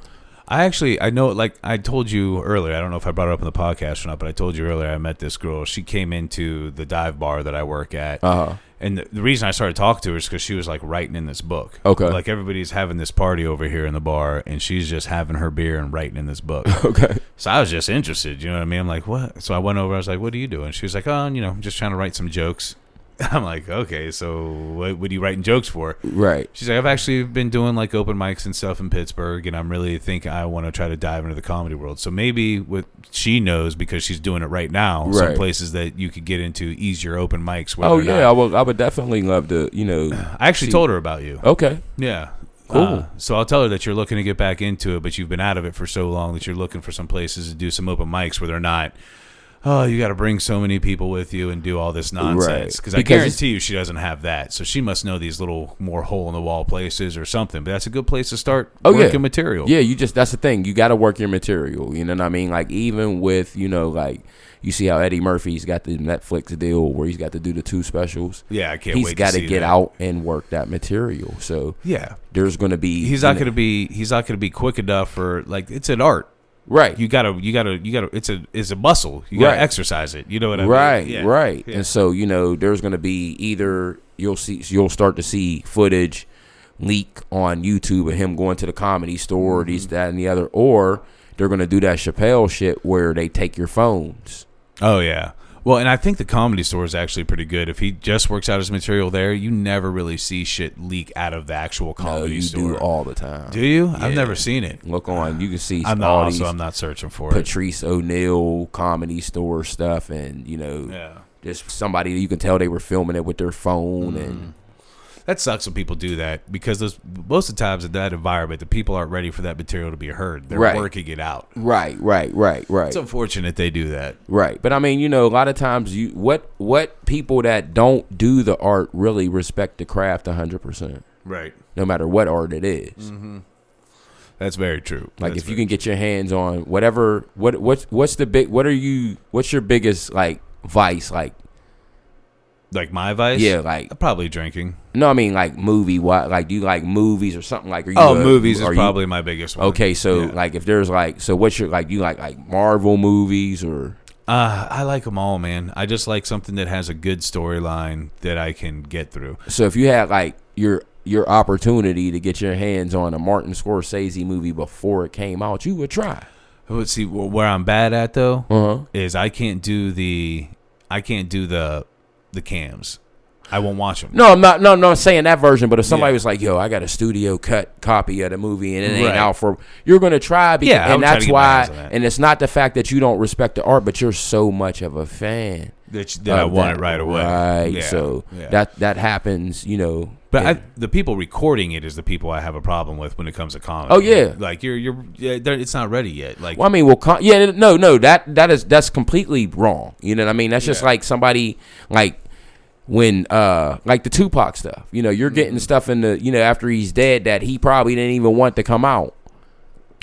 I know, like I told you earlier, I don't know if I brought it up in the podcast or not, but I told you earlier I met this girl. She came into the dive bar that I work at. And the reason I started talking to her is because she was like writing in this book. Okay. Like everybody's having this party over here in the bar, and she's just having her beer and writing in this book. Okay. So I was just interested, you know what I mean? I'm like, what? So I went over, I was like, what are you doing? She was like, oh, you know, I'm just trying to write some jokes. I'm like, okay, so what are you writing jokes for? Right. She's like, I've actually been doing like open mics and stuff in Pittsburgh, and I'm really thinking I want to try to dive into the comedy world. So maybe what she knows, because she's doing it right now, some places that you could get into easier open mics. Oh yeah, I would definitely love to, you know. I actually told her about you. Okay. Yeah. Cool. So I'll tell her that you're looking to get back into it, but you've been out of it for so long that you're looking for some places to do some open mics where they're not, oh, you got to bring so many people with you and do all this nonsense. Because I guarantee you she doesn't have that. So she must know these little more hole-in-the-wall places or something. But that's a good place to start working material. Yeah, that's the thing. You got to work your material. You know what I mean? Like, even with, you know, like, you see how Eddie Murphy's got the Netflix deal where he's got to do the 2 specials. Yeah, I can't wait to see that. He's got to get out and work that material. So yeah, there's going to be... He's not going to be quick enough for, like, it's an art. Right. You gotta it's a muscle. You gotta exercise it. You know what I mean? Right, yeah. right. Yeah. And so, you know, there's gonna be either you'll start to see footage leak on YouTube of him going to the Comedy Store, these, that, and the other, or they're gonna do that Chappelle shit where they take your phones. Oh yeah. Well, and I think the Comedy Store is actually pretty good. If he just works out his material there, you never really see shit leak out of the actual Comedy Store. You do all the time. Do you? Yeah. I've never seen it. Look on. You can see I'm not searching for Patrice O'Neal Comedy Store stuff, and, you know, just somebody you can tell they were filming it with their phone. And that sucks when people do that, because most of the times in that environment, the people aren't ready for that material to be heard. They're working it out. Right. It's unfortunate they do that. Right. But I mean, you know, a lot of times what people that don't do the art really respect the craft 100%. Right. No matter what art it is. Mm-hmm. That's very true. Like if you can get your hands on whatever, what's your biggest like vice, like my vice? Yeah, like probably drinking. No, I mean like movie. What, like, do you like movies or something? Like, movies is probably my biggest one. Okay, so like if there's like, so what's your like? Do you like Marvel movies or? I like them all, man. I just like something that has a good storyline that I can get through. So if you had like your opportunity to get your hands on a Martin Scorsese movie before it came out, you would try. Let's see, where I'm bad at though is I can't do the cams. I won't watch them. No, I'm not saying that version. But if somebody was like, "Yo, I got a studio cut copy of the movie and it ain't out for," you're gonna try. Because, and that's why. And it's not the fact that you don't respect the art, but you're so much of a fan that I want it right away. Right. Yeah. So that happens, you know. But the people recording it is the people I have a problem with when it comes to comedy. Oh yeah, like it's not ready yet. Like, well, I mean, that's completely wrong. You know what I mean? That's just like somebody like. When like the Tupac stuff, you know, you're getting stuff in the, you know, after he's dead that he probably didn't even want to come out.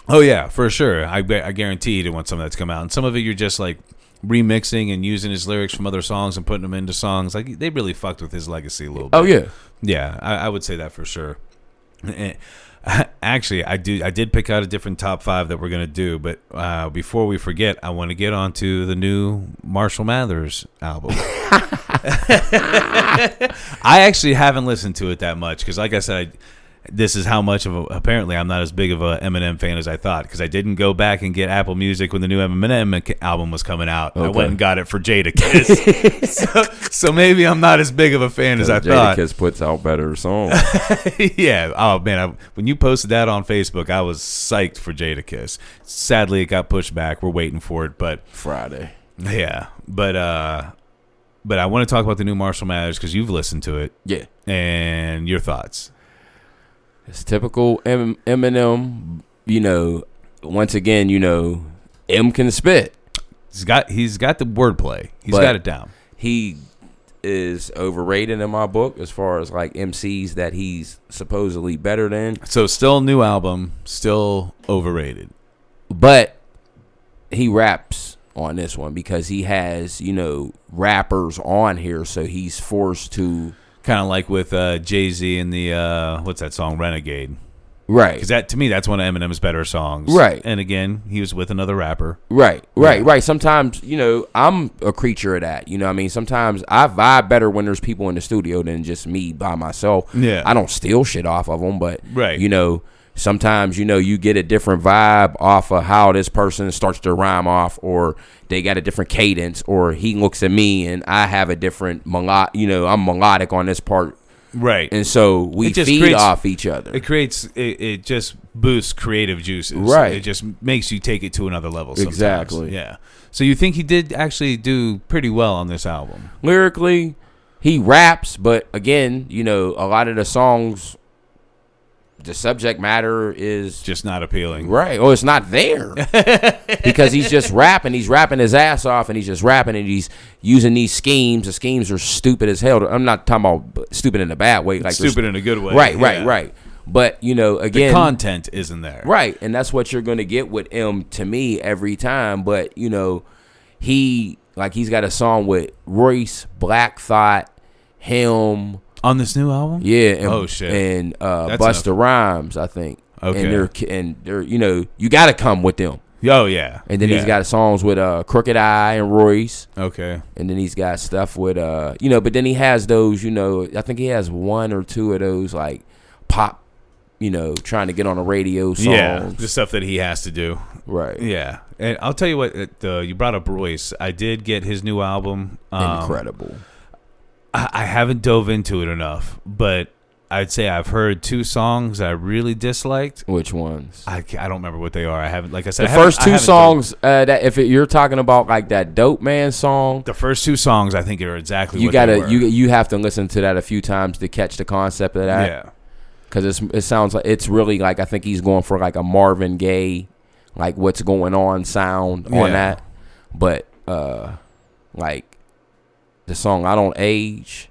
Oh yeah, for sure. I guarantee he didn't want some of that to come out, and some of it you're just like remixing and using his lyrics from other songs and putting them into songs. Like, they really fucked with his legacy a little bit. Oh yeah, yeah. I would say that for sure. Actually, I did pick out a different top 5 that we're gonna do, but before we forget, I want to get onto the new Marshall Mathers album. I actually haven't listened to it that much because, like I said, this is how much of apparently I'm not as big of a Eminem fan as I thought, because I didn't go back and get Apple Music when the new Eminem album was coming out. Okay. I went and got it for Jadakiss. so maybe I'm not as big of a fan as I thought. Jadakiss puts out better songs. Yeah. Oh man, when you posted that on Facebook, I was psyched for Jadakiss. Sadly, it got pushed back. We're waiting for it, but Friday. Yeah, but I want to talk about the new Marshall Mathers because you've listened to it. Yeah. And your thoughts. It's typical Eminem, you know. Once again, you know, M can spit. He's got the wordplay. He's got it down. He is overrated in my book as far as like MCs that he's supposedly better than. So still new album, still overrated. But he raps on this one because he has, you know, rappers on here, so he's forced to. Kind of like with Jay-Z and the what's that song, Renegade, right? Because that, to me, that's one of Eminem's better songs, right? And again, he was with another rapper, right. Sometimes, you know, I'm a creature of that. You know what I mean? Sometimes I vibe better when there's people in the studio than just me by myself. Yeah, I don't steal shit off of them, but right, you know. Sometimes, you know, you get a different vibe off of how this person starts to rhyme off, or they got a different cadence, or he looks at me and I have a different you know, I'm melodic on this part. Right. And so we feed off each other. It just boosts creative juices. Right. It just makes you take it to another level sometimes. Exactly. Yeah. So you think he did actually do pretty well on this album? Lyrically, he raps, but again, you know, a lot of the songs, the subject matter is just not appealing. Right. Or it's not there. Because he's just rapping. He's rapping his ass off, and he's just rapping, and he's using these schemes. The schemes are stupid as hell. I'm not talking about stupid in a bad way. Like stupid in a good way. Right. But, you know, again, the content isn't there. Right. And that's what you're going to get with M to me every time. But, you know, he's got a song with Royce, Black Thought, him. On this new album? Yeah. And, shit. And Busta Rhymes, I think. Okay. And they're, you know, you got to come with them. Oh, yeah. And then he's got songs with Crooked Eye and Royce. Okay. And then he's got stuff with, you know, but then he has those, you know, I think he has 1 or 2 of those, like, pop, you know, trying to get on a radio songs. Yeah, the stuff that he has to do. Right. Yeah. And I'll tell you what, you brought up Royce. I did get his new album. Incredible. I haven't dove into it enough, but I'd say I've heard 2 songs I really disliked. Which ones? I don't remember what they are. I haven't, like I said, The first 2 songs. That if you're talking about like that Dope Man song, the first 2 songs I think are exactly what they were. You have to listen to that a few times to catch the concept of that. Yeah, because it sounds like it's really like I think he's going for like a Marvin Gaye, like what's going on sound on that, but like the song I Don't Age.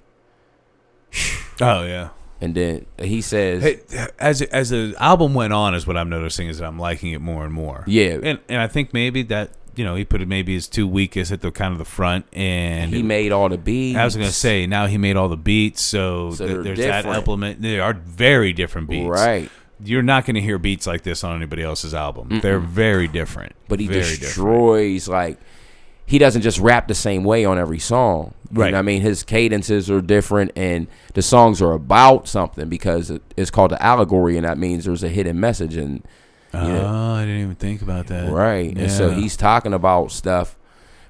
Oh yeah. And then he says, hey, as the album went on, is what I'm noticing is that I'm liking it more and more. Yeah, and I think maybe that he put it maybe his 2 weakest at the kind of the front, and he made all the beats. I was gonna say now he made all the beats, so there's different. That element. They are very different beats, right? You're not gonna hear beats like this on anybody else's album. They're very different, but he very destroys different. Like. He doesn't just rap the same way on every song. Right. You know what I mean? His cadences are different, and the songs are about something because it's called the allegory, and that means there's a hidden message. And I didn't even think about that. Right. Yeah. And so he's talking about stuff,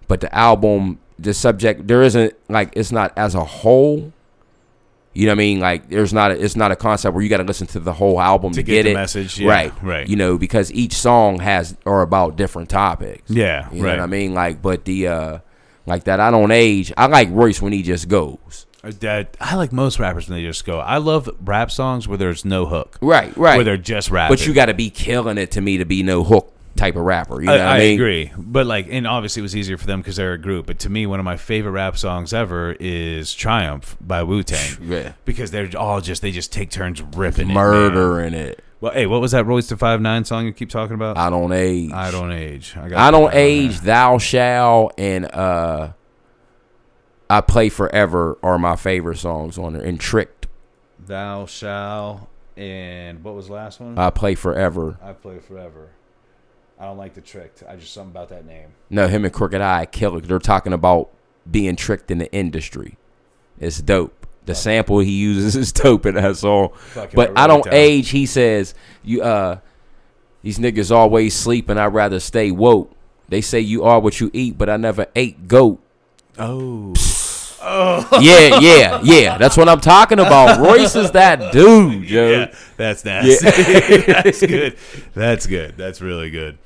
but the album, the subject, there isn't, like, it's not as a whole. You know what I mean? Like, it's not a concept where you got to listen to the whole album to get the it. Message. Yeah, right. You know, because each song are about different topics. Yeah, you know what I mean? Like, but the like that I Don't Age. I like Royce when he just goes. That I like most rappers when they just go. I love rap songs where there's no hook. Right. Where they're just rapping. But you got to be killing it to me to be no hook type of rapper. You know what I mean? Agree. But like, and obviously it was easier for them because they're a group. But to me, one of my favorite rap songs ever is Triumph by Wu-Tang. Yeah. Because they're all they just take turns ripping murdering it. Well, hey, what was that Royce da 5'9" song you keep talking about? I Don't Age. I Don't Age. I Don't Age, Thou Shall, and I Play Forever are my favorite songs on there. And Tricked. Thou Shall, and what was the last one? I Play Forever. I Play Forever. I don't like the Tricked. I just something about that name. No, him and Crooked I kill it. They're talking about being tricked in the industry. It's dope. The sample he uses is dope in that song. But I Don't Age, he says, "You these niggas always sleeping. I'd rather stay woke. They say you are what you eat, but I never ate goat." Oh. Yeah. That's what I'm talking about. Royce is that dude, Joe. Yeah, that's nasty. Yeah. That's good. That's really good.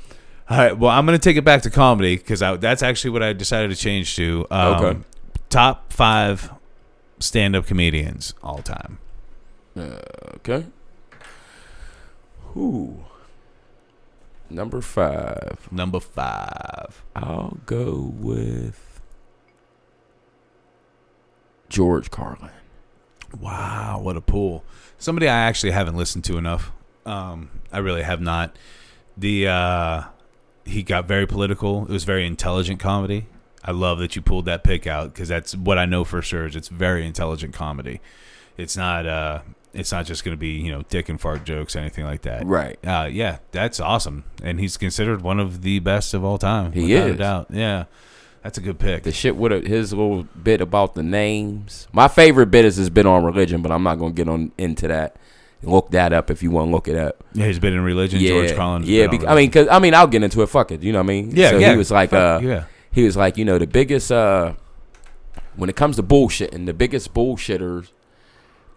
All right. Well, I'm going to take it back to comedy because that's actually what I decided to change to. Okay. Top 5 stand-up comedians all time. Okay. Ooh. Number 5. I'll go with George Carlin. Wow, what a pull. Somebody I actually haven't listened to enough. I really have not. He got very political. It was very intelligent comedy. I love that you pulled that pick out because that's what I know for sure is it's very intelligent comedy. It's not just going to be, dick and fart jokes, anything like that. Right. Yeah, that's awesome. And he's considered one of the best of all time. He without is. a doubt. Yeah. That's a good pick. The shit with his little bit about the names. My favorite bit is his bit on religion, but I'm not going to get into that. Look that up if you want to look it up. Yeah, he's been in religion. Yeah, George Carlin. Yeah, I'll get into it. Fuck it. You know what I mean? Yeah, so yeah. He was like, he was like, the biggest, when it comes to bullshitting, the biggest bullshitters,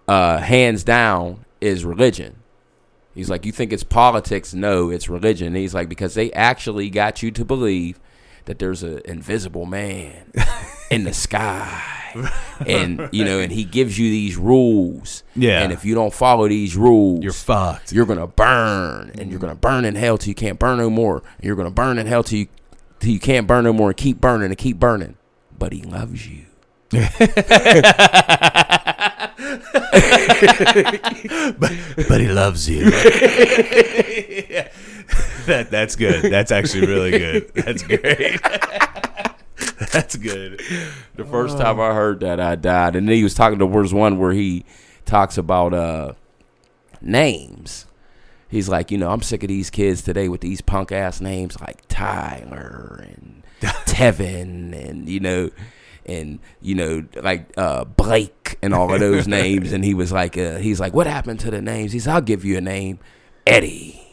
hands down, is religion. He's like, you think it's politics? No, it's religion. And he's like, because they actually got you to believe that there's an invisible man in the sky. And, and he gives you these rules. Yeah. And if you don't follow these rules, you're fucked. You're going to burn. And you're going to burn in hell till you can't burn no more. And you're going to burn in hell till you can't burn no more and keep burning and keep burning. But he loves you. but he loves you. That's good. That's actually really good. That's great. That's good. The first time I heard that, I died. And then he was talking to there's one where he talks about names. He's like, I'm sick of these kids today with these punk ass names like Tyler and Tevin and like Blake and all of those names. And he was like, he's like, what happened to the names? He said, I'll give you a name, Eddie.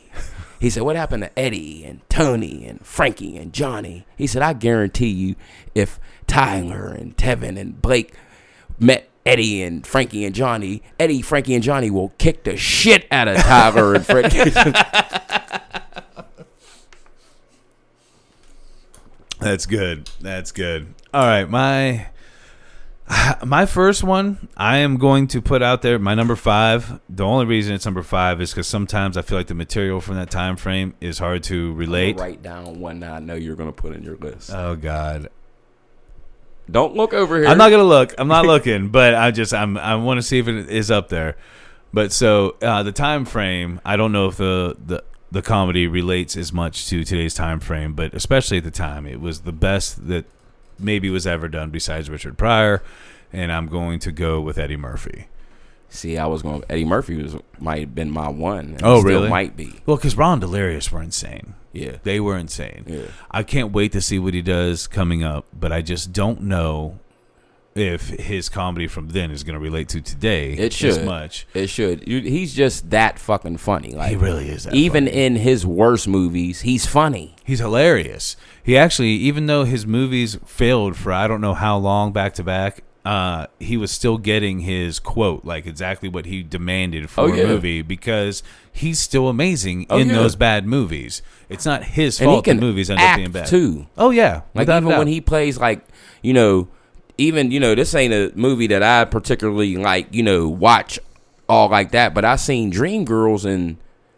He said, what happened to Eddie and Tony and Frankie and Johnny? He said, I guarantee you if Tyler and Tevin and Blake met Eddie, Frankie, and Johnny will kick the shit out of Tyler and Freddie. That's good. All right, my first one, I am going to put out there, my number 5. The only reason it's number 5 is because sometimes I feel like the material from that time frame is hard to relate. Write down one that I know you're going to put in your list. Oh, God. Don't look over here. I'm not going to look. I'm not looking, but I want to see if it is up there. But so the time frame, I don't know if the comedy relates as much to today's time frame, but especially at the time, it was the best that maybe was ever done besides Richard Pryor, and I'm going to go with Eddie Murphy. See, Eddie Murphy might have been my one. Oh, still really? Might be. Well, because Ron and Delirious were insane. Yeah. They were insane. Yeah. I can't wait to see what he does coming up, but I just don't know if his comedy from then is going to relate to today as much. It should. He's just that fucking funny. Like, he really is that even funny. in his worst movies, he's funny. He's hilarious. He actually, even though his movies failed for I don't know how long back to back, he was still getting his quote, like exactly what he demanded for a movie, because he's still amazing in those bad movies. It's not his fault the movies end up being bad. Too. Oh, yeah. Like, even when he plays, like, even, this ain't a movie that I particularly, like, watch all like that, but I seen Dreamgirls, and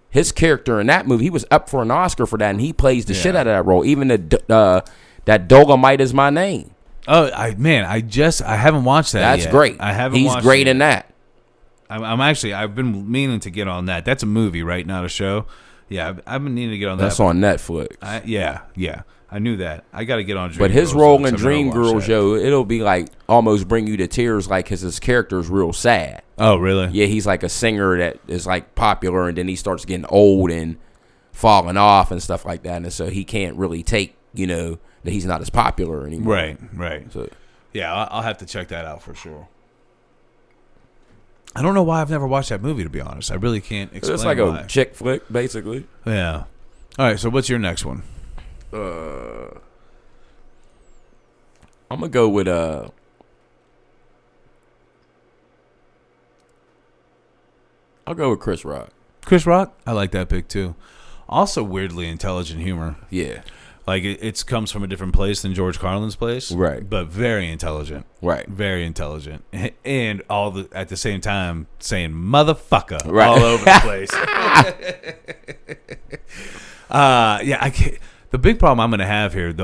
his character in that movie, he was up for an Oscar for that, and he plays the shit out of that role. Even that Dolomite Is My Name. Oh, I haven't watched that yet. That's great. I haven't He's watched great it. in that. I've been meaning to get on that. That's a movie, right? Not a show. Yeah, I've been needing to get on that. That's on Netflix. Yeah. I knew that. I got to get on Dreamgirls. But his role in Dreamgirls, it'll be like almost bring you to tears, like, because his character is real sad. Oh, really? Yeah, he's like a singer that is like popular, and then he starts getting old and falling off and stuff like that, and so he can't really take, that he's not as popular anymore. Right. So, yeah, I'll have to check that out for sure. I don't know why I've never watched that movie, to be honest. I really can't explain. It's like why. a chick flick, basically. Yeah. All right, so what's your next one? I'm gonna go with I'll go with Chris Rock. Chris Rock? I like that pick too. Also weirdly intelligent humor. Yeah. Like it comes from a different place than George Carlin's place. Right. But very intelligent. Right. Very intelligent. And at the same time saying motherfucker right. all over the place. I can't. The big problem I'm going to have here,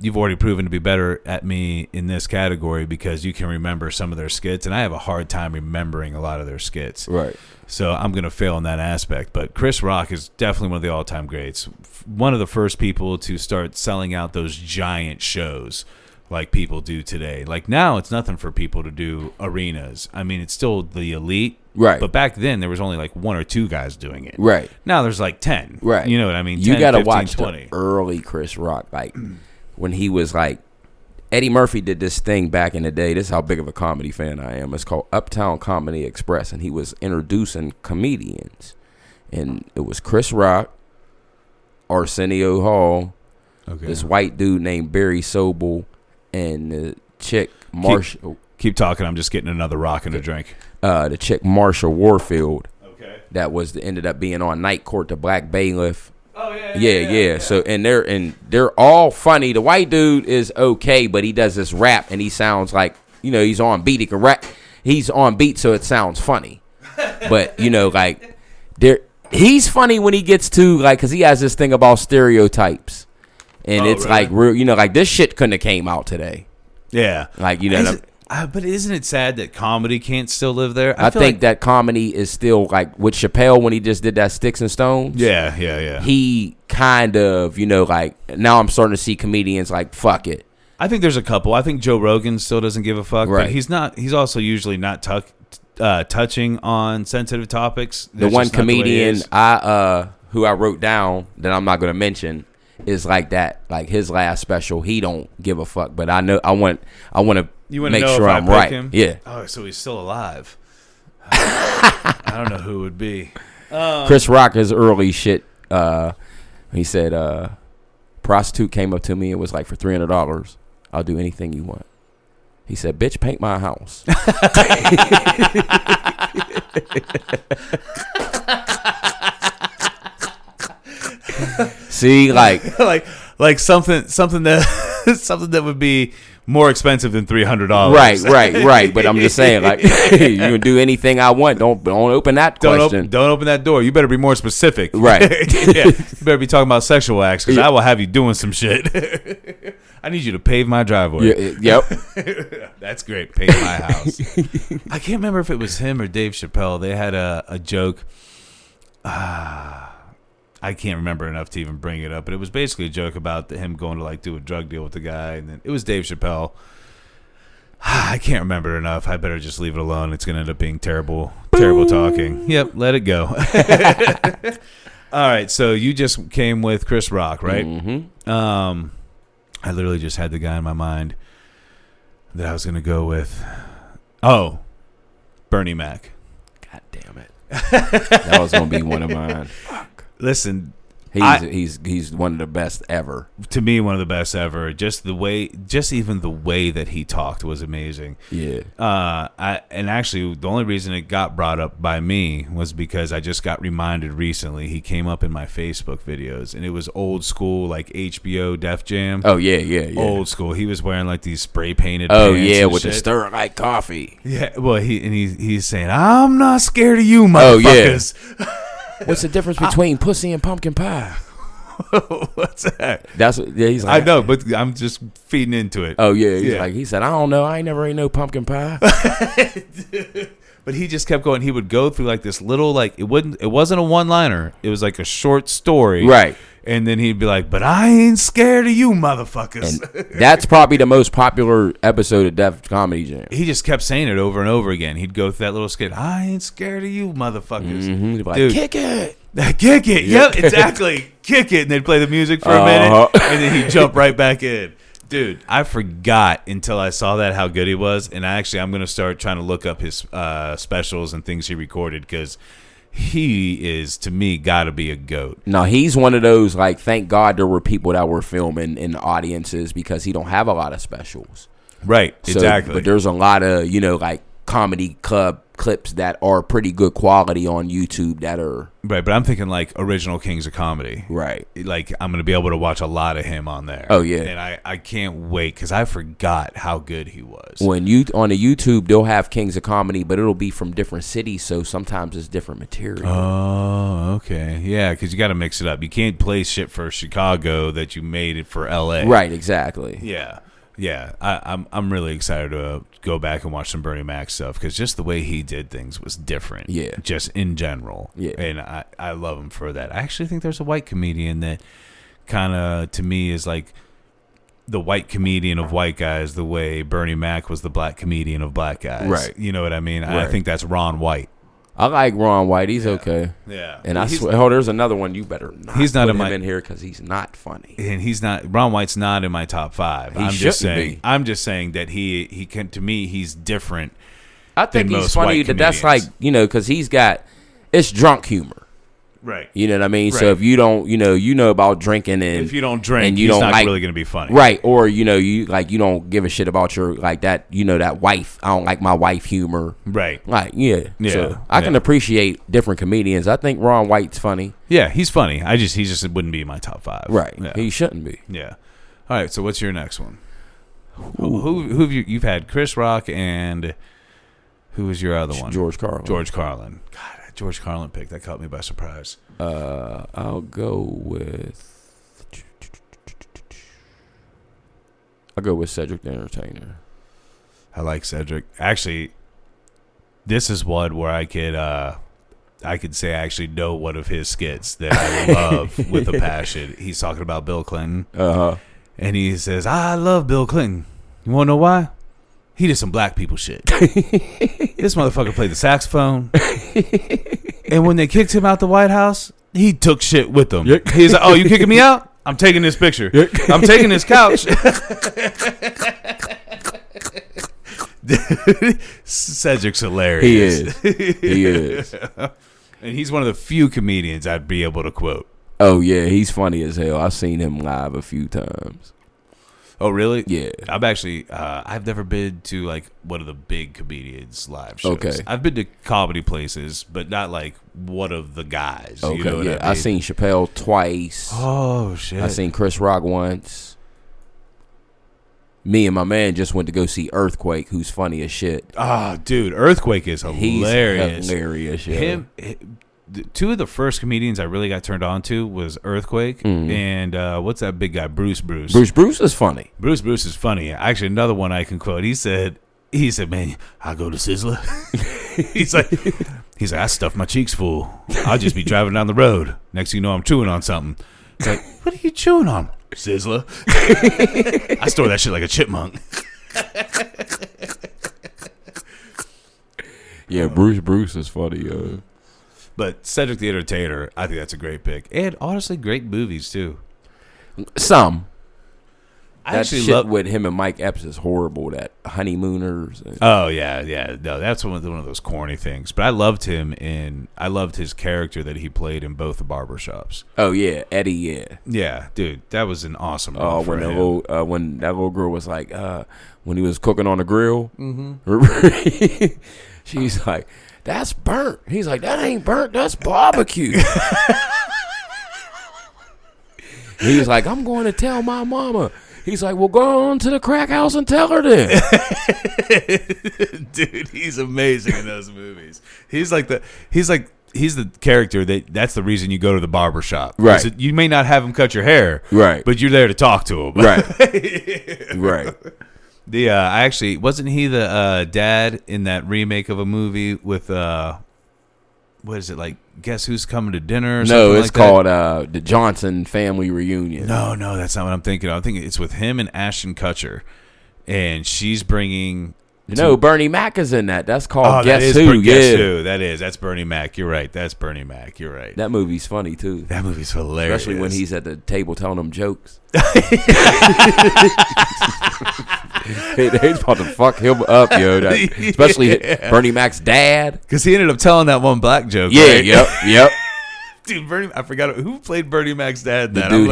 you've already proven to be better at me in this category because you can remember some of their skits, and I have a hard time remembering a lot of their skits. Right. So I'm going to fail in that aspect. But Chris Rock is definitely one of the all-time greats. One of the first people to start selling out those giant shows like people do today. Like now it's nothing for people to do arenas. I mean, it's still the elite. Right. But back then there was only like 1 or 2 guys doing it. Right. Now there's like 10. Right. You know what I mean? 10, you got to 15, watch 20. the early Chris Rock. Like when he was like, Eddie Murphy did this thing back in the day. This is how big of a comedy fan I am. It's called Uptown Comedy Express. And he was introducing comedians. And it was Chris Rock, Arsenio Hall, this white dude named Barry Sobel, and the chick Marsha. Keep talking. I'm just getting another rock and a drink. The chick Marsha Warfield. Okay. That ended up being on Night Court, the Black Bailiff. Oh Yeah. So they're all funny. The white dude is okay, but he does this rap and he sounds like he's on beat. He can rap. He's on beat, so it sounds funny. But like he's funny when he gets to like because he has this thing about stereotypes, and it's really? Like real. Like this shit couldn't have came out today. Yeah. Like but isn't it sad that comedy can't still live there? I think like that comedy is still like with Chappelle when he just did that Sticks and Stones. Yeah. He kind of, like now I'm starting to see comedians like fuck it. I think there's a couple. I think Joe Rogan still doesn't give a fuck, right. But he's not. He's also usually not touching on sensitive topics. The one comedian who I wrote down that I'm not going to mention is like that. Like his last special, he don't give a fuck. But I know I want to. You want to make sure I'm right. Him? Yeah. Oh, so he's still alive. I don't know who it would be. Chris Rock is early shit. He said, prostitute came up to me and was like, for $300, I'll do anything you want. He said, "Bitch, paint my house." See, like something that something that would be more expensive than $300. Right. But I'm just saying, like, you can do anything I want. Don't open that question. Don't open that door. You better be more specific. Right. Yeah. You better be talking about sexual acts because I will have you doing some shit. I need you to pave my driveway. Yep. That's great. Pave my house. I can't remember if it was him or Dave Chappelle. They had a joke. I can't remember enough to even bring it up, but it was basically a joke about him going to like do a drug deal with the guy, and then it was Dave Chappelle. I can't remember it enough. I better just leave it alone. It's gonna end up being terrible talking. Yep, let it go. All right, so you just came with Chris Rock, right? Mm-hmm. I literally just had the guy in my mind that I was gonna go with. Oh, Bernie Mac. God damn it! That was gonna be one of mine. Fuck. Listen, he's one of the best ever. To me, one of the best ever. Just even the way that he talked was amazing. Yeah. And actually, the only reason it got brought up by me was because I just got reminded recently. He came up in my Facebook videos, and it was old school, like HBO Def Jam. Oh yeah. Old school. He was wearing like these spray painted. Oh pants yeah, and with shit. the stir like coffee. Yeah. Well, he's saying, "I'm not scared of you, motherfuckers." Oh, yeah. What's the difference between pussy and pumpkin pie? What's that? That's what, yeah. He's like, I know, but I'm just feeding into it. Oh yeah, he said, I don't know, I ain't never ate no pumpkin pie. But he just kept going. He would go through like this little, like it wasn't a one-liner. It was like a short story, right? And then he'd be like, "But I ain't scared of you, motherfuckers." And that's probably the most popular episode of Def Comedy Jam. He just kept saying it over and over again. He'd go through that little skit. I ain't scared of you, motherfuckers. Mm-hmm. He'd be like, dude, kick it. Kick it. Yep, exactly. Kick it. And they'd play the music for a minute, and then he'd jump right back in. Dude, I forgot until I saw that how good he was. And I'm going to start trying to look up his specials and things he recorded because he is, to me, got to be a GOAT. No, he's one of those, like, thank God there were people that were filming in the audiences because he don't have a lot of specials. Right, exactly. But there's a lot of, like, comedy club clips that are pretty good quality on YouTube that are... Right, but I'm thinking, like, original Kings of Comedy. Right. Like, I'm going to be able to watch a lot of him on there. Oh, yeah. And I can't wait because I forgot how good he was. When on the YouTube, they'll have Kings of Comedy, but it'll be from different cities, so sometimes it's different material. Oh, okay. Yeah, because you got to mix it up. You can't play shit for Chicago that you made it for L.A. Right, exactly. Yeah. Yeah, I'm really excited to go back and watch some Bernie Mac stuff because just the way he did things was different. Yeah, just in general. Yeah, and I love him for that. I actually think there's a white comedian that kind of to me is like the white comedian of white guys, the way Bernie Mac was the black comedian of black guys. Right. You know what I mean? Right. I think that's Ron White. I like Ron White. He's okay. Yeah. And I swear, there's another one you better not. He's not put in him in here because he's not funny. And he's not. Ron White's not in my top 5. I'm just saying that he can. To me, he's different. I think than he's most funny. white That's like because he's got it's drunk humor. Right. You know what I mean? Right. So if you don't, you know about drinking and if you don't drink, and you he's don't not really going to be funny. Right. Or, you don't give a shit about your, like that, that wife. I don't like my wife humor. Right. Like, yeah. Yeah. So I can appreciate different comedians. I think Ron White's funny. Yeah, he's funny. He just wouldn't be in my top 5. Right. Yeah. He shouldn't be. Yeah. All right. So what's your next one? Who have you've had Chris Rock and who was your other one? George Carlin. George Carlin. God, that George Carlin pick that caught me by surprise. I'll go with Cedric the Entertainer. I like Cedric. Actually, this is one where I could say I actually know one of his skits that I love with a passion. He's talking about Bill Clinton. And he says, I love Bill Clinton. You want to know why? He did some black people shit. This motherfucker played the saxophone. And when they kicked him out the White House, he took shit with them. He's like, oh, you kicking me out? I'm taking this picture. I'm taking this couch. Cedric's hilarious. He is. And he's one of the few comedians I'd be able to quote. Oh, yeah. He's funny as hell. I've seen him live a few times. Oh, really? Yeah. I'm actually, I've never been to like one of the big comedians live shows. Okay. I've been to comedy places, but not like one of the guys. Okay, You know what yeah. I mean? I seen Chappelle twice. Oh, shit. I seen Chris Rock once. Me and my man just went to go see Earthquake, who's funny as shit. Oh, dude, Earthquake is hilarious. He's hilarious, yeah. Him, two of the first comedians I really got turned on to was Earthquake and what's that big guy, Bruce. Bruce is funny. Bruce is funny. Actually, another one I can quote. He said, "Man, I go to Sizzler." he's like, I stuff my cheeks full. I'll just be driving down the road. Next thing you know, I'm chewing on something. It's like, what are you chewing on? Sizzler. I store that shit like a chipmunk. Yeah, Bruce is funny. But Cedric the Entertainer, I think that's a great pick. And honestly, great movies, too. Some. I That actually shit love with him and Mike Epps is horrible. That Honeymooners. Oh, yeah. No, that's one of those corny things. But I loved him, and I loved his character that he played in both the barbershops. Oh, yeah. Eddie, yeah. Yeah, dude, that was an awesome Oh, role for him. when that little girl was like, when he was cooking on the grill, mm-hmm. She's like, that's burnt. He's like, that ain't burnt, that's barbecue. He was like, I'm going to tell my mama. He's like, well, go on to the crack house and tell her then. Dude, he's amazing in those movies. He's the character that's the reason you go to the barber shop. Right. You may not have him cut your hair. Right. But you're there to talk to him. Right. Right. I actually wasn't he the dad in that remake of a movie with what is it, like Guess Who's Coming to Dinner or something? No, it's like called the Johnson Family Reunion. No, that's not what I'm thinking of. I'm thinking it's with him and Ashton Kutcher, and she's bringing. No, Bernie Mac is in that. That's called Guess Who. Guess Who. That's Bernie Mac. You're right. That's Bernie Mac. You're right. That movie's funny too. That movie's hilarious, especially when he's at the table telling them jokes. They about to fuck him up, yo. Especially Bernie Mac's dad, because he ended up telling that one black joke. Yeah, right? Yep. Dude, I forgot who played Bernie Mac's dad. The then dude,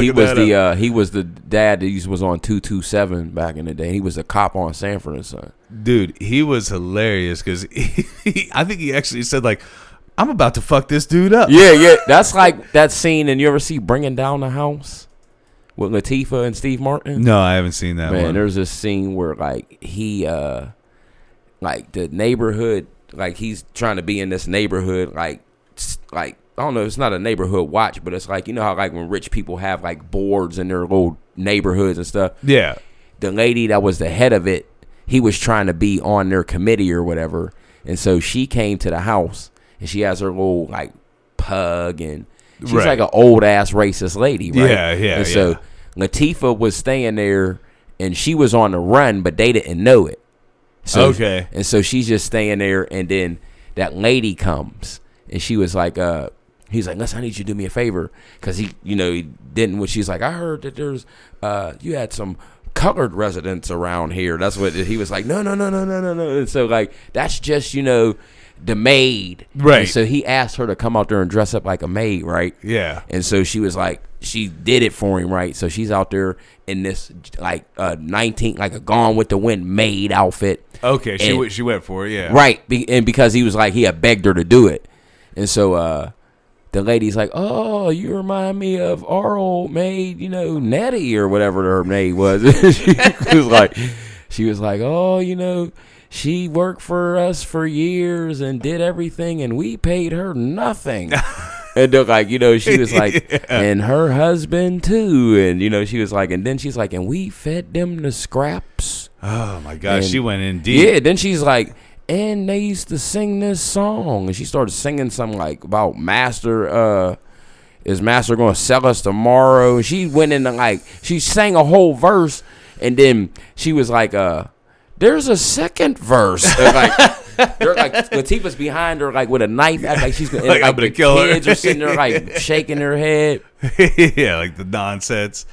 he was the dad that was on 227 back in the day. He was a cop on Sanford and Son. Dude, he was hilarious because I think he actually said like, "I'm about to fuck this dude up." Yeah. That's like that scene. And you ever see Bringing Down the House with Latifah and Steve Martin? No, I haven't seen that. Man, one. there's this scene where like he like the neighborhood, like he's trying to be in this neighborhood, like I don't know, it's not a neighborhood watch, but it's like, you know how like when rich people have like boards in their little neighborhoods and stuff. Yeah. The lady that was the head of it, he was trying to be on their committee or whatever, and so she came to the house and she has her little like pug, and she's like an old ass racist lady, right? Yeah. And so Latifah was staying there, and she was on the run, but they didn't know it. So, okay. And so she's just staying there, and then that lady comes, and she was like, he's like, listen, I need you to do me a favor, because he didn't. When she's like, I heard that there's, you had some colored residents around here. That's what he was like. No. And so like that's just the maid, right? And so he asked her to come out there and dress up like a maid, right? Yeah. And so she was like, she did it for him, right? So she's out there in this like 19, like a Gone with the Wind maid outfit. Okay, she went for it, yeah. Right, and because he was like, he had begged her to do it, and so the lady's like, oh, you remind me of our old maid, Nettie or whatever her maid was. She was like, oh, she worked for us for years and did everything, and we paid her nothing. And they're like, she was like, yeah. And her husband too. And, she was like, and then she's like, and we fed them the scraps. Oh, my gosh. And, she went in deep. Yeah. Then she's like, and they used to sing this song. And she started singing something like about Master, is Master going to sell us tomorrow? And she went into like, she sang a whole verse. And then she was like, there's a second verse. They're like Latifah's behind her, like with a knife, like she's gonna, like I'm gonna kill her. Kids are sitting there like shaking their head. Yeah, like the nonsense.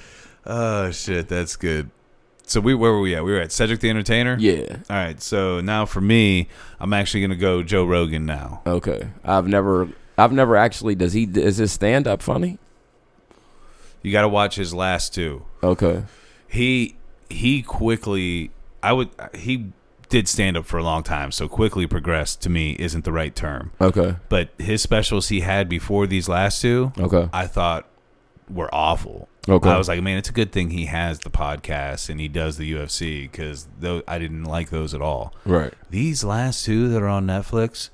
Oh shit, that's good. So where were we at? We were at Cedric the Entertainer. Yeah. All right. So now for me, I'm actually gonna go Joe Rogan now. Okay. I've never actually. Is his stand up funny? You got to watch his last two. Okay. He he did stand up for a long time, so quickly progressed to me isn't the right term. Okay. But his specials he had before these last two, I thought were awful. Okay. I was like, man, it's a good thing he has the podcast and he does the UFC, because I didn't like those at all. Right. These last two that are on Netflix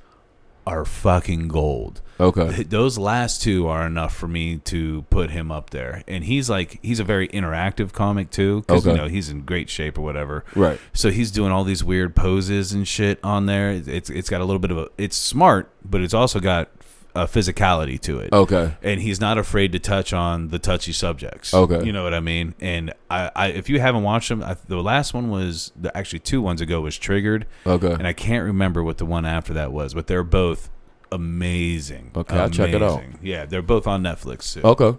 are fucking gold. Okay. Those last two are enough for me to put him up there. And he's a very interactive comic too, because he's in great shape or whatever. Right. So he's doing all these weird poses and shit on there. It's got a little bit of it's smart, but it's also got a physicality to it. Okay. And he's not afraid to touch on the touchy subjects. Okay. You know what I mean? And I if you haven't watched them, the last one was actually 2 ones ago was Triggered. Okay. And I can't remember what the one after that was, but they're both amazing. Okay, I'll check it out. Yeah, they're both on Netflix too. Okay.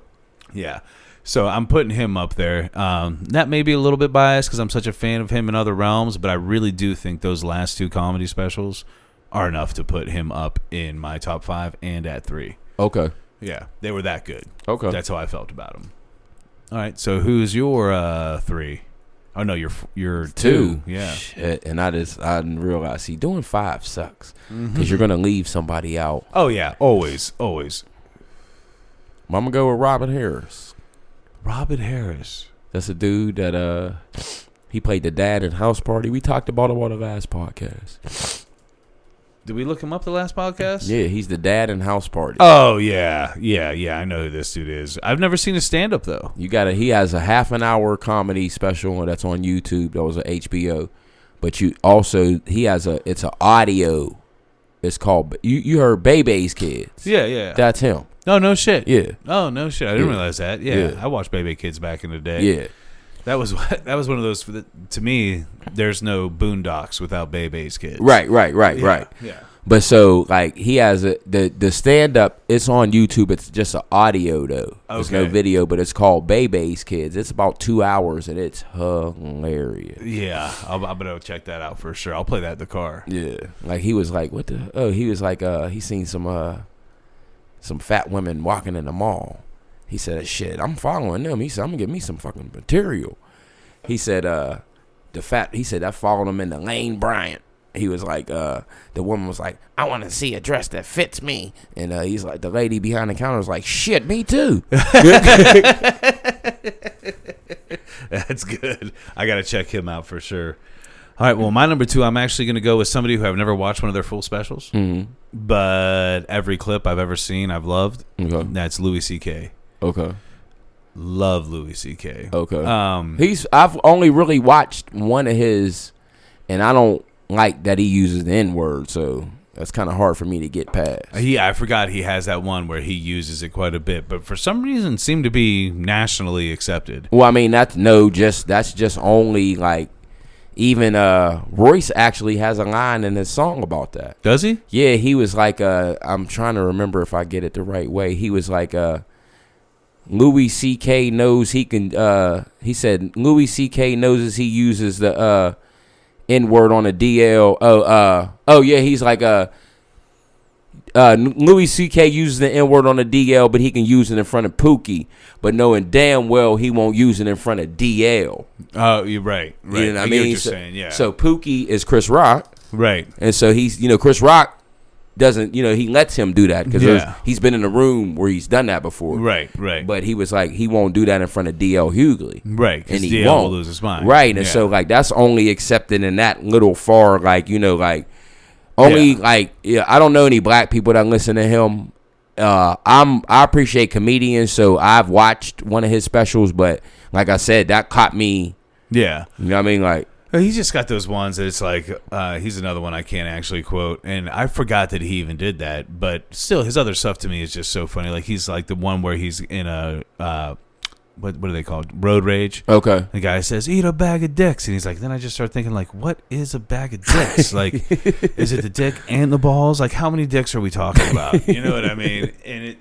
Yeah. So I'm putting him up there. That may be a little bit biased because I'm such a fan of him in other realms, but I really do think those last 2 comedy specials are enough to put him up in my top 5 and at 3. Okay. Yeah, they were that good. Okay. That's how I felt about him. All right, so who's your 3? Oh no, you're 2. Yeah. Shit. And I didn't realize. See, doing 5 sucks because you're gonna leave somebody out. Oh yeah, always. I'm gonna go with Robin Harris. Robin Harris. That's a dude that he played the dad in House Party. We talked about him on the last podcast. Did we look him up the last podcast? Yeah, he's the dad in House Party. Oh yeah. I know who this dude is. I've never seen his stand up though. He has a half an hour comedy special that's on YouTube. That was an HBO, but he has it's an audio. It's called you heard Bebe's Kids. Yeah. That's him. No shit. Yeah. Oh no shit. I didn't realize that. Yeah. I watched Bebe Kids back in the day. Yeah. That was one of those. To me, there's no Boondocks without Bebe's Kids. Right. Yeah. But so like he has the stand up. It's on YouTube. It's just an audio though. There's no video, but it's called Bebe's Kids. It's about 2 hours and it's hilarious. Yeah, I'm gonna check that out for sure. I'll play that in the car. Yeah, like he was like, what the? Oh, he was like, he seen some fat women walking in the mall. He said, shit, I'm following them. He said, I'm gonna get me some fucking material. He said, he said, I followed him into Lane Bryant. He was like, the woman was like, I want to see a dress that fits me. And he's like, the lady behind the counter was like, shit, me too. That's good. I got to check him out for sure. All right, well, my number 2, I'm actually going to go with somebody who I've never watched one of their full specials, but every clip I've ever seen, I've loved. Okay. That's Louis C.K. Okay. Love Louis C.K. Okay. I've only really watched one of his, and I don't like that he uses the N-word, so that's kind of hard for me to get past. Yeah, I forgot he has that one where he uses it quite a bit, but for some reason seemed to be nationally accepted. Well, I mean, that's just only like, even Royce actually has a line in his song about that. Does he? Yeah, he was like, I'm trying to remember if I get it the right way. He was like, Louis C.K. knows he can, he said, Louis C.K. knows as he uses the N-word on a DL. Oh yeah, he's like, Louis C.K. uses the N-word on a DL, but he can use it in front of Pookie, but knowing damn well he won't use it in front of DL. Oh, you're right. You know what I mean? What you're saying, yeah. So Pookie is Chris Rock. Right. And so he's, Chris Rock doesn't, he lets him do that because he's been in a room where he's done that before. Right. But he was like, he won't do that in front of DL Hughley. Right. And he DL won't will lose his mind. Right. And so like that's only accepted in that little far, like, only like, I don't know any black people that listen to him. I appreciate comedians, so I've watched one of his specials, but like I said, that caught me. Yeah. You know what I mean? Like, he's just got those ones that it's like, he's another one I can't actually quote, and I forgot that he even did that, but still, his other stuff to me is just so funny. Like, he's like the one where he's in a, what are they called? Road rage. Okay. The guy says, eat a bag of dicks, and he's like, then I just start thinking, like, what is a bag of dicks? Like, is it the dick and the balls? Like, how many dicks are we talking about? You know what I mean? And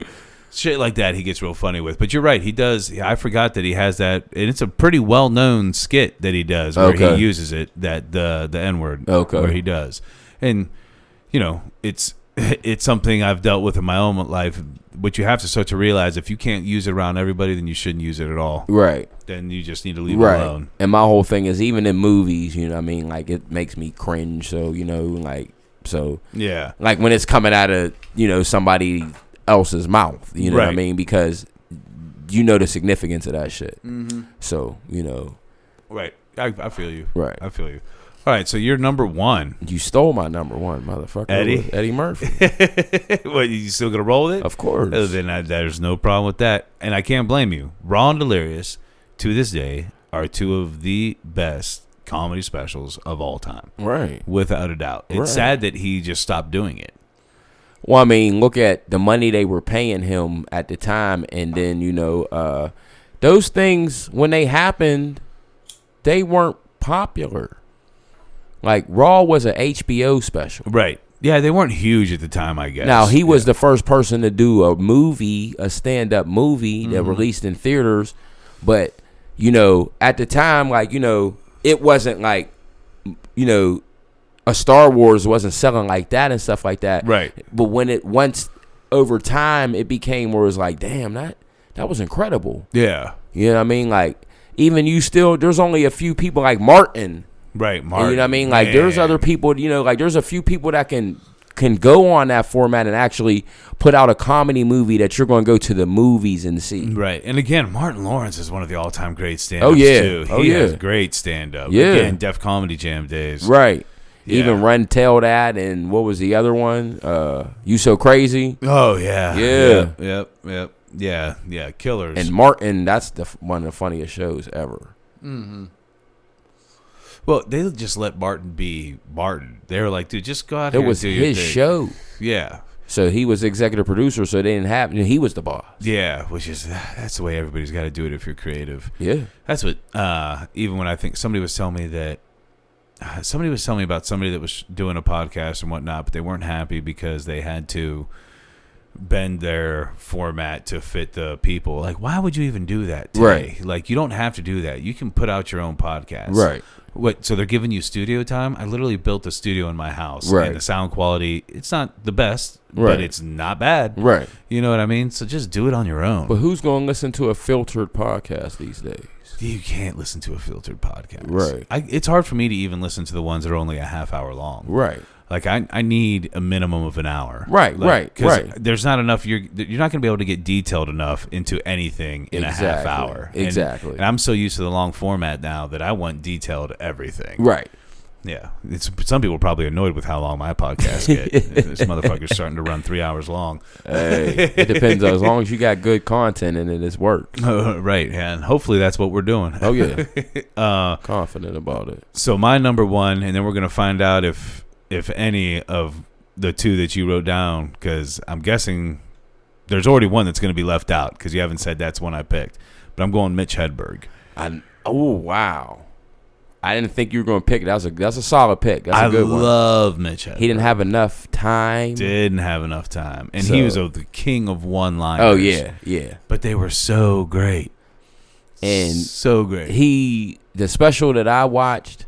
shit like that he gets real funny with. But you're right, he does. I forgot that he has that, and it's a pretty well-known skit that he does where he uses it, that the N-word, where he does. And, it's it's something I've dealt with in my own life. But you have to start to realize if you can't use it around everybody, then you shouldn't use it at all. Right. Then you just need to leave it alone. And my whole thing is, even in movies, you know what I mean? Like, it makes me cringe. So, you know, like, so. Yeah. Like, when it's coming out of, you know, somebody else's mouth, you know what I mean? Because you know the significance of that shit. Mm-hmm. So, you know. Right. I feel you. Right. I feel you. All right, so you're number one. You stole my number one, motherfucker. Eddie Murphy. What, you still going to roll with it? Of course. Then there's no problem with that. And I can't blame you. Raw and Delirious, to this day, are two of the best comedy specials of all time. Right. Without a doubt. It's sad that he just stopped doing it. Well, I mean, look at the money they were paying him at the time. And then, you know, those things, when they happened, they weren't popular. Like, Raw was an HBO special. Right. Yeah, they weren't huge at the time, I guess. Now, he was the first person to do a stand-up movie that released in theaters. But, you know, at the time, like, you know, it wasn't like, you know, a Star Wars wasn't selling like that and stuff like that. Right. But when once over time, it became where it was like, damn, that was incredible. Yeah. You know what I mean? Like, even there's only a few people like Martin. Right, Martin. You know what I mean? Like, there's other people, you know, like, there's a few people that can go on that format and actually put out a comedy movie that you're going to go to the movies and see. Right. And again, Martin Lawrence is one of the all-time great stand-ups, too. He has great stand-up. Yeah. Again, Def Comedy Jam days. Right. Yeah. Even Run Tell That, and what was the other one? You So Crazy. Oh, yeah. Yeah. Yep. Yeah. Killers. And Martin, that's one of the funniest shows ever. Mm-hmm. Well, they just let Martin be Martin. They were like, dude, just go out here. It was his show. Yeah. So he was executive producer, so they didn't have, he was the boss. Yeah, that's the way everybody's got to do it if you're creative. Yeah. That's what, even when I think somebody was telling me about somebody that was doing a podcast and whatnot, but they weren't happy because they had to bend their format to fit the people. Like, why would you even do that today? Right. Like, you don't have to do that. You can put out your own podcast. Right. What? So they're giving you studio time? I literally built a studio in my house. Right. And the sound quality, it's not the best, right, but it's not bad. Right. You know what I mean? So just do it on your own. But who's going to listen to a filtered podcast these days? You can't listen to a filtered podcast. Right. It's hard for me to even listen to the ones that are only a half hour long. Right. Like, I need a minimum of an hour. Right, right. There's not enough. You're not going to be able to get detailed enough into anything in a half hour. Exactly. And I'm so used to the long format now that I want detailed everything. Right. Yeah. Some people are probably annoyed with how long my podcasts get. This motherfucker's starting to run 3 hours long. Hey, it depends. As long as you got good content and it's work. Right. And hopefully that's what we're doing. Oh, yeah. Confident about it. So my number one, and then we're going to find out if any of the two that you wrote down, because I'm guessing there's already one that's going to be left out because you haven't said that's one I picked. But I'm going Mitch Hedberg. Oh, wow. I didn't think you were going to pick it. That's a solid pick. That's a good one. I love Mitch Hedberg. He didn't have enough time. And he was the king of one-liners. Oh, yeah. But they were so great. And so great. The special that I watched,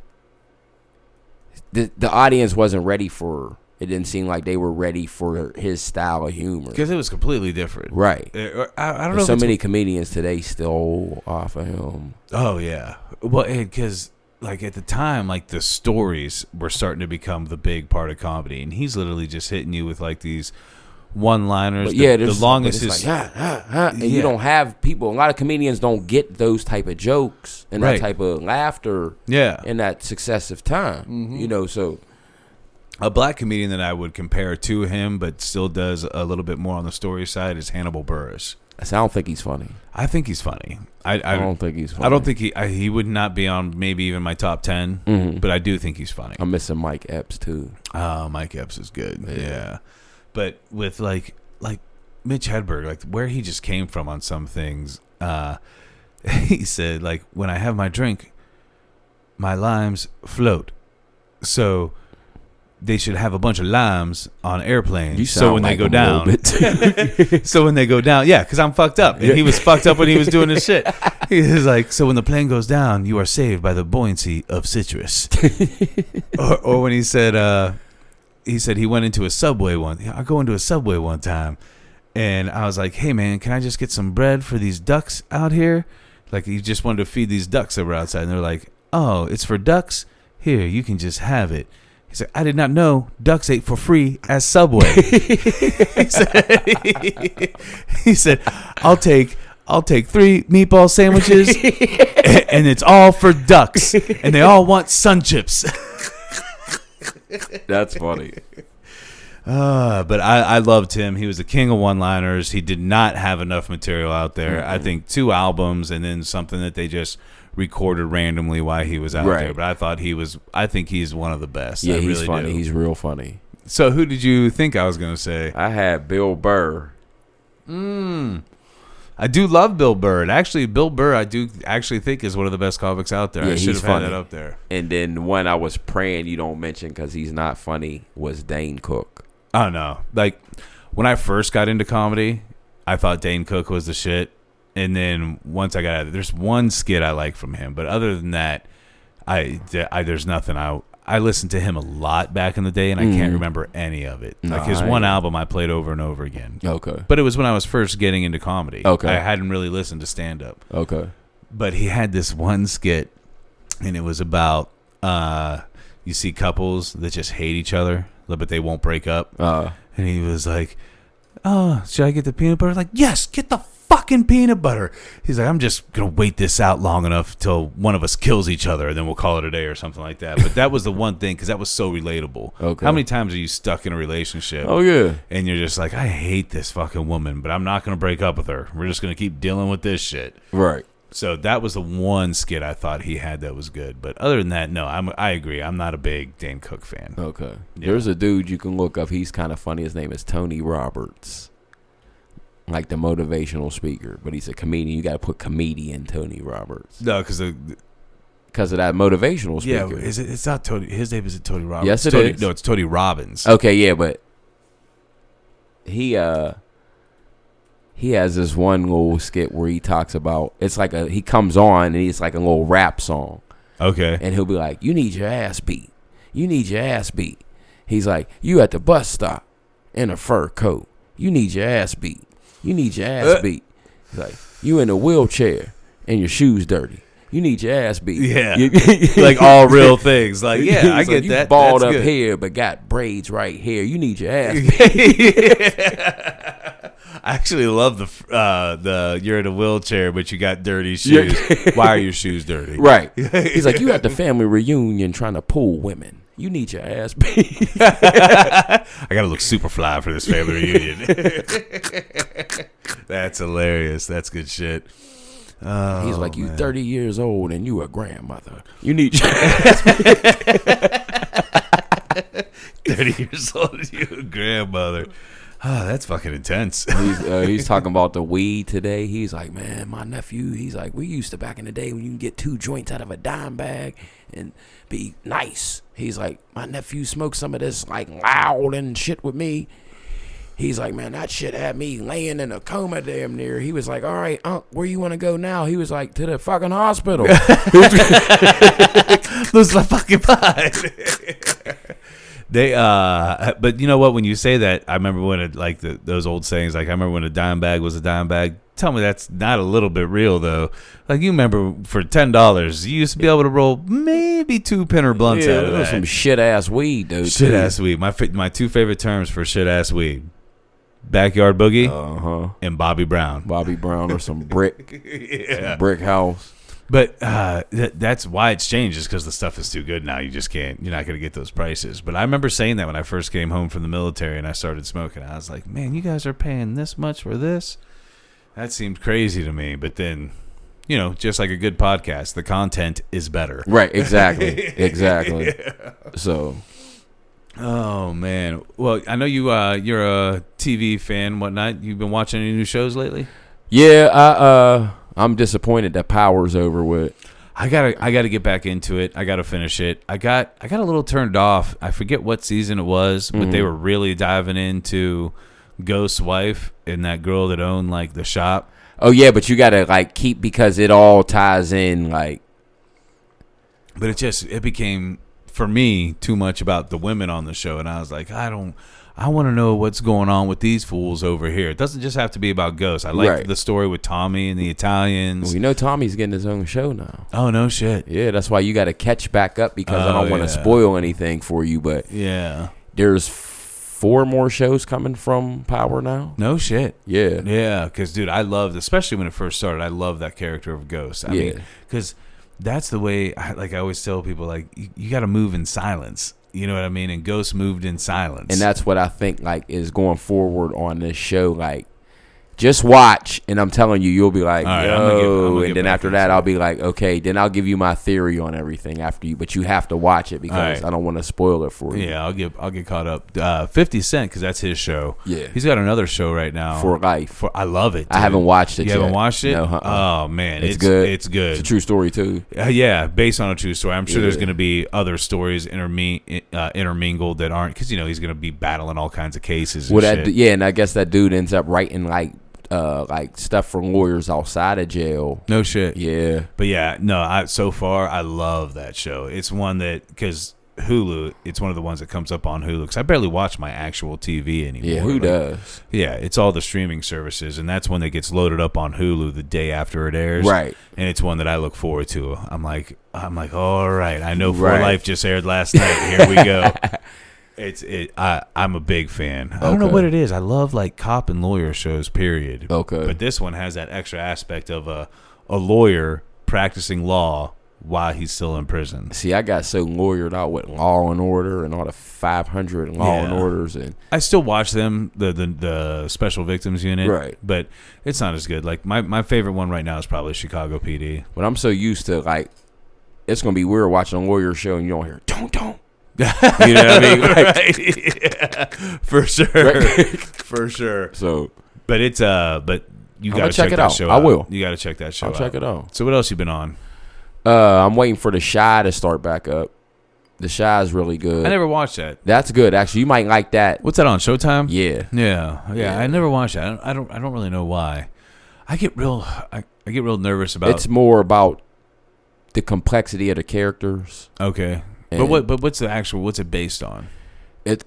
the audience wasn't ready for. It didn't seem like they were ready for his style of humor because it was completely different. Right. I don't know. So many comedians today stole off of him. Oh yeah. Well, because like at the time, like the stories were starting to become the big part of comedy, and he's literally just hitting you with like these one-liners. The longest is like, and you don't have people. A lot of comedians don't get those type of jokes and that type of laughter. Yeah. In that successive time, you know. So a black comedian that I would compare to him, but still does a little bit more on the story side, is Hannibal Buress. I don't think he's funny. I think he's funny. I don't think he's funny. I don't think he would not be on maybe even my top 10, but I do think he's funny. I'm missing Mike Epps too. Oh, Mike Epps is good. Yeah. But with like Mitch Hedberg, like where he just came from on some things, he said, like, when I have my drink, my limes float. So they should have a bunch of limes on airplanes. So when they go down, yeah, because I'm fucked up. And he was fucked up when he was doing this shit. He was like, so when the plane goes down, you are saved by the buoyancy of citrus. or when he said, he said he went into a Subway I go into a Subway one time, and I was like, hey man, can I just get some bread for these ducks out here? Like, he just wanted to feed these ducks that were outside, and they're like, oh, it's for ducks? Here, you can just have it. He's like, I did not know ducks ate for free at Subway. he said, I'll take 3 meatball sandwiches, and it's all for ducks, and they all want sun chips. That's funny. But I loved him. He was the king of one-liners. He did not have enough material out there. I think 2 albums and then something that they just recorded randomly while he was out there. But I think he's one of the best. Yeah, I he's really funny. do. He's real funny. So who did you think I was going to say? I had Bill Burr. I do love Bill Burr. Actually, Bill Burr, I do actually think is one of the best comics out there. Yeah, I should he's have had funny. that up there. And then one I was praying you don't mention because he's not funny was Dane Cook. Oh, no. Like, when I first got into comedy, I thought Dane Cook was the shit. And then once I got out of it, there's one skit I like from him. But other than that, there's nothing. I listened to him a lot back in the day, and I can't remember any of it. Like, his one album I played over and over again. Okay. But it was when I was first getting into comedy. Okay. I hadn't really listened to stand-up. Okay. But he had this one skit, and it was about you see couples that just hate each other, but they won't break up. And he was like, oh, should I get the peanut butter? Like, yes, get the fucking peanut butter. He's like, I'm just going to wait this out long enough till one of us kills each other, and then we'll call it a day or something like that. But that was the one thing, because that was so relatable. Okay. How many times are you stuck in a relationship? Oh, yeah. And you're just like, I hate this fucking woman, but I'm not going to break up with her. We're just going to keep dealing with this shit. Right. So that was the one skit I thought he had that was good. But other than that, no, I agree. I'm not a big Dane Cook fan. Okay. Yeah. There's a dude you can look up. He's kind of funny. His name is Tony Roberts. Like the motivational speaker. But he's a comedian. You got to put comedian Tony Roberts. No, because of that motivational speaker. Yeah, it's not Tony. His name isn't Tony Robbins. Yes, it is. No, it's Tony Robbins. Okay, yeah, but he has this one little skit where he talks about, it's like he comes on and it's like a little rap song. Okay. And he'll be like, you need your ass beat. You need your ass beat. He's like, you at the bus stop in a fur coat. You need your ass beat. You need your ass beat. He's like, you in a wheelchair and your shoes dirty. You need your ass beat. Yeah. Like all real things. Like, yeah, I get you that. Bald That's up good. here but got braids right here. You need your ass beat. I actually love the you're in a wheelchair but you got dirty shoes. Why are your shoes dirty? Right. He's like, you at the family reunion trying to pull women. You need your ass beat. I gotta look super fly for this family reunion. That's hilarious. That's good shit. Oh, he's like, you man. 30 years old and you a grandmother. You need your ass beat. 30 years old and you a grandmother. Oh, that's fucking intense. He's talking about the weed today. He's like, man, my nephew, he's like, we used to back in the day when you can get 2 joints out of a dime bag and be nice. He's like, my nephew smoked some of this like loud and shit with me. He's like, man, that shit had me laying in a coma damn near. He was like, all right, where you want to go now? He was like, to the fucking hospital. Lose my fucking mind. But you know what? When you say that, I remember when it like those old sayings. Like I remember when a dime bag was a dime bag. Tell me that's not a little bit real though. Like you remember for $10, you used to be able to roll maybe 2 pinner blunts out of that. Some shit ass weed, dude. Shit ass weed. My 2 favorite terms for shit ass weed: Backyard Boogie and Bobby Brown. Bobby Brown or some brick, some brick house. But that's why it's changed, is because the stuff is too good now. You just can't. You're not going to get those prices. But I remember saying that when I first came home from the military and I started smoking. I was like, man, you guys are paying this much for this? That seemed crazy to me. But then, you know, just like a good podcast, the content is better. Right, exactly. Exactly. Yeah. So. Oh, man. Well, I know you're a TV fan and whatnot. You've been watching any new shows lately? Yeah, I'm disappointed that Power's over with. I gotta get back into it. I gotta finish it. I got a little turned off. I forget what season it was, but they were really diving into Ghost's wife and that girl that owned like the shop. Oh yeah, but you gotta like keep, because it all ties in like. But it became for me, too much about the women on the show, and I was like, I want to know what's going on with these fools over here. It doesn't just have to be about ghosts. I like the story with Tommy and the Italians. Well, you know Tommy's getting his own show now. Oh, no shit. Yeah, that's why you got to catch back up because I don't want to spoil anything for you. But there's 4 more shows coming from Power now. No shit. Yeah. Yeah, because, dude, I loved, especially when it first started, I loved that character of Ghost. I mean, because that's the way, I always tell people, like, you got to move in silence. You know what I mean? And Ghost moved in silence. And that's what I think, like, is going forward on this show. Like, just watch, and I'm telling you, you'll be like, right, yo. And then after that, I'll be like, okay, then I'll give you my theory on everything after you. But you have to watch it because I don't want to spoil it for you. Yeah, I'll get caught up. 50 Cent, because that's his show. Yeah. He's got another show right now. For Life. I love it, dude. I haven't watched it yet. You haven't watched it? No, Oh, man. It's good. It's good. It's a true story, too. Yeah, based on a true story. I'm sure there's going to be other stories intermingled that aren't, because, he's going to be battling all kinds of cases and shit. Yeah, and I guess that dude ends up writing, like stuff for lawyers outside of jail. No shit. Yeah. But yeah, no, so far I love that show. It's one that, because Hulu, it's one of the ones that comes up on Hulu, because I barely watch my actual TV anymore. Yeah, who does? Yeah, it's all the streaming services, and that's one that gets loaded up on Hulu the day after it airs. Right. And it's one that I look forward to. I'm like, all right, I know For Life just aired last night. Here we go. I'm a big fan. I don't know what it is. I love like cop and lawyer shows, period. Okay. But this one has that extra aspect of a lawyer practicing law while he's still in prison. See, I got so lawyered out with Law and Order and all the 500 Law and Orders, and I still watch them, the Special Victims Unit, right? But it's not as good. Like my favorite one right now is probably Chicago PD. But I'm so used to, like, it's gonna be weird watching a lawyer show and you don't hear don't. You know what I mean? Like, yeah, for sure, right? For sure. So, but it's but you gotta check that show out. I will. You gotta check that show out. I'll check it out. So what else you been on? I'm waiting for The Chi to start back up. The Chi is really good. I never watched that. That's good, actually. You might like that. What's that on Showtime? Yeah. I never watched that. I don't really know why. I get real nervous about. It's more about the complexity of the characters. Okay. And but what's it based on?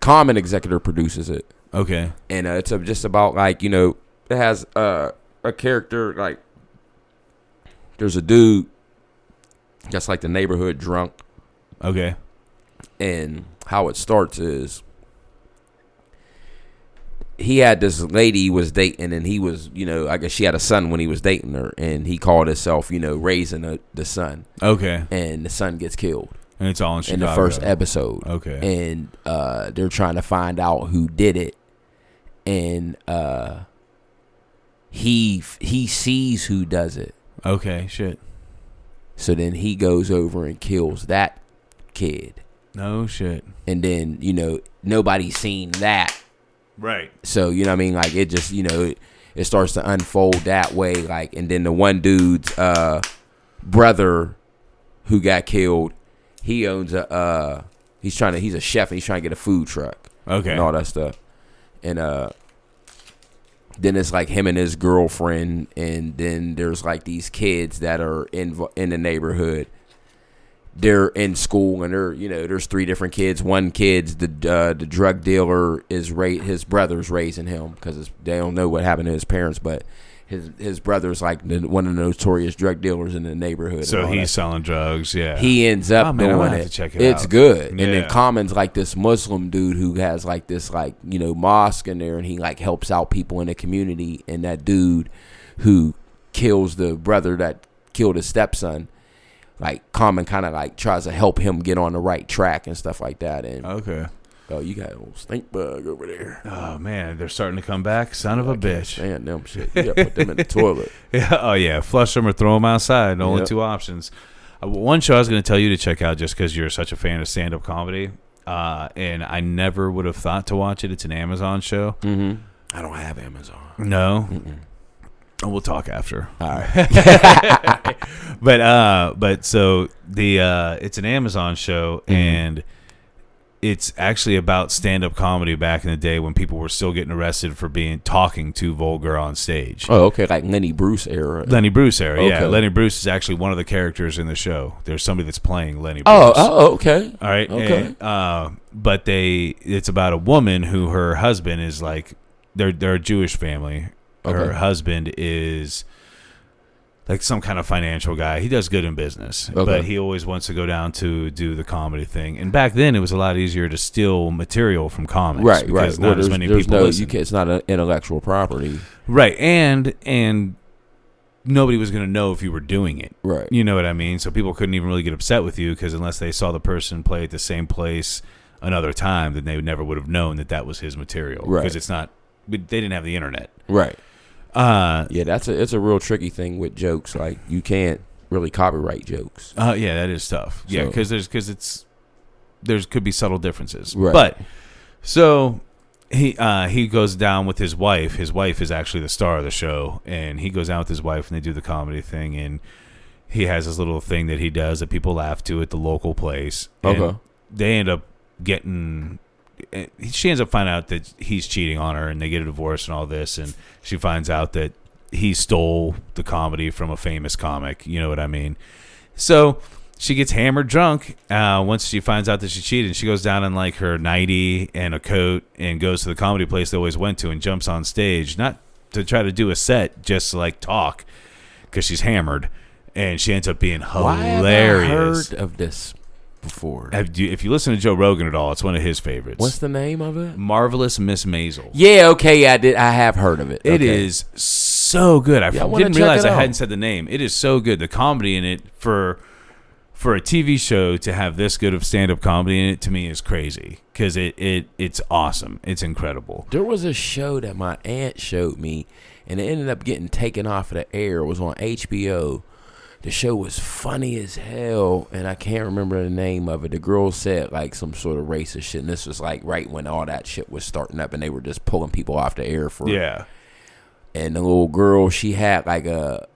Common executive produces it. Okay. And it's just about, like, it has a character, like, there's a dude that's like the neighborhood drunk. Okay. And how it starts is he had this lady he was dating, and he was, I guess she had a son when he was dating her, and he called himself, raising the son. Okay. And the son gets killed. And it's all in Chicago. In the first episode. Okay. And they're trying to find out who did it. And he sees who does it. Okay, shit. So then he goes over and kills that kid. No shit. And then, nobody's seen that. Right. So, you know what I mean? Like, it just, it starts to unfold that way. Like, and then the one dude's brother who got killed, he owns he's a chef, and he's trying to get a food truck. Okay. And all that stuff. And then it's like him and his girlfriend, and then there's like these kids that are in the neighborhood. They're in school, and there's 3 different kids. One kid's the drug dealer his brother's raising him because they don't know what happened to his parents, but his brother's like one of the notorious drug dealers in the neighborhood. So he's selling drugs. Yeah, he ends up doing it. Check it it's out. good. Yeah. And then Common's like this Muslim dude who has like this mosque in there, and he like helps out people in the community. And that dude who kills the brother that killed his stepson, like Common kind of like tries to help him get on the right track and stuff like that. And okay. Oh, you got a little stink bug over there. Oh man, they're starting to come back. Son of a bitch. Man, them shit. You gotta put them in the toilet. Yeah. Oh yeah, flush them or throw them outside. Only 2 options. One show I was going to tell you to check out, just because you're such a fan of stand-up comedy, and I never would have thought to watch it. It's an Amazon show. Mm-hmm. I don't have Amazon. No. Mm-mm. We'll talk after. All right. But so it's an Amazon show, and it's actually about stand-up comedy back in the day when people were still getting arrested for talking too vulgar on stage. Oh, okay, like Lenny Bruce era. Lenny Bruce era, Okay. yeah. Lenny Bruce is actually one of the characters in the show. There's somebody that's playing Lenny Bruce. Oh, okay. All right. Okay. And, but it's about a woman who her husband is like, they're a Jewish family. Okay. Her husband is like some kind of financial guy. He does good in business, but he always wants to go down to do the comedy thing. And back then, it was a lot easier to steal material from comics, Right, because right. not as many people listen. It's not an intellectual property. Right, and nobody was going to know if you were doing it. Right. You know what I mean? So people couldn't even really get upset with you, because unless they saw the person play at the same place another time, then they never would have known that was his material. Right. Because they didn't have the internet. Right. Yeah, it's a real tricky thing with jokes. Like, you can't really copyright jokes. Yeah, that is tough. Yeah, because there could be subtle differences. Right. But so he goes down with his wife. His wife is actually the star of the show, and he goes down with his wife, and they do the comedy thing, and he has this little thing that he does that people laugh to at the local place. And they end up getting. She ends up finding out that he's cheating on her, and they get a divorce and all this, and she finds out that he stole the comedy from a famous comic. You know what I mean? So she gets hammered drunk. Once she finds out that she cheated, she goes down in like her nightie and a coat and goes to the comedy place they always went to and jumps on stage, not to try to do a set, just to like talk, because she's hammered, and she ends up being hilarious. Why have I heard of this before? If you listen to Joe Rogan at all, it's one of his favorites. What's the name of it? Marvelous Miss Maisel. Yeah, okay, I have heard of it. It is so good. I wanna didn't check realize it I out. hadn't said the name. It is so good. The comedy in it for a TV show to have this good of stand-up comedy in it, to me, is crazy, because it's awesome. It's incredible. There was a show that my aunt showed me, and it ended up getting taken off of the air. It was on HBO. The show was funny as hell, and I can't remember the name of it. The girl said like some sort of racist shit, and this was like right when all that shit was starting up, and they were just pulling people off the air for Yeah. And the little girl, she had a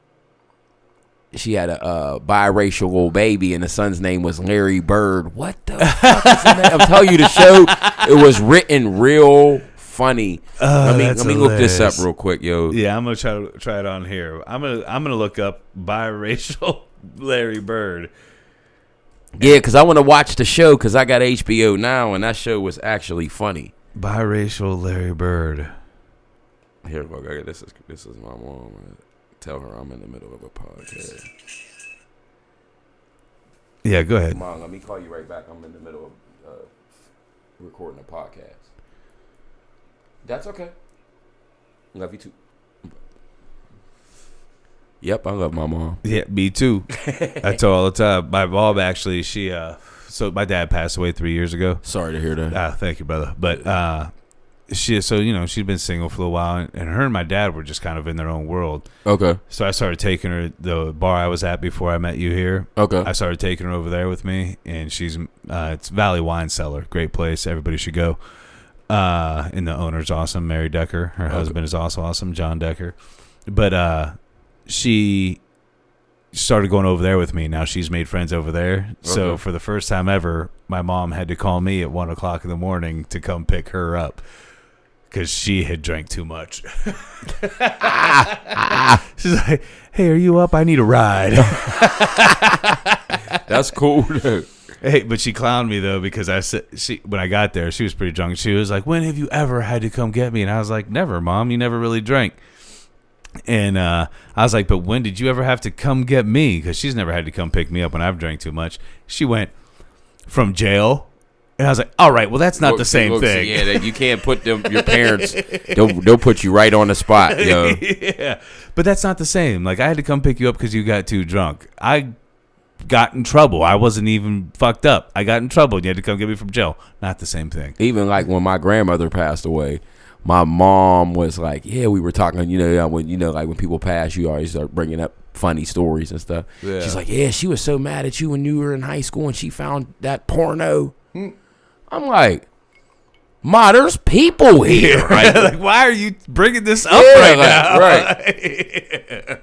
biracial little baby, and the son's name was Larry Bird. What the fuck is the name? I'm telling you, the show, it was written real funny. Let me look this up real quick, yo. Yeah, I'm gonna try it on here. I'm gonna look up biracial Larry Bird. Yeah, because I want to watch the show, because I got HBO now, and that show was actually funny. Biracial Larry Bird. Here, look, this is my mom. Tell her I'm in the middle of a podcast. Yeah, go ahead. Mom, let me call you right back. I'm in the middle of recording a podcast. That's okay. Love you too. Yep, I love my mom. Yeah, me too. I tell her all the time. My mom actually, so my dad passed away 3 years ago. Sorry to hear that. Thank you, brother. But she'd been single for a while, and her and my dad were just kind of in their own world. Okay. So I started taking her, the bar I was at before I met you here. Okay. I started taking her over there with me, and it's Valley Wine Cellar, great place. Everybody should go. And the owner's awesome, Mary Decker. Her husband is also awesome, John Decker. But she started going over there with me. Now she's made friends over there. So for the first time ever, my mom had to call me at 1 o'clock in the morning to come pick her up, because she had drank too much. She's like, "Hey, are you up? I need a ride." That's cool, dude. Hey, but she clowned me though, because I said when I got there, she was pretty drunk. She was like, "When have you ever had to come get me?" And I was like, "Never, Mom. You never really drank." And I was like, "But when did you ever have to come get me?" Because she's never had to come pick me up when I've drank too much. She went, "From jail." And I was like, "All right, well, that's not the same thing." Yeah, you can't put them. Your parents, they'll put you right on the spot, yo. Yeah, but that's not the same. Like, I had to come pick you up because you got too drunk. I got in trouble. I wasn't even fucked up. I got in trouble. You had to come get me from jail. Not the same thing. Even like when my grandmother passed away, my mom was like, "Yeah, we were talking. Like when people pass, you always start bringing up funny stories and stuff." Yeah. She's like, "Yeah, she was so mad at you when you were in high school and she found that porno." I'm like, "Ma, there's people here." Right? Like, why are you bringing this up right now? Right.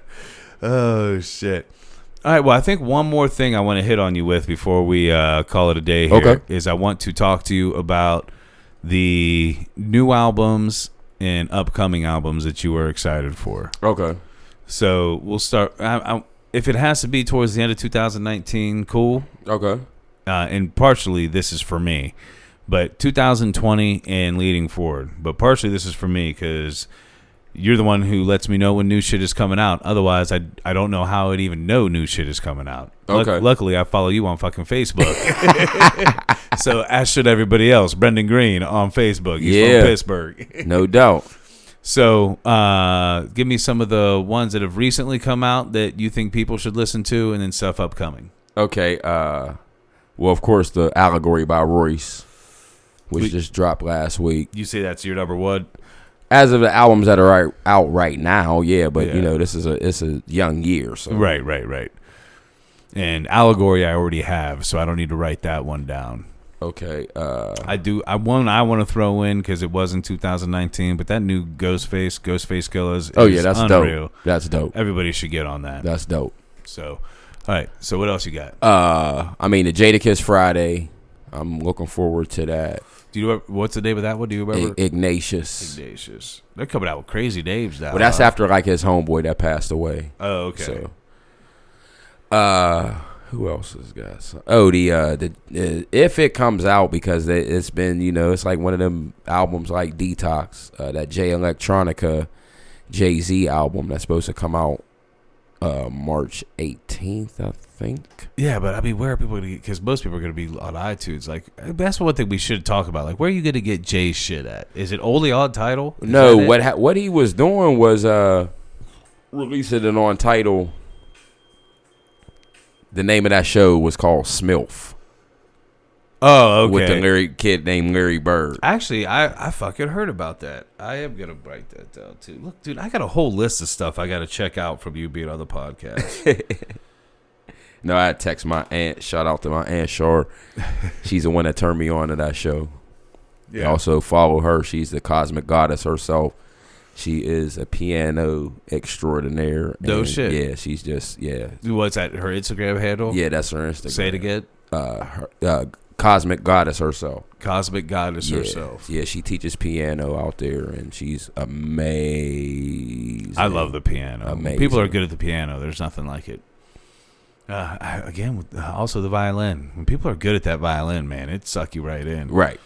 Oh, shit. All right, well, I think one more thing I want to hit on you with before we call it a day here is I want to talk to you about the new albums and upcoming albums that you are excited for. Okay. So we'll start. If it has to be towards the end of 2019, cool. Okay. And partially this is for me, but 2020 and leading forward. But partially this is for me because you're the one who lets me know when new shit is coming out. Otherwise, I don't know how I'd even know new shit is coming out. Okay. Luckily, I follow you on fucking Facebook. So, as should everybody else. Brendon Green on Facebook. He's from Pittsburgh. No doubt. So, give me some of the ones that have recently come out that you think people should listen to and then stuff upcoming. Okay. Well, of course, the Allegory by Royce, which just dropped last week. You say that's your number one? As of the albums that are out right now, yeah, but you know, it's a young year, so right. And Allegory I already have, so I don't need to write that one down. Okay, I want to throw in because it was in 2019, but that new Ghostface Killers. Is that's unreal. dope. That's dope. Everybody should get on that. That's dope. So, all right. So what else you got? I mean, the Jadakiss Friday. I'm looking forward to that. What's the name of that one? Do you remember? Ignatius. They're coming out with crazy names now. Well, that's after like his homeboy that passed away. Oh, okay. So, who else has got some? Oh, the if it comes out, because it's been, you know, it's like one of them albums like Detox, that Jay Electronica Jay-Z album that's supposed to come out March 18th, I think. Yeah, but I mean, where are people going to get? Because most people are going to be on iTunes. Like, that's one thing we should talk about. Like, where are you going to get Jay's shit at? Is it only on Tidal? No, what he was doing was releasing it on Tidal. The name of that show was called Smilf. Oh, okay. With the kid named Larry Bird. Actually, I fucking heard about that. I am going to write that down, too. Look, dude, I got a whole list of stuff I got to check out from you being on the podcast. No, I text my aunt. Shout out to my Aunt Shar. She's the one that turned me on to that show. Yeah. Also follow her. She's the cosmic goddess herself. She is a piano extraordinaire. No shit. Yeah, she's just, yeah. What's that, her Instagram handle? Yeah, that's her Instagram. Say it again. Cosmic goddess herself. Cosmic goddess herself. Yeah, she teaches piano out there, and she's amazing. I love the piano. Amazing. When people are good at the piano, there's nothing like it. Also the violin. When people are good at that violin, man, it suck you right in. Right.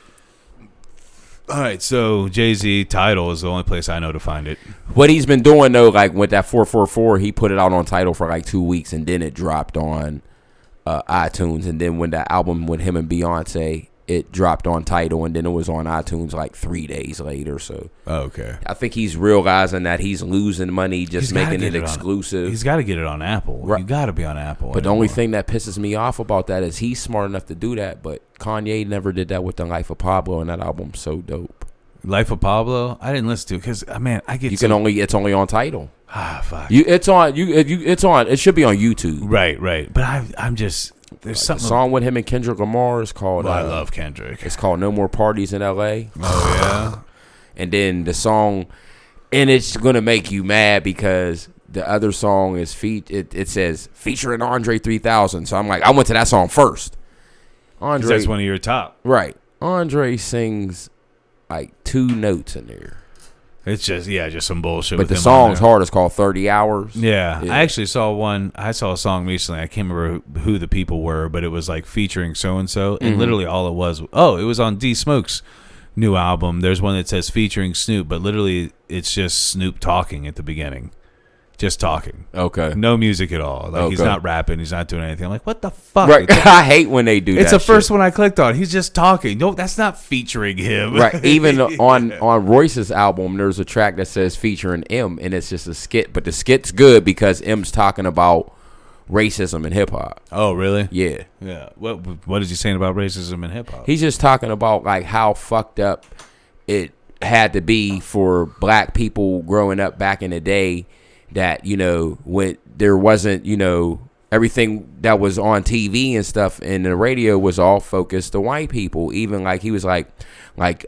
All right, so Jay-Z Tidal is the only place I know to find it. What he's been doing, though, like with that 444, he put it out on Tidal for like 2 weeks, and then it dropped on iTunes. And then when that album with him and Beyonce, it dropped on Tidal, and then it was on iTunes like 3 days later. So, okay, I think he's realizing that he's losing money just making it exclusive. He's got to get it on Apple. Right. You got to be on Apple. But the only thing that pisses me off about that is he's smart enough to do that, but Kanye never did that with The Life of Pablo, and that album's so dope. Life of Pablo, I didn't listen to it because man, it's only on Tidal. Fuck. It's on. It should be on YouTube. Right. But I'm just. There's something. The song with him and Kendrick Lamar is called. I love Kendrick. It's called "No More Parties in L.A." Oh yeah. And then the song, and it's gonna make you mad because the other song is it says featuring Andre 3000. So I'm like, I went to that song first. Andre, that's one of your top. Right. Andre sings like 2 notes in there. It's just some bullshit. But the song's hard. It's called 30 Hours. Yeah. I actually saw one. I saw a song recently. I can't remember who the people were, but it was like featuring so-and-so. And literally all it was on D Smoke's new album. There's one that says featuring Snoop, but literally it's just Snoop talking at the beginning. Just talking. Okay. No music at all. Like he's not rapping. He's not doing anything. I'm like, what the fuck? Right. I hate when they do that. It's the first one I clicked on. He's just talking. No, that's not featuring him. Right. Even on Royce's album, there's a track that says featuring M, and it's just a skit. But the skit's good because M's talking about racism in hip hop. Oh, really? Yeah. Yeah. What is he saying about racism in hip hop? He's just talking about like how fucked up it had to be for black people growing up back in the day. That, you know, when there wasn't, you know, everything that was on TV and stuff and the radio was all focused to white people. Even like he was like when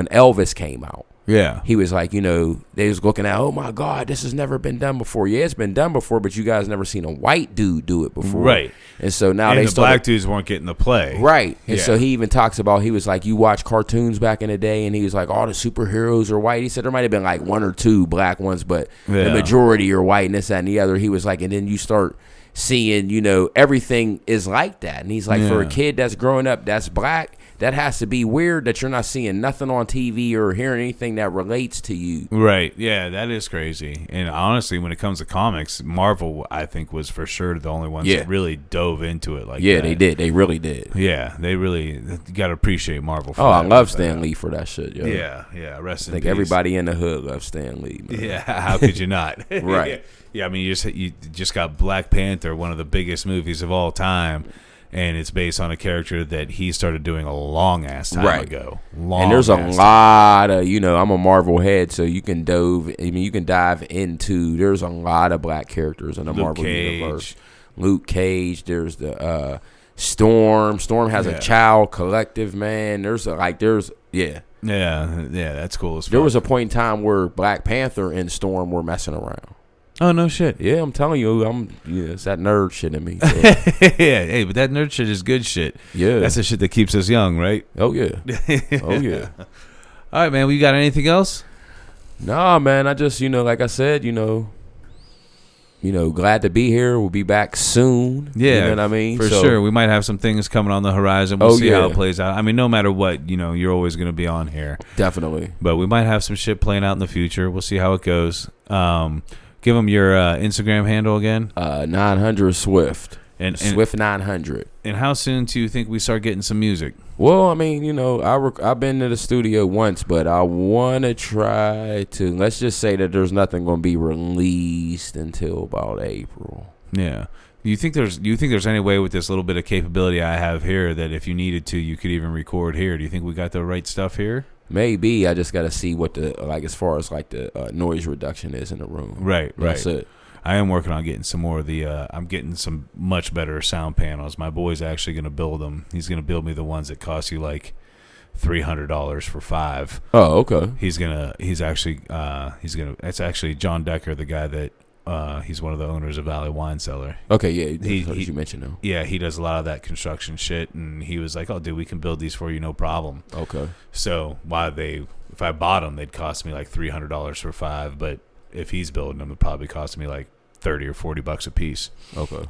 Elvis came out. Yeah. He was like, they was looking at, oh my God, this has never been done before. Yeah, it's been done before, but you guys never seen a white dude do it before. Right. And so now the black dudes weren't getting the play. Right. And Yeah. so he even talks about, he was like, you watch cartoons back in the day, and he was like, all the superheroes are white. He said there might have been like one or two black ones, but the majority are white and this, that, and the other. He was like, and then you start seeing, everything is like that. And he's like, for a kid that's growing up that's black, that has to be weird that you're not seeing nothing on TV or hearing anything that relates to you. Right. Yeah, that is crazy. And honestly, when it comes to comics, Marvel, I think, was for sure the only ones that really dove into it like that. They did. They really did. Yeah, they really, you got to appreciate Marvel for that. I love Stan Lee for that shit, yo. Yeah. Rest in peace. Everybody in the hood loves Stan Lee, man. Yeah, how could you not? Right. Yeah, I mean, you just got Black Panther, one of the biggest movies of all time. And it's based on a character that he started doing a long ass time ago. And there's a lot of, I'm a Marvel head, so you can dive into. There's a lot of black characters in the Marvel universe. Luke Cage. There's the Storm. Storm has a child collective, man. There's Yeah, that's cool as fuck. There was a point in time where Black Panther and Storm were messing around. Oh, no shit. Yeah, I'm telling you, it's that nerd shit in me. So. Yeah, hey, but that nerd shit is good shit. Yeah. That's the shit that keeps us young, right? Oh, yeah. Oh, yeah. All right, man, we got anything else? Nah, man, I just, like I said, glad to be here. We'll be back soon. Yeah. You know what I mean? For sure. We might have some things coming on the horizon. We'll see how it plays out. I mean, no matter what, you're always going to be on here. Definitely. But we might have some shit playing out in the future. We'll see how it goes. Give them your Instagram handle again. 900 Swift. And Swift 900. And how soon do you think we start getting some music? Well, I mean, I've been to the studio once, but I want to try to. Let's just say that there's nothing going to be released until about April. Yeah. Do you think there's any way with this little bit of capability I have here that if you needed to, you could even record here? Do you think we got the right stuff here? Maybe. I just got to see what as far as the noise reduction is in the room. Right. That's it. I am working on getting some more of the. I'm getting some much better sound panels. My boy's actually going to build them. He's going to build me the ones that cost you like $300 for 5. Oh, okay. It's actually John Decker, the guy that. He's one of the owners of Valley Wine Cellar. Okay, yeah, you mentioned him. Yeah, he does a lot of that construction shit, and he was like, "Oh, dude, we can build these for you, no problem." Okay. So if I bought them, they'd cost me like $300 for 5, but if he's building them, it'd probably cost me like $30 or $40 a piece. Okay.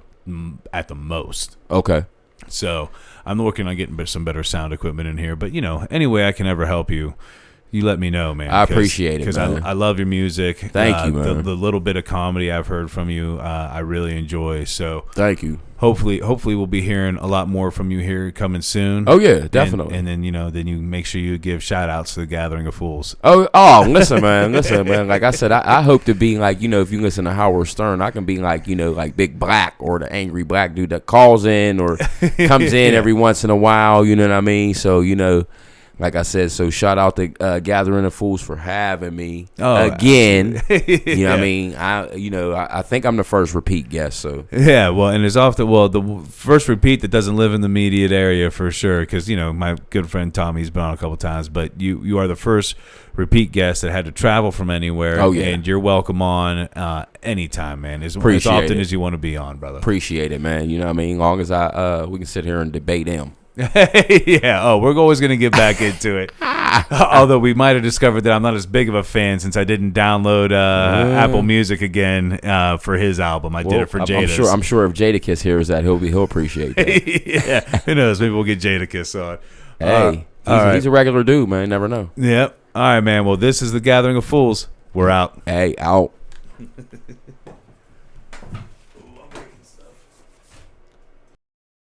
At the most. Okay. So I'm working on getting some better sound equipment in here, but any way I can ever help you. You let me know, man. I appreciate it, because I love your music. Thank you, man. The little bit of comedy I've heard from you, I really enjoy. So thank you. Hopefully, we'll be hearing a lot more from you here coming soon. Oh yeah, definitely. And then then you make sure you give shout outs to the Gathering of Fools. Oh, listen, man. Like I said, I hope to be like if you listen to Howard Stern, I can be like like Big Black or the angry black dude that calls in or comes in every once in a while. You know what I mean? So like I said, so shout out to Gathering of Fools for having me again. You know what I mean? I think I'm the first repeat guest. So yeah, well, and it's often the first repeat that doesn't live in the immediate area for sure. Because my good friend Tommy's been on a couple times, but you are the first repeat guest that had to travel from anywhere. Oh yeah, and you're welcome on anytime, man. As often as you want to be on, brother. Appreciate it, man. You know what I mean? As long as we can sit here and debate him. Yeah. Oh, we're always going to get back into it. Although we might have discovered that I'm not as big of a fan since I didn't download Apple Music again for his album. I did it for Jadakiss. I'm sure if Jadakiss hears that, he'll appreciate that. Yeah. Who knows? Maybe we'll get Jadakiss on. Hey, he's a regular dude, man. Never know. Yep. All right, man. Well, this is the Gathering of Fools. We're out. Hey, out.